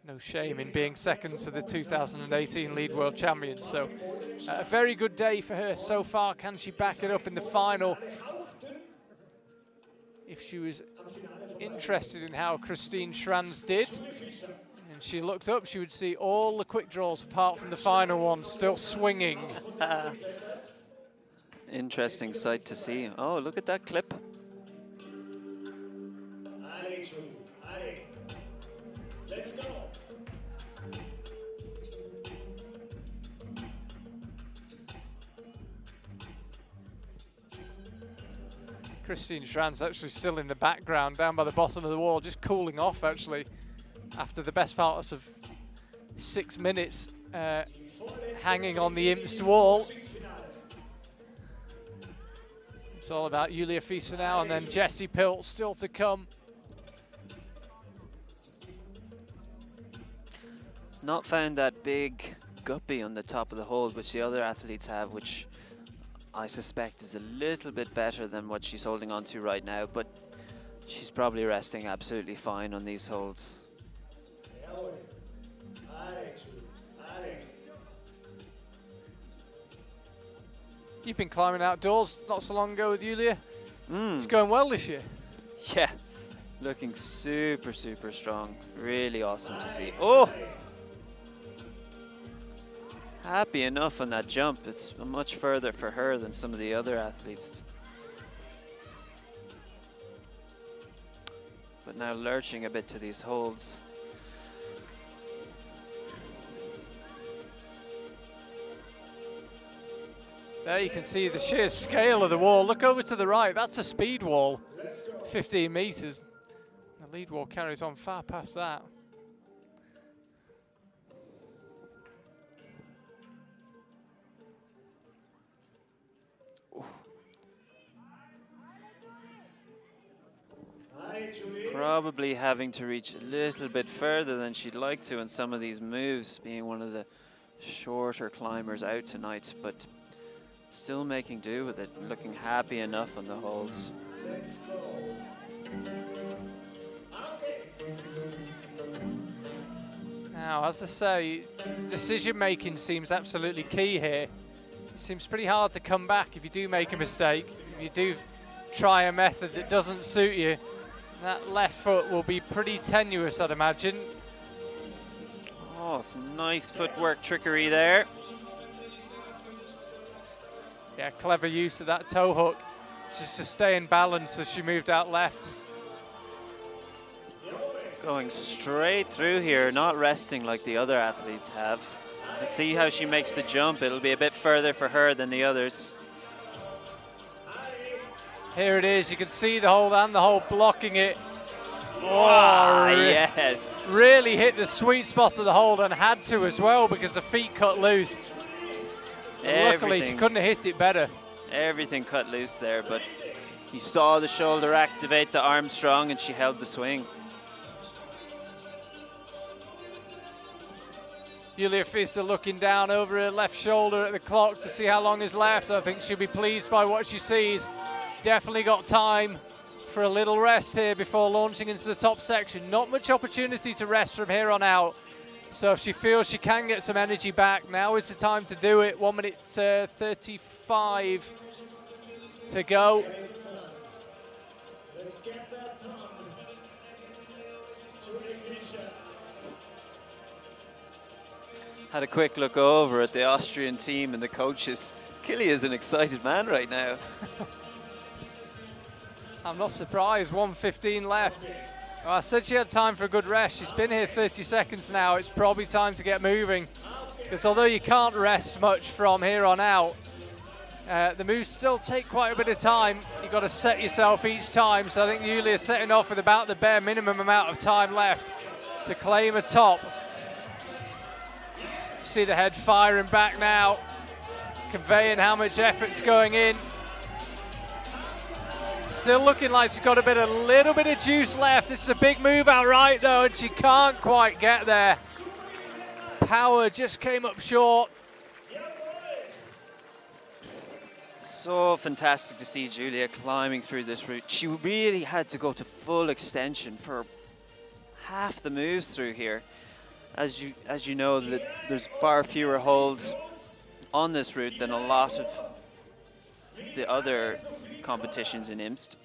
No shame in being second to the 2018 lead world champion. So a very good day for her so far. Can she back it up in the final? If she was interested in how Christine Schranz did, and she looked up, she would see all the quick draws apart from the final one still swinging. Interesting sight to see. Oh, look at that clip. Let's go. Christine Schranz actually still in the background, down by the bottom of the wall, just cooling off actually, after the best part of 6 minutes hanging on the Imst wall. It's all about Julia Fieser now, and then Jessie Pilt still to come. Not found that big guppy on the top of the hold, which the other athletes have, which I suspect is a little bit better than what she's holding on to right now, but she's probably resting absolutely fine on these holds. You've been climbing outdoors not so long ago with Julia. It's going well this year. Yeah, looking super, super strong. Really awesome to see. Oh! Happy enough on that jump. It's much further for her than some of the other athletes. But now lurching a bit to these holds. There you can see the sheer scale of the wall. Look over to the right, that's a speed wall, 15 meters. The lead wall carries on far past that. Probably having to reach a little bit further than she'd like to in some of these moves, being one of the shorter climbers out tonight, but still making do with it, looking happy enough on the holds. Now, as I say, decision making seems absolutely key here. It seems pretty hard to come back if you do make a mistake. If you do try a method that doesn't suit you, that left foot will be pretty tenuous, I'd imagine. Oh, some nice footwork trickery there. Yeah, clever use of that toe hook, just to stay in balance as she moved out left. Going straight through here, not resting like the other athletes have. Let's see how she makes the jump. It'll be a bit further for her than the others. Here it is, you can see the hold and the hold blocking it. Oh, yes. Really hit the sweet spot of the hold, and had to as well because the feet cut loose. Luckily, she couldn't have hit it better. Everything cut loose there, but you saw the shoulder activate, the arm strong, and she held the swing. Julia Fieser looking down over her left shoulder at the clock to see how long is left. I think she'll be pleased by what she sees. Definitely got time for a little rest here before launching into the top section. Not much opportunity to rest from here on out. So if she feels she can get some energy back, now is the time to do it. 1 minute 35 to go. Let's get that done. Had a quick look over at the Austrian team and the coaches. Killy is an excited man right now. I'm not surprised, 1:15 left. Well, I said she had time for a good rest. She's been here 30 seconds now. It's probably time to get moving. Because although you can't rest much from here on out, the moves still take quite a bit of time. You've got to set yourself each time. So I think Julia's setting off with about the bare minimum amount of time left to claim a top. See the head firing back now, conveying how much effort's going in. Still looking like she's got a little bit of juice left. It's a big move out right though, and she can't quite get there. Power just came up short. So fantastic to see Julia climbing through this route. She really had to go to full extension for half the moves through here. as you know, that there's far fewer holds on this route than a lot of the other competitions in Imst.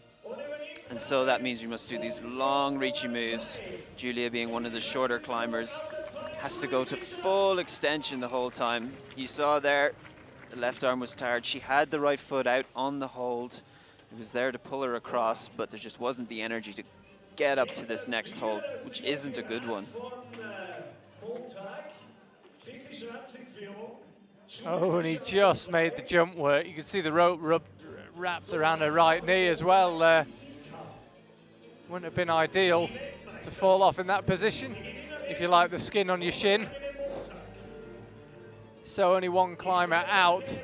And so that means you must do these long reachy moves. Julia, being one of the shorter climbers, has to go to full extension the whole time. You saw there, the left arm was tired. She had the right foot out on the hold. It was there to pull her across, but there just wasn't the energy to get up to this next hold, which isn't a good one. Oh, and he just made the jump work. You can see the rope wrapped around her right knee as well. Wouldn't have been ideal to fall off in that position if you like the skin on your shin. So only one climber out.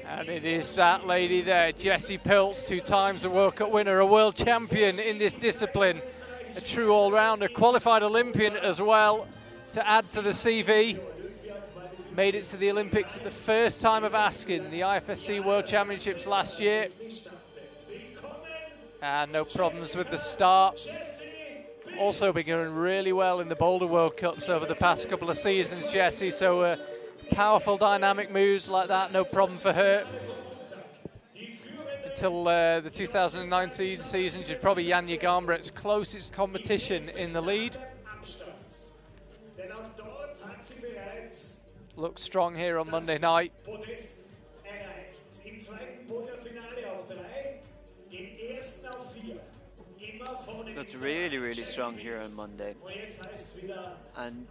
And it is that lady there, Jessie Pilz, 2 times the World Cup winner, a world champion in this discipline, a true all-rounder, qualified Olympian as well, to add to the CV. Made it to the Olympics at the first time of asking, the IFSC World Championships last year. And no problems with the start. Also been going really well in the Boulder World Cups over the past couple of seasons, Jessie, so powerful dynamic moves like that, no problem for her. Until the 2019 season, she's probably Janja Garnbret's closest competition in the lead. Looks strong here on Monday night. Looked really, really strong here on Monday. And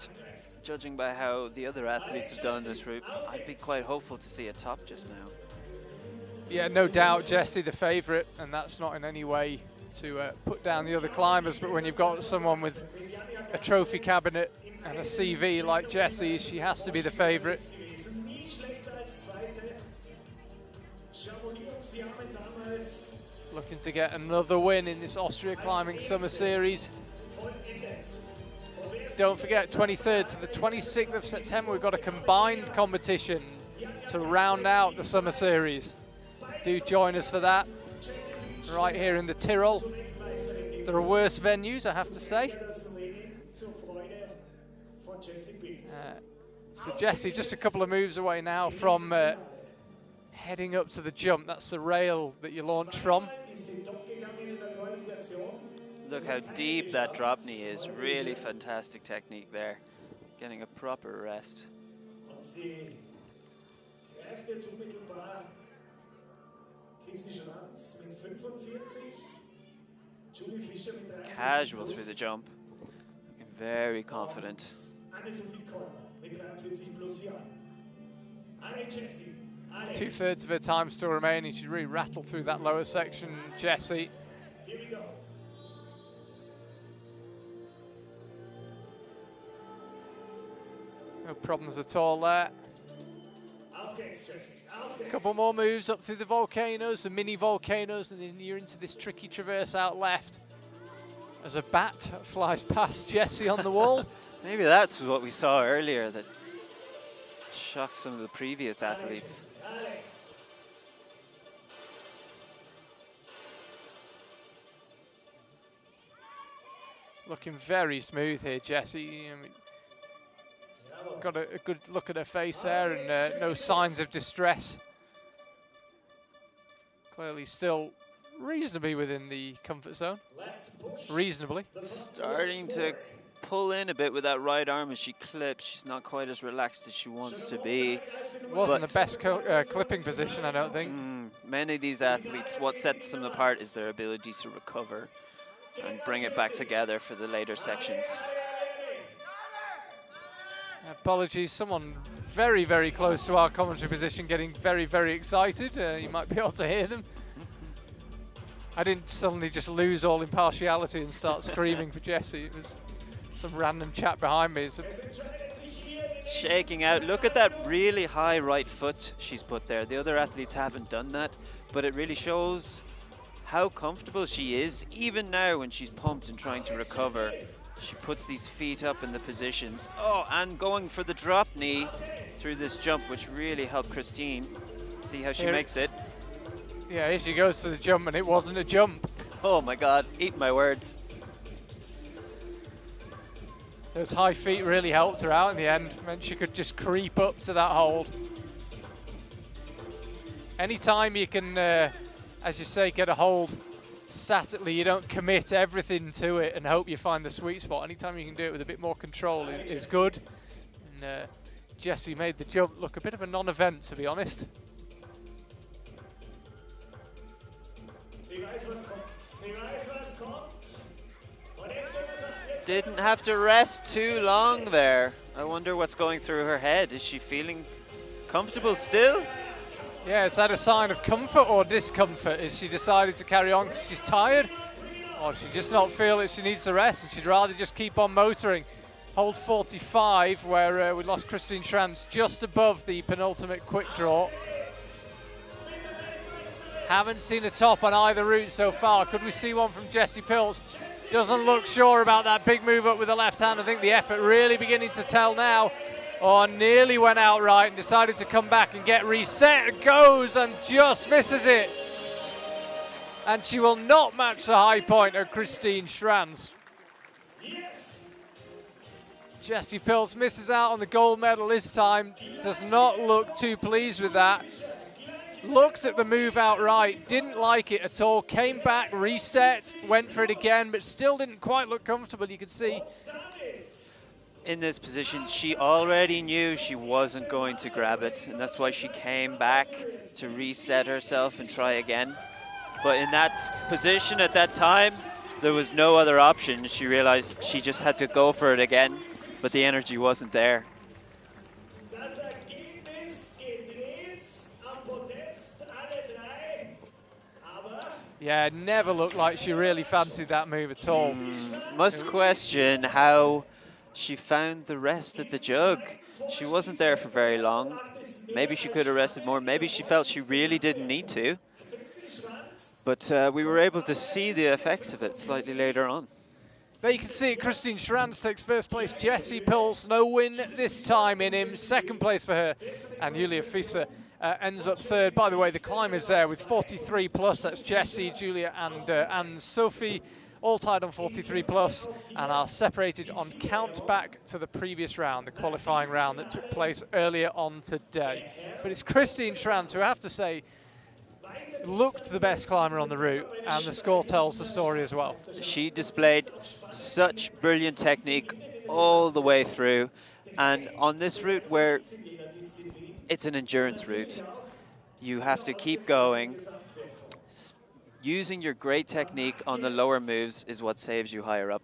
judging by how the other athletes have done this route, I'd be quite hopeful to see a top just now. Yeah, no doubt, Jessie the favourite, and that's not in any way to put down the other climbers, but when you've got someone with a trophy cabinet and a CV like Jessie, she has to be the favourite. Looking to get another win in this Austria Climbing Summer Series. Don't forget, 23rd to the 26th of September, we've got a combined competition to round out the Summer Series. Do join us for that, right here in the Tyrol. There are worse venues, I have to say. So Jessie just a couple of moves away now from heading up to the jump. That's the rail that you launch from. Look how deep that drop knee is. Really fantastic technique there. Getting a proper rest. Casual through the jump. Looking very confident. 2/3 of her time still remaining. She's really rattled through that lower section, Jessie. No problems at all there. A couple more moves up through the volcanoes, the mini volcanoes, and then you're into this tricky traverse out left as a bat flies past Jessie on the wall. Maybe that's what we saw earlier that shocked some of the previous athletes. Looking very smooth here, Jessie. I mean, got a good look at her face there, and no signs of distress. Clearly still reasonably within the comfort zone. Reasonably. Starting to pull in a bit with that right arm as she clips. She's not quite as relaxed as she wants to be. Wasn't the best clipping position, I don't think. Many of these athletes, what sets them apart is their ability to recover and bring it back together for the later sections. Apologies, someone very, very close to our commentary position getting very, very excited. You might be able to hear them. I didn't suddenly just lose all impartiality and start screaming for Jessie. It was some random chat behind me. So shaking out. Look at that really high right foot she's put there. The other athletes haven't done that, but it really shows how comfortable she is. Even now when she's pumped and trying to recover, she puts these feet up in the positions. Oh, and going for the drop knee through this jump, which really helped Christine. See how she makes it. Yeah, here she goes to the jump, and it wasn't a jump. Oh my God, eat my words. Those high feet really helped her out in the end, meant she could just creep up to that hold. Anytime you can, as you say, get a hold statically, you don't commit everything to it and hope you find the sweet spot. Anytime you can do it with a bit more control is good. And Jessie made the jump look a bit of a non-event, to be honest. Didn't have to rest too long there. I wonder what's going through her head. Is she feeling comfortable still? Yeah, is that a sign of comfort or discomfort? Is she decided to carry on because she's tired? Or does she just not feel that she needs the rest and she'd rather just keep on motoring? Hold 45, where we lost Christine Schranz just above the penultimate quick draw. Haven't seen a top on either route so far. Could we see one from Jessie Pilz? Doesn't look sure about that big move up with the left hand. I think the effort really beginning to tell now. Oh, nearly went out right and decided to come back and get reset. Goes and just misses it. And she will not match the high point of Christine Schranz. Jessie Pilz misses out on the gold medal this time. Does not look too pleased with that. Looked at the move outright, didn't like it at all. Came back, reset, went for it again, but still didn't quite look comfortable, you could see. In this position, she already knew she wasn't going to grab it, and that's why she came back to reset herself and try again. But in that position at that time, there was no other option. She realized she just had to go for it again, but the energy wasn't there. Yeah, it never looked like she really fancied that move at all. Must question how she found the rest at the jug. She wasn't there for very long. Maybe she could have rested more. Maybe she felt she really didn't need to. But we were able to see the effects of it slightly later on. There you can see it. Christine Schranz takes first place. Jessie Pilz, no win this time in Imst. Second place for her. And Julia Fischer ends up third. By the way, the climbers there with 43 plus. That's Jessie, Julia, and Sophie, all tied on 43 plus, and are separated on count back to the previous round, the qualifying round that took place earlier on today. But it's Christine Schranz, who I have to say looked the best climber on the route, and the score tells the story as well. She displayed such brilliant technique all the way through, and on this route where it's an endurance route, you have to keep going. Using your great technique on the lower moves is what saves you higher up.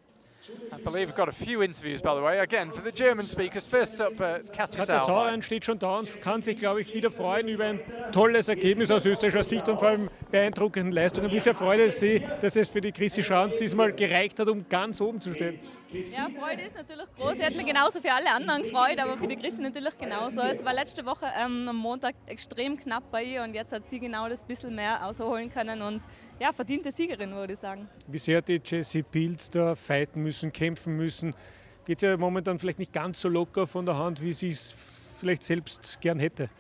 I believe we've got a few interviews, by the way, again for the German speakers. First up, Katja Sauer steht schon da und kann sich, glaube ich, wieder freuen über ein tolles Ergebnis aus österreichischer Sicht und vor allem beeindruckenden Leistungen. Wie sehr freut es Sie, dass es für die Chrissy Schranz diesmal gereicht hat, um ganz oben zu stehen? Ja, Freude ist natürlich groß. Sie hat mich genauso für alle anderen gefreut, aber für die Chrissy natürlich genauso. Es war letzte Woche am Montag extrem knapp bei ihr und jetzt hat sie genau das bisschen mehr ausholen können und ja, verdiente Siegerin, würde ich sagen. Wie sehr hat die Jessie Pilz da fighten müssen, kämpfen müssen? Geht es ja momentan vielleicht nicht ganz so locker von der Hand, wie sie es vielleicht selbst gern hätte.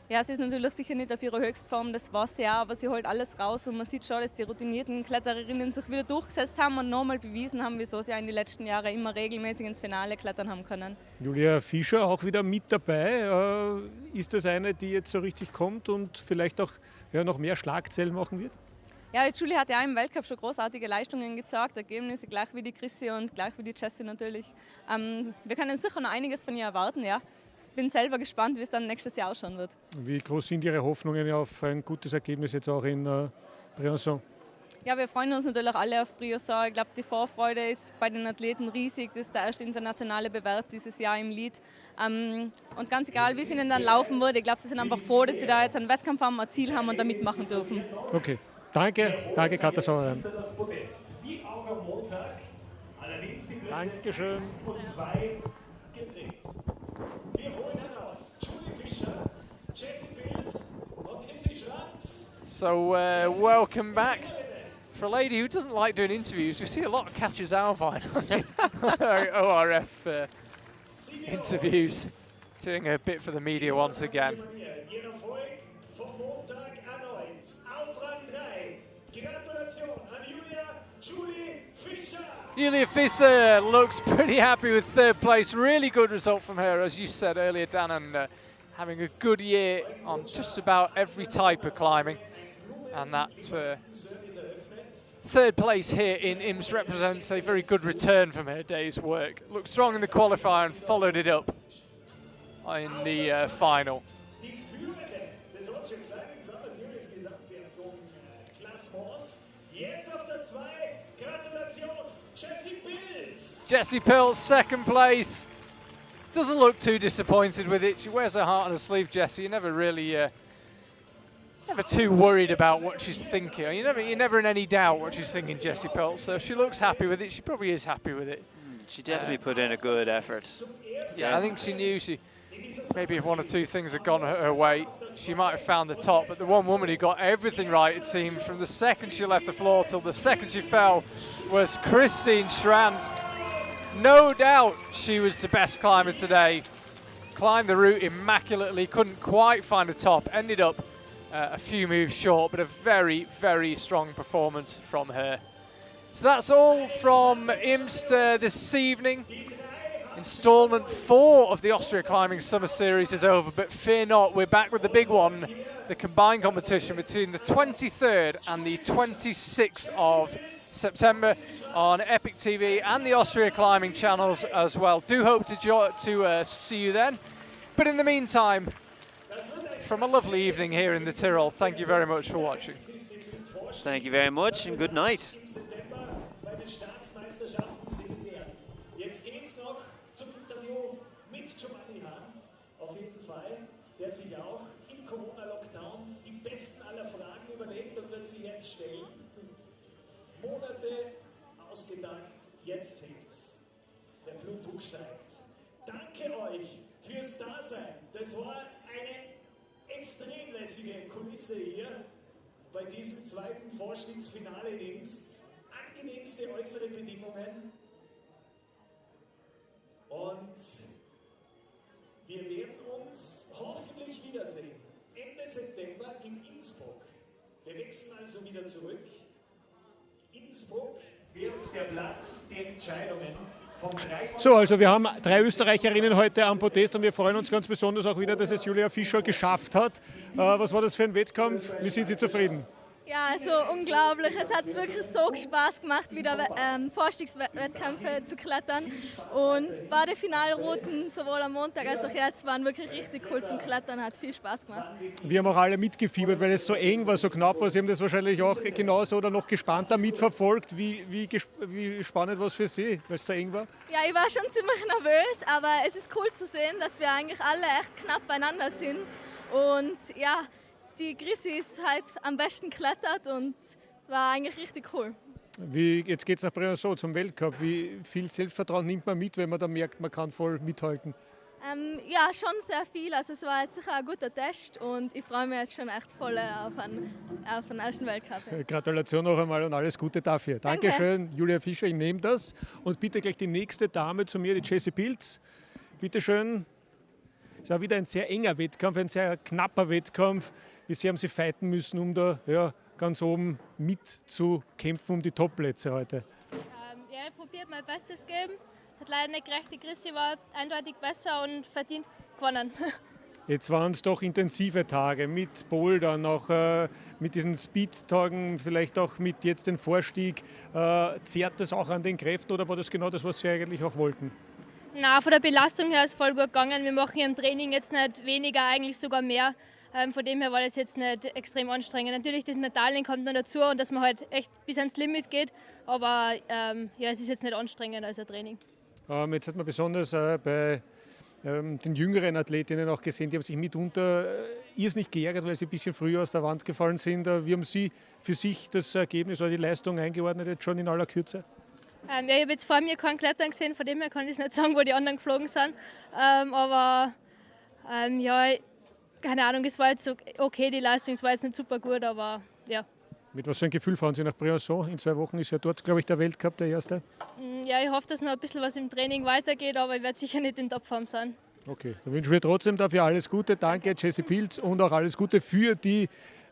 Ja, sie ist natürlich sicher nicht auf ihrer Höchstform, das war sie auch, aber sie holt alles raus und man sieht schon, dass die routinierten Klettererinnen sich wieder durchgesetzt haben und nochmal bewiesen haben, wieso sie in den letzten Jahren immer regelmäßig ins Finale klettern haben können. Julia Fischer auch wieder mit dabei. Ist das eine, die jetzt so richtig kommt und vielleicht auch noch mehr Schlagzeilen machen wird? Ja, die Julie hat ja auch im Weltcup schon großartige Leistungen gezeigt, Ergebnisse gleich wie die Chrissy und gleich wie die Jessie natürlich. Wir können sicher noch einiges von ihr erwarten, ja. Bin selber gespannt, wie es dann nächstes Jahr ausschauen wird. Wie groß sind Ihre Hoffnungen auf ein gutes Ergebnis jetzt auch in Briançon? Ja, wir freuen uns natürlich alle auf Briançon. Ich glaube, die Vorfreude ist bei den Athleten riesig. Das ist der erste internationale Bewerb dieses Jahr im Lead. Und ganz egal, wie es ihnen dann laufen wird, ich glaube, sie sind einfach froh, dass sie da jetzt einen Wettkampf haben, ein Ziel haben und da mitmachen dürfen. Okay. Danke Katja Sauer. Dankeschön. So welcome back. For a lady who doesn't like doing interviews, we see a lot of Katja Sauer ORF interviews, doing a bit for the media once again. Gratulation an Julia Fischer. Julia Fischer looks pretty happy with third place. Really good result from her, as you said earlier, Dan, and having a good year on just about every type of climbing. And that third place here in Imst represents a very good return from her day's work. Looked strong in the qualifier and followed it up in the final. Die Führende des Austria Summer Series Gesamtwertung Klassements. Jetzt auf der 2. Gratulation, Jessie Pilz. Jessie Pilz, second place. Doesn't look too disappointed with it. She wears her heart on her sleeve, Jessie. You're never really never too worried about what she's thinking. You're never in any doubt what she's thinking, Jessie Pilz. So if she looks happy with it, she probably is happy with it. She definitely put in a good effort. Yeah, I think she knew maybe if one or two things had gone her way, she might have found the top. But the one woman who got everything right, it seemed, from the second she left the floor till the second she fell, was Christine Schranz. No doubt she was the best climber today. Climbed the route immaculately, couldn't quite find the top, ended up a few moves short, but a very, very strong performance from her. So that's all from Imst this evening. Installment 4 of the Austria Climbing Summer Series is over, but fear not, we're back with the big one, the combined competition between the 23rd and the 26th of September on Epic TV and the Austria Climbing channels as well. Do hope to see you then. But in the meantime, from a lovely evening here in the Tyrol, thank you very much for watching. Thank you very much and good night. Der hat sich auch im Corona-Lockdown die besten aller Fragen überlegt und wird sie jetzt stellen. Monate ausgedacht, jetzt hält's. Der Blutdruck steigt. Danke euch fürs Dasein. Das war eine extrem lässige Kulisse hier bei diesem zweiten Vorstiegsfinale in Imst. Angenehmste äußere Bedingungen. Und wir werden uns hoffentlich wiedersehen. Ende September in Innsbruck. Wir wechseln also wieder zurück. Innsbruck wird der Platz der Entscheidungen vom 3. So, also wir haben 3 Österreicherinnen heute am Podest und wir freuen uns ganz besonders auch wieder, dass es Julia Fischer geschafft hat. Was war das für ein Wettkampf? Wie sind Sie zufrieden? Ja, also unglaublich. Es hat wirklich so Spaß gemacht, wieder Vorstiegswettkämpfe zu klettern. Und beide Finalrouten, sowohl am Montag als auch jetzt, waren wirklich richtig cool zum Klettern. Hat viel Spaß gemacht. Wir haben auch alle mitgefiebert, weil es so eng war, so knapp war. Sie haben das wahrscheinlich auch genauso oder noch gespannter mitverfolgt. Wie spannend war es für Sie, weil es so eng war? Ja, ich war schon ziemlich nervös, aber es ist cool zu sehen, dass wir eigentlich alle echt knapp beieinander sind. Und ja, die Chrissy ist halt am besten geklettert und war eigentlich richtig cool. Jetzt geht es nach Briançon zum Weltcup. Wie viel Selbstvertrauen nimmt man mit, wenn man da merkt, man kann voll mithalten? Ja, schon sehr viel. Also es war jetzt sicher ein guter Test und ich freue mich jetzt schon echt voll auf den ersten Weltcup. Gratulation noch einmal und alles Gute dafür. Danke. Dankeschön, Julia Fischer, ich nehme das. Und bitte gleich die nächste Dame zu mir, die Jessie Pilz. Bitte schön. Es war wieder ein sehr enger Wettkampf, ein sehr knapper Wettkampf. Wie sehr haben Sie fighten müssen, um da ganz oben mitzukämpfen um die Topplätze heute? Ja, ich probiert mein Bestes geben. Es hat leider nicht gerecht. Die Chrissy war eindeutig besser und verdient gewonnen. Jetzt waren es doch intensive Tage mit Bouldern, auch mit diesen Speed-Tagen, vielleicht auch mit jetzt dem Vorstieg. Zehrt das auch an den Kräften oder war das genau das, was Sie eigentlich auch wollten? Na, von der Belastung her ist es voll gut gegangen. Wir machen im Training jetzt nicht weniger, eigentlich sogar mehr. Von dem her war das jetzt nicht extrem anstrengend. Natürlich, das Medaillen kommt noch dazu und dass man halt echt bis ans Limit geht. Aber ja, es ist jetzt nicht anstrengend als ein Training. Jetzt hat man besonders bei den jüngeren Athletinnen auch gesehen, die haben sich mitunter irrsinnig geärgert, weil sie ein bisschen früher aus der Wand gefallen sind. Wie haben Sie für sich das Ergebnis oder die Leistung eingeordnet, jetzt schon in aller Kürze? Ja, ich habe jetzt vor mir keinen Klettern gesehen, von dem her kann ich nicht sagen, wo die anderen geflogen sind. Aber ja, keine Ahnung, es war jetzt okay, die Leistung, es war jetzt nicht super gut, aber ja. Mit was für ein Gefühl fahren Sie nach Briançon? In 2 Wochen ist ja dort, glaube ich, der Weltcup, der erste. Ja, ich hoffe, dass noch ein bisschen was im Training weitergeht, aber ich werde sicher nicht in Topform sein. Okay, dann wünschen wir trotzdem dafür alles Gute. Danke, Jessie Pilz, und auch alles Gute für die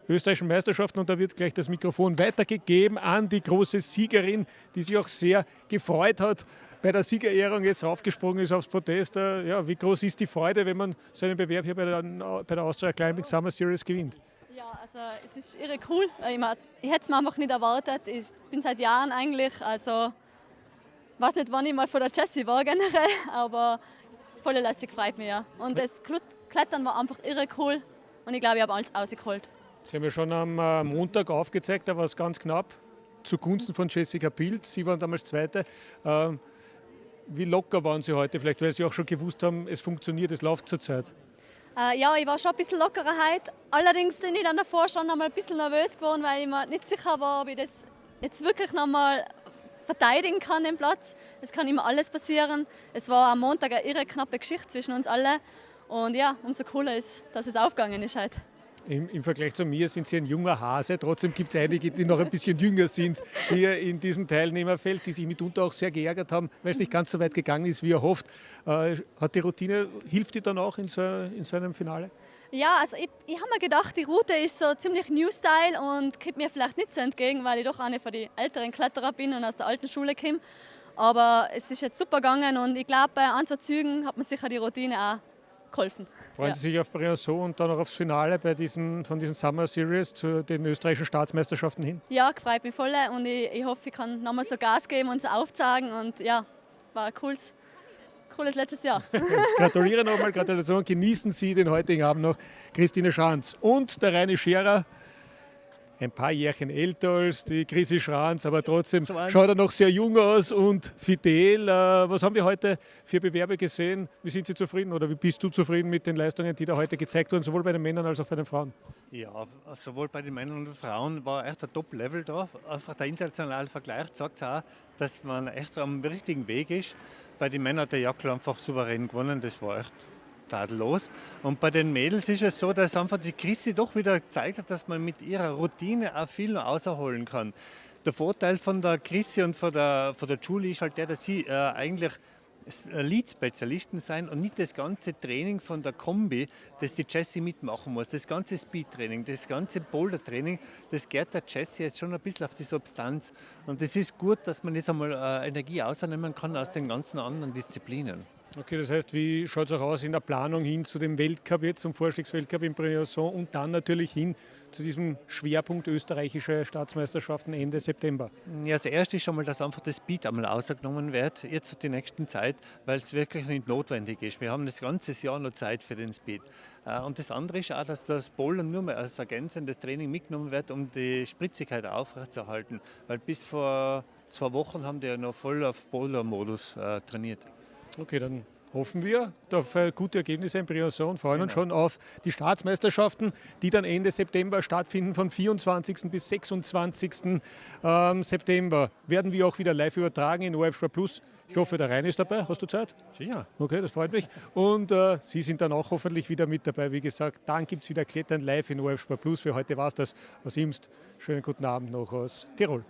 österreichischen Meisterschaften und da wird gleich das Mikrofon weitergegeben an die große Siegerin, die sich auch sehr gefreut hat, bei der Siegerehrung jetzt raufgesprungen ist aufs Podest. Ja, wie groß ist die Freude, wenn man so einen Bewerb hier bei der Austria Summer Series gewinnt? Ja, also es ist irre cool. Ich hätte es mir einfach nicht erwartet. Ich bin seit Jahren eigentlich, also ich weiß nicht, wann ich mal von der Jessie war generell, aber voll lässig, freut mich ja. Und das Klettern war einfach irre cool und ich glaube, ich habe alles rausgeholt. Sie haben ja schon am Montag aufgezeigt, da war es ganz knapp zugunsten von Jessica Pilz. Sie waren damals Zweite. Wie locker waren Sie heute? Vielleicht, weil Sie auch schon gewusst haben, es funktioniert, es läuft zurzeit. Ja, ich war schon ein bisschen lockerer heute. Allerdings bin ich dann davor schon noch mal ein bisschen nervös geworden, weil ich mir nicht sicher war, ob ich das jetzt wirklich noch mal verteidigen kann, den Platz. Es kann immer alles passieren. Es war am Montag eine irre knappe Geschichte zwischen uns alle. Und ja, umso cooler ist, dass es aufgegangen ist heute. Im Vergleich zu mir sind Sie ein junger Hase. Trotzdem gibt es einige, die noch ein bisschen jünger sind hier in diesem Teilnehmerfeld, die sich mitunter auch sehr geärgert haben, weil es nicht ganz so weit gegangen ist, wie erhofft. Hat die Routine, hilft die dann auch in so einem Finale? Ja, also ich habe mir gedacht, die Route ist so ziemlich New-Style und kommt mir vielleicht nicht so entgegen, weil ich doch eine von den älteren Kletterer bin und aus der alten Schule komme. Aber es ist jetzt super gegangen und ich glaube, bei ein, zwei Zügen hat mir sicher die Routine auch geholfen. Freuen Sie sich auf Briançon und dann auch aufs Finale von diesen Summer Series zu den österreichischen Staatsmeisterschaften hin? Ja, freut mich voll und ich hoffe, ich kann nochmal so Gas geben und so aufzeigen und ja, war ein cooles letztes Jahr. Gratuliere nochmal, Gratulation, genießen Sie den heutigen Abend noch. Christine Schranz und der Reine Scherer, ein paar Jährchen älter als die Chrissy Schranz, aber trotzdem schaut er noch sehr jung aus und fidel. Was haben wir heute für Bewerbe gesehen? Wie sind Sie zufrieden oder wie bist du zufrieden mit den Leistungen, die da heute gezeigt wurden, sowohl bei den Männern als auch bei den Frauen? Ja, sowohl bei den Männern und den Frauen war echt ein Top-Level da. Einfach der internationale Vergleich zeigt auch, dass man echt am richtigen Weg ist. Bei den Männern hat der Jakob einfach souverän gewonnen, das war echt tadellos. Und bei den Mädels ist es so, dass einfach die Chrissy doch wieder gezeigt hat, dass man mit ihrer Routine auch viel noch rausholen kann. Der Vorteil von der Chrissy und von der Julie ist halt der, dass sie eigentlich Lead-Spezialisten sein und nicht das ganze Training von der Kombi, das die Jessie mitmachen muss. Das ganze Speed-Training, das ganze Boulder-Training, das geht der Jessie jetzt schon ein bisschen auf die Substanz. Und es ist gut, dass man jetzt einmal Energie ausnehmen kann aus den ganzen anderen Disziplinen. Okay, das heißt, wie schaut es auch aus in der Planung hin zu dem Weltcup jetzt, zum Vorstiegsweltcup in Briançon und dann natürlich hin zu diesem Schwerpunkt österreichische Staatsmeisterschaften Ende September? Ja, das erste ist schon mal, dass einfach das Speed einmal ausgenommen wird, jetzt die nächsten Zeit, weil es wirklich nicht notwendig ist. Wir haben das ganze Jahr noch Zeit für den Speed. Und das andere ist auch, dass das Bouldern nur mehr als ergänzendes Training mitgenommen wird, um die Spritzigkeit aufrechtzuerhalten. Weil bis vor 2 Wochen haben die ja noch voll auf Boulder-Modus trainiert. Okay, dann hoffen wir auf gute Ergebnisse in Briançon und freuen uns schon auf die Staatsmeisterschaften, die dann Ende September stattfinden, von 24. bis 26. September. Werden wir auch wieder live übertragen in ORF Sport Plus. Ich hoffe, der Rainer ist dabei. Hast du Zeit? Sicher. Okay, das freut mich. Und Sie sind dann auch hoffentlich wieder mit dabei. Wie gesagt, dann gibt es wieder Klettern live in ORF Sport Plus. Für heute war es das aus Imst. Schönen guten Abend noch aus Tirol.